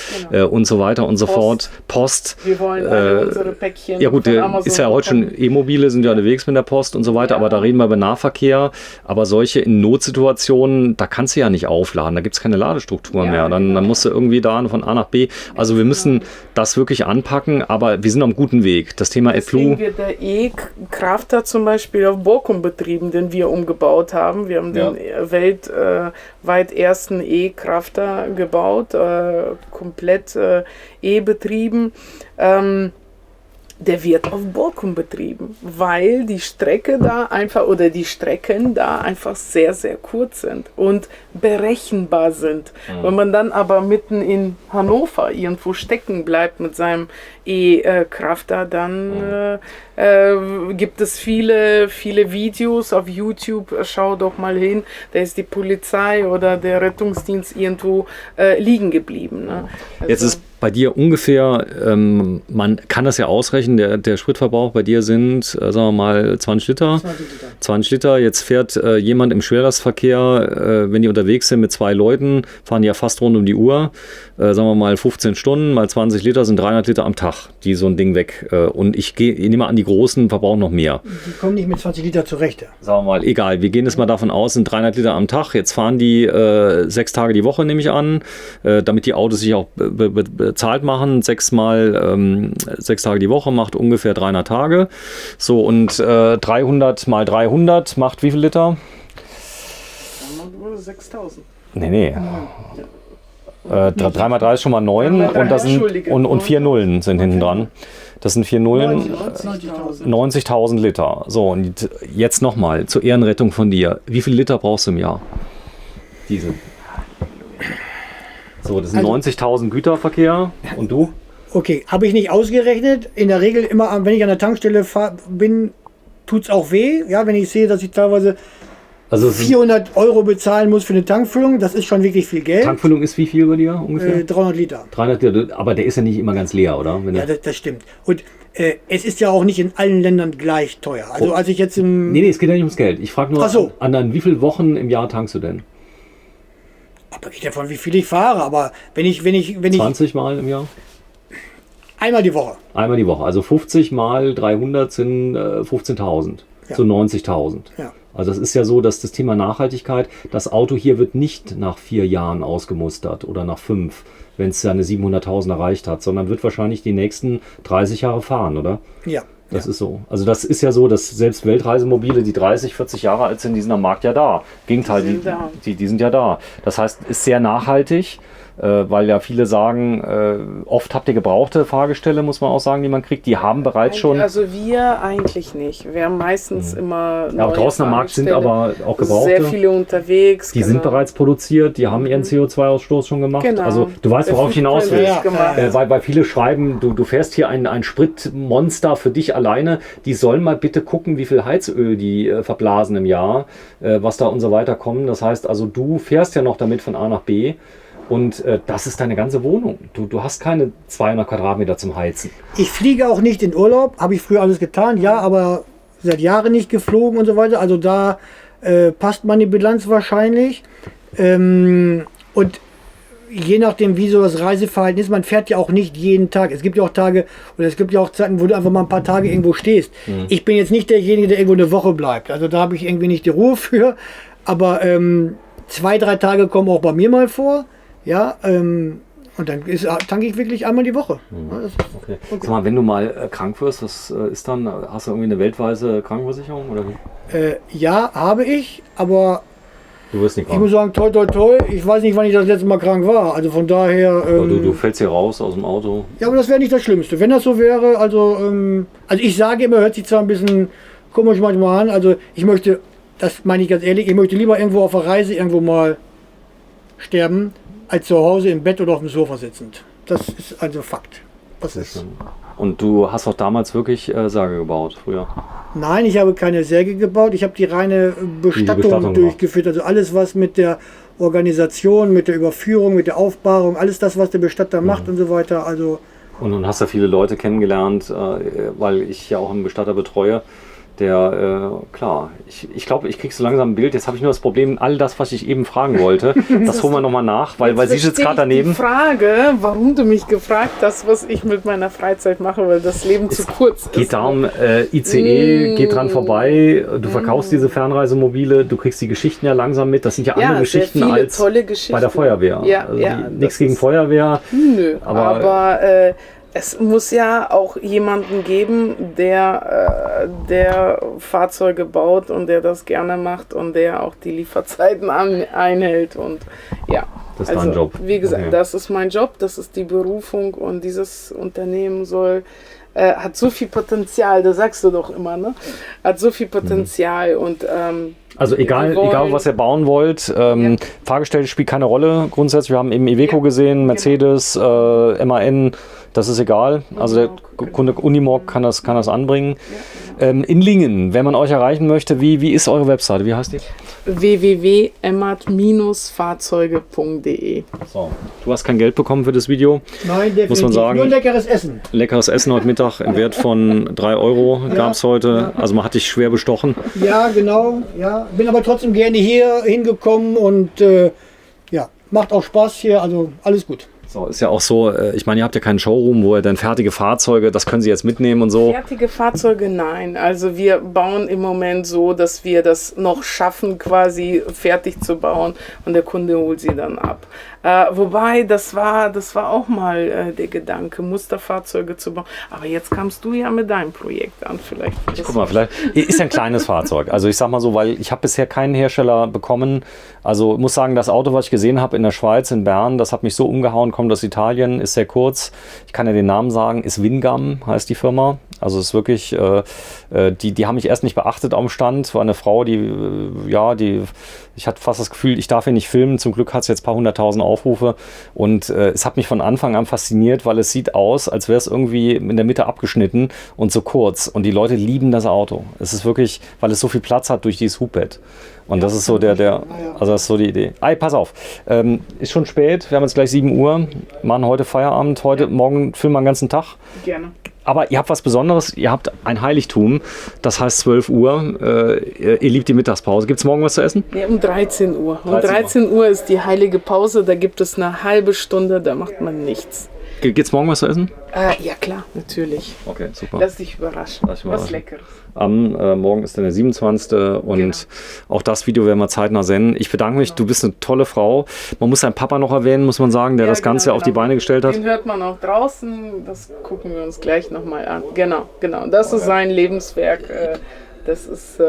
und so weiter und so fort, Post. Wir wollen alle unsere Päckchen. Ja gut, ist ja heute schon E-Mobile, sind ja unterwegs mit der Post und so weiter, aber da reden wir über Nahverkehr. Aber solche in Notsituationen, da kannst du ja nicht aufladen, da gibt es keine Ladestruktur mehr. Dann musst du irgendwie da von A nach B. Also wir müssen das wirklich anpacken, aber wir sind auf einem guten Weg. Das Thema AdBlue. Deswegen wird der E-Crafter zum Beispiel auf Borkum betrieben, den wir umgebaut haben. Wir haben den weltweit ersten E-Crafter gebaut, komplett E-betrieben. Der wird auf Borkum betrieben, weil die Strecke da einfach oder die Strecken da einfach sehr, sehr kurz sind und berechenbar sind. Wenn man dann aber mitten in Hannover irgendwo stecken bleibt mit seinem E-Crafter, dann gibt es viele, viele Videos auf YouTube. Schau doch mal hin, da ist die Polizei oder der Rettungsdienst irgendwo liegen geblieben. Ne? Also jetzt ist bei dir ungefähr, man kann das ja ausrechnen, der Spritverbrauch bei dir sind, sagen wir mal, 20 Liter. 20 Liter. Jetzt fährt jemand im Schwerlastverkehr, wenn die unterwegs sind mit 2 Leuten, fahren die ja fast rund um die Uhr. Sagen wir mal 15 Stunden, mal 20 Liter sind 300 Liter am Tag, die so ein Ding weg. Und ich nehme an, die Großen verbrauchen noch mehr. Die kommen nicht mit 20 Liter zurecht. Sagen wir mal, egal, wir gehen jetzt mal davon aus, sind 300 Liter am Tag. Jetzt fahren die 6 Tage die Woche, nehme ich an, damit die Autos sich auch bezahlt machen. 6 Tage die Woche macht ungefähr 300 Tage. So, und 300 mal 300 macht wie viel Liter? 6.000. Nee. 3 mal 3 ist schon mal 9 und, das sind, und 4 Nullen sind hinten dran. Das sind 4 Nullen, 90.000 Liter. So, und jetzt nochmal zur Ehrenrettung von dir. Wie viel Liter brauchst du im Jahr? Diesel. So, das sind 90.000 Güterverkehr. Und du? Okay, habe ich nicht ausgerechnet. In der Regel immer, wenn ich an der Tankstelle bin, tut es auch weh. Ja, wenn ich sehe, dass ich teilweise 400 € bezahlen muss für eine Tankfüllung, das ist schon wirklich viel Geld. Tankfüllung ist wie viel bei dir ungefähr? 300 Liter. 300 Liter, aber der ist ja nicht immer ganz leer, oder? Ja, das stimmt. Und es ist ja auch nicht in allen Ländern gleich teuer. Also als ich jetzt Nee, es geht ja nicht ums Geld. Ich frage nur, an wie vielen Wochen im Jahr tankst du denn? Abhängig davon, wie viel ich fahre, aber wenn ich 20 Mal im Jahr? Einmal die Woche. Einmal die Woche. Also 50 mal 300 sind 15.000. Ja. So 90.000. Ja. Also das ist ja so, dass das Thema Nachhaltigkeit, das Auto hier wird nicht nach 4 Jahren ausgemustert oder nach 5, wenn es seine 700.000 erreicht hat, sondern wird wahrscheinlich die nächsten 30 Jahre fahren, oder? Ja. Das ist so. Also das ist ja so, dass selbst Weltreisemobile, die 30, 40 Jahre alt sind, die sind am Markt ja da. Gegenteil, die sind ja da. Das heißt, ist sehr nachhaltig. weil ja viele sagen, oft habt ihr gebrauchte Fahrgestelle, muss man auch sagen, die man kriegt. Die haben bereits schon... Also wir eigentlich nicht. Wir haben meistens immer Ja, aber draußen am Markt sind aber auch gebrauchte. Sehr viele unterwegs. Die sind bereits produziert, die haben ihren CO2-Ausstoß schon gemacht. Genau. Also du weißt, worauf ich hinaus will. Ja. Weil viele schreiben, du fährst hier ein Spritmonster für dich alleine. Die sollen mal bitte gucken, wie viel Heizöl die verblasen im Jahr, was da und so weiter kommen. Das heißt also, du fährst ja noch damit von A nach B. Und das ist deine ganze Wohnung. Du hast keine 200 Quadratmeter zum Heizen. Ich fliege auch nicht in Urlaub, habe ich früher alles getan, ja, aber seit Jahren nicht geflogen und so weiter. Also da passt meine Bilanz wahrscheinlich. Und je nachdem, wie so das Reiseverhalten ist, man fährt ja auch nicht jeden Tag. Es gibt ja auch Tage, oder es gibt ja auch Zeiten, wo du einfach mal ein paar Tage irgendwo stehst. Ich bin jetzt nicht derjenige, der irgendwo eine Woche bleibt. Also da habe ich irgendwie nicht die Ruhe für. Aber 2-3 Tage kommen auch bei mir mal vor. Ja, und dann tanke ich wirklich einmal die Woche. Ja, das ist okay. Sag mal, wenn du mal krank wirst, was ist dann? Hast du irgendwie eine weltweite Krankenversicherung? Oder wie? Ja, habe ich, aber du wirst nicht krank. Ich muss sagen, toi, toi, toi, ich weiß nicht, wann ich das letzte Mal krank war. Also von daher... du fällst hier raus aus dem Auto. Ja, aber das wäre nicht das Schlimmste. Wenn das so wäre, also ich sage immer, hört sich zwar ein bisschen komisch manchmal an, also ich möchte, das meine ich ganz ehrlich, ich möchte lieber irgendwo auf der Reise irgendwo mal sterben, als zu Hause im Bett oder auf dem Sofa sitzend. Das ist also Fakt. Das ist. Und du hast auch damals wirklich Särge gebaut, früher? Nein, ich habe keine Särge gebaut. Ich habe die reine Bestattung durchgeführt. Also alles, was mit der Organisation, mit der Überführung, mit der Aufbahrung, alles das, was der Bestatter macht und so weiter. Also und dann hast du viele Leute kennengelernt, weil ich ja auch einen Bestatter betreue. Der, klar, ich glaube, ich kriege so langsam ein Bild. Jetzt habe ich nur das Problem, all das, was ich eben fragen wollte, das holen wir nochmal nach, weil sie sitzt gerade daneben. Die Frage, warum du mich gefragt hast, was ich mit meiner Freizeit mache, weil das Leben zu kurz ist. Geht darum, ICE geht dran vorbei, du verkaufst diese Fernreisemobile, du kriegst die Geschichten ja langsam mit. Das sind ja andere Geschichten als tolle Geschichten. Bei der Feuerwehr. Ja, also nichts gegen Feuerwehr. Nö, aber es muss ja auch jemanden geben, der Fahrzeuge baut und der das gerne macht und der auch die Lieferzeiten einhält. Und ja, das ist dein Job. Wie gesagt, das ist mein Job, das ist die Berufung und dieses Unternehmen hat so viel Potenzial, das sagst du doch immer, ne? Hat so viel Potenzial und also egal was ihr bauen wollt, Fahrgestell spielt keine Rolle grundsätzlich. Wir haben eben Iveco gesehen, Mercedes, MAN, das ist egal. Also der Kunde Unimog kann das anbringen. In Lingen, wenn man euch erreichen möchte, wie ist eure Webseite? Wie heißt die? www.emmert-fahrzeuge.de. So. Du hast kein Geld bekommen für das Video. Nein, definitiv. Muss man sagen. Nur leckeres Essen. Leckeres Essen heute Mittag im Wert von 3 Euro gab es heute. Also man hat dich schwer bestochen. Ja, genau. Ja. Bin aber trotzdem gerne hier hingekommen und macht auch Spaß hier. Also alles gut. So, ist ja auch so, ich meine, ihr habt ja keinen Showroom, wo ihr dann fertige Fahrzeuge, das können Sie jetzt mitnehmen und so. Fertige Fahrzeuge, nein. Also wir bauen im Moment so, dass wir das noch schaffen, quasi fertig zu bauen und der Kunde holt sie dann ab. Wobei, das war auch mal der Gedanke, Musterfahrzeuge zu bauen. Aber jetzt kamst du ja mit deinem Projekt an, vielleicht. Guck mal, vielleicht ist ja ein kleines Fahrzeug. Also ich sag mal so, weil ich habe bisher keinen Hersteller bekommen. Also ich muss sagen, das Auto, was ich gesehen habe in der Schweiz, in Bern, das hat mich so umgehauen, kommt aus Italien, ist sehr kurz. Ich kann ja den Namen sagen, ist Wingam, heißt die Firma. Also es ist wirklich, die haben mich erst nicht beachtet am Stand. War eine Frau, ich hatte fast das Gefühl, ich darf hier nicht filmen. Zum Glück hat es jetzt ein paar 100.000 Aufrufe. Und es hat mich von Anfang an fasziniert, weil es sieht aus, als wäre es irgendwie in der Mitte abgeschnitten und so kurz. Und die Leute lieben das Auto. Es ist wirklich, weil es so viel Platz hat durch dieses Hubbett. Und das ist so also das ist so die Idee. Pass auf, ist schon spät, wir haben jetzt gleich 7 Uhr, machen heute Feierabend, morgen filmen wir den ganzen Tag. Gerne. Aber ihr habt was Besonderes, ihr habt ein Heiligtum, das heißt 12 Uhr, ihr liebt die Mittagspause. Gibt es morgen was zu essen? Ja, um 13 Uhr. Um 13 Uhr ist die heilige Pause, da gibt es eine halbe Stunde, da macht man nichts. Gibt es morgen was zu essen? Ja klar, natürlich. Okay, super. Lass dich überraschen. Was Leckeres. Morgen ist dann der 27. Und auch das Video werden wir zeitnah senden. Ich bedanke mich, du bist eine tolle Frau. Man muss deinen Papa noch erwähnen, muss man sagen, der das Ganze auf die Beine gestellt hat. Den hört man auch draußen, das gucken wir uns gleich nochmal an. Genau. Das ist sein Lebenswerk. Das ist,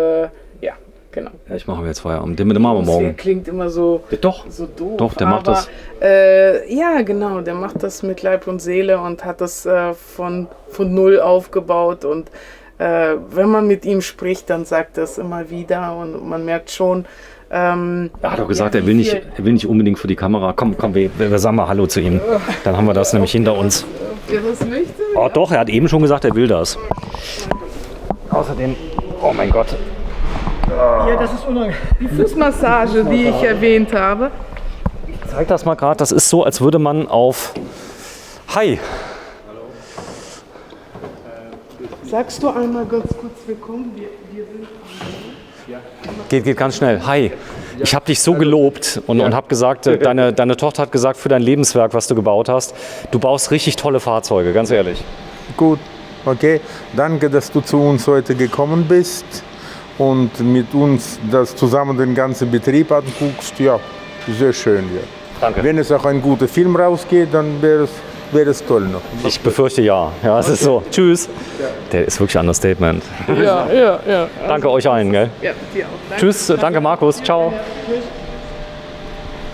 Genau. Ja, ich mache jetzt Feierabend. Den machen wir Das morgen. klingt immer so, Doch, so doof. doch, der macht das. Ja, genau, der macht das mit Leib und Seele und hat das von null aufgebaut. Und wenn man mit ihm spricht, dann sagt er es immer wieder und man merkt schon. Er hat doch gesagt, er will nicht unbedingt für die Kamera. Komm, wir sagen mal Hallo zu ihm. Dann haben wir das nämlich hinter uns. Wer das möchte? Oh doch, er hat eben schon gesagt, er will das. Außerdem, oh mein Gott. Ja, das ist unangenehm. Die Fußmassage, die ich erwähnt habe. Zeig das mal gerade. Das ist so, als würde man auf... Hi. Sagst du einmal ganz kurz willkommen? Wir sind Geht ganz schnell. Hi. Ich habe dich so gelobt und habe gesagt, deine Tochter hat gesagt, für dein Lebenswerk, was du gebaut hast, du baust richtig tolle Fahrzeuge, ganz ehrlich. Gut, okay. Danke, dass du zu uns heute gekommen bist und mit uns das zusammen den ganzen Betrieb anguckst. Ja, sehr schön. Ja. Danke. Wenn es auch ein guter Film rausgeht, dann wäre es toll noch. Ich befürchte ja. Ja, es ist so. Tschüss. Der ist wirklich ein Understatement. ja. Danke euch allen, gell? Ja, dir auch. Danke. Tschüss, danke Markus. Ciao. Tschüss.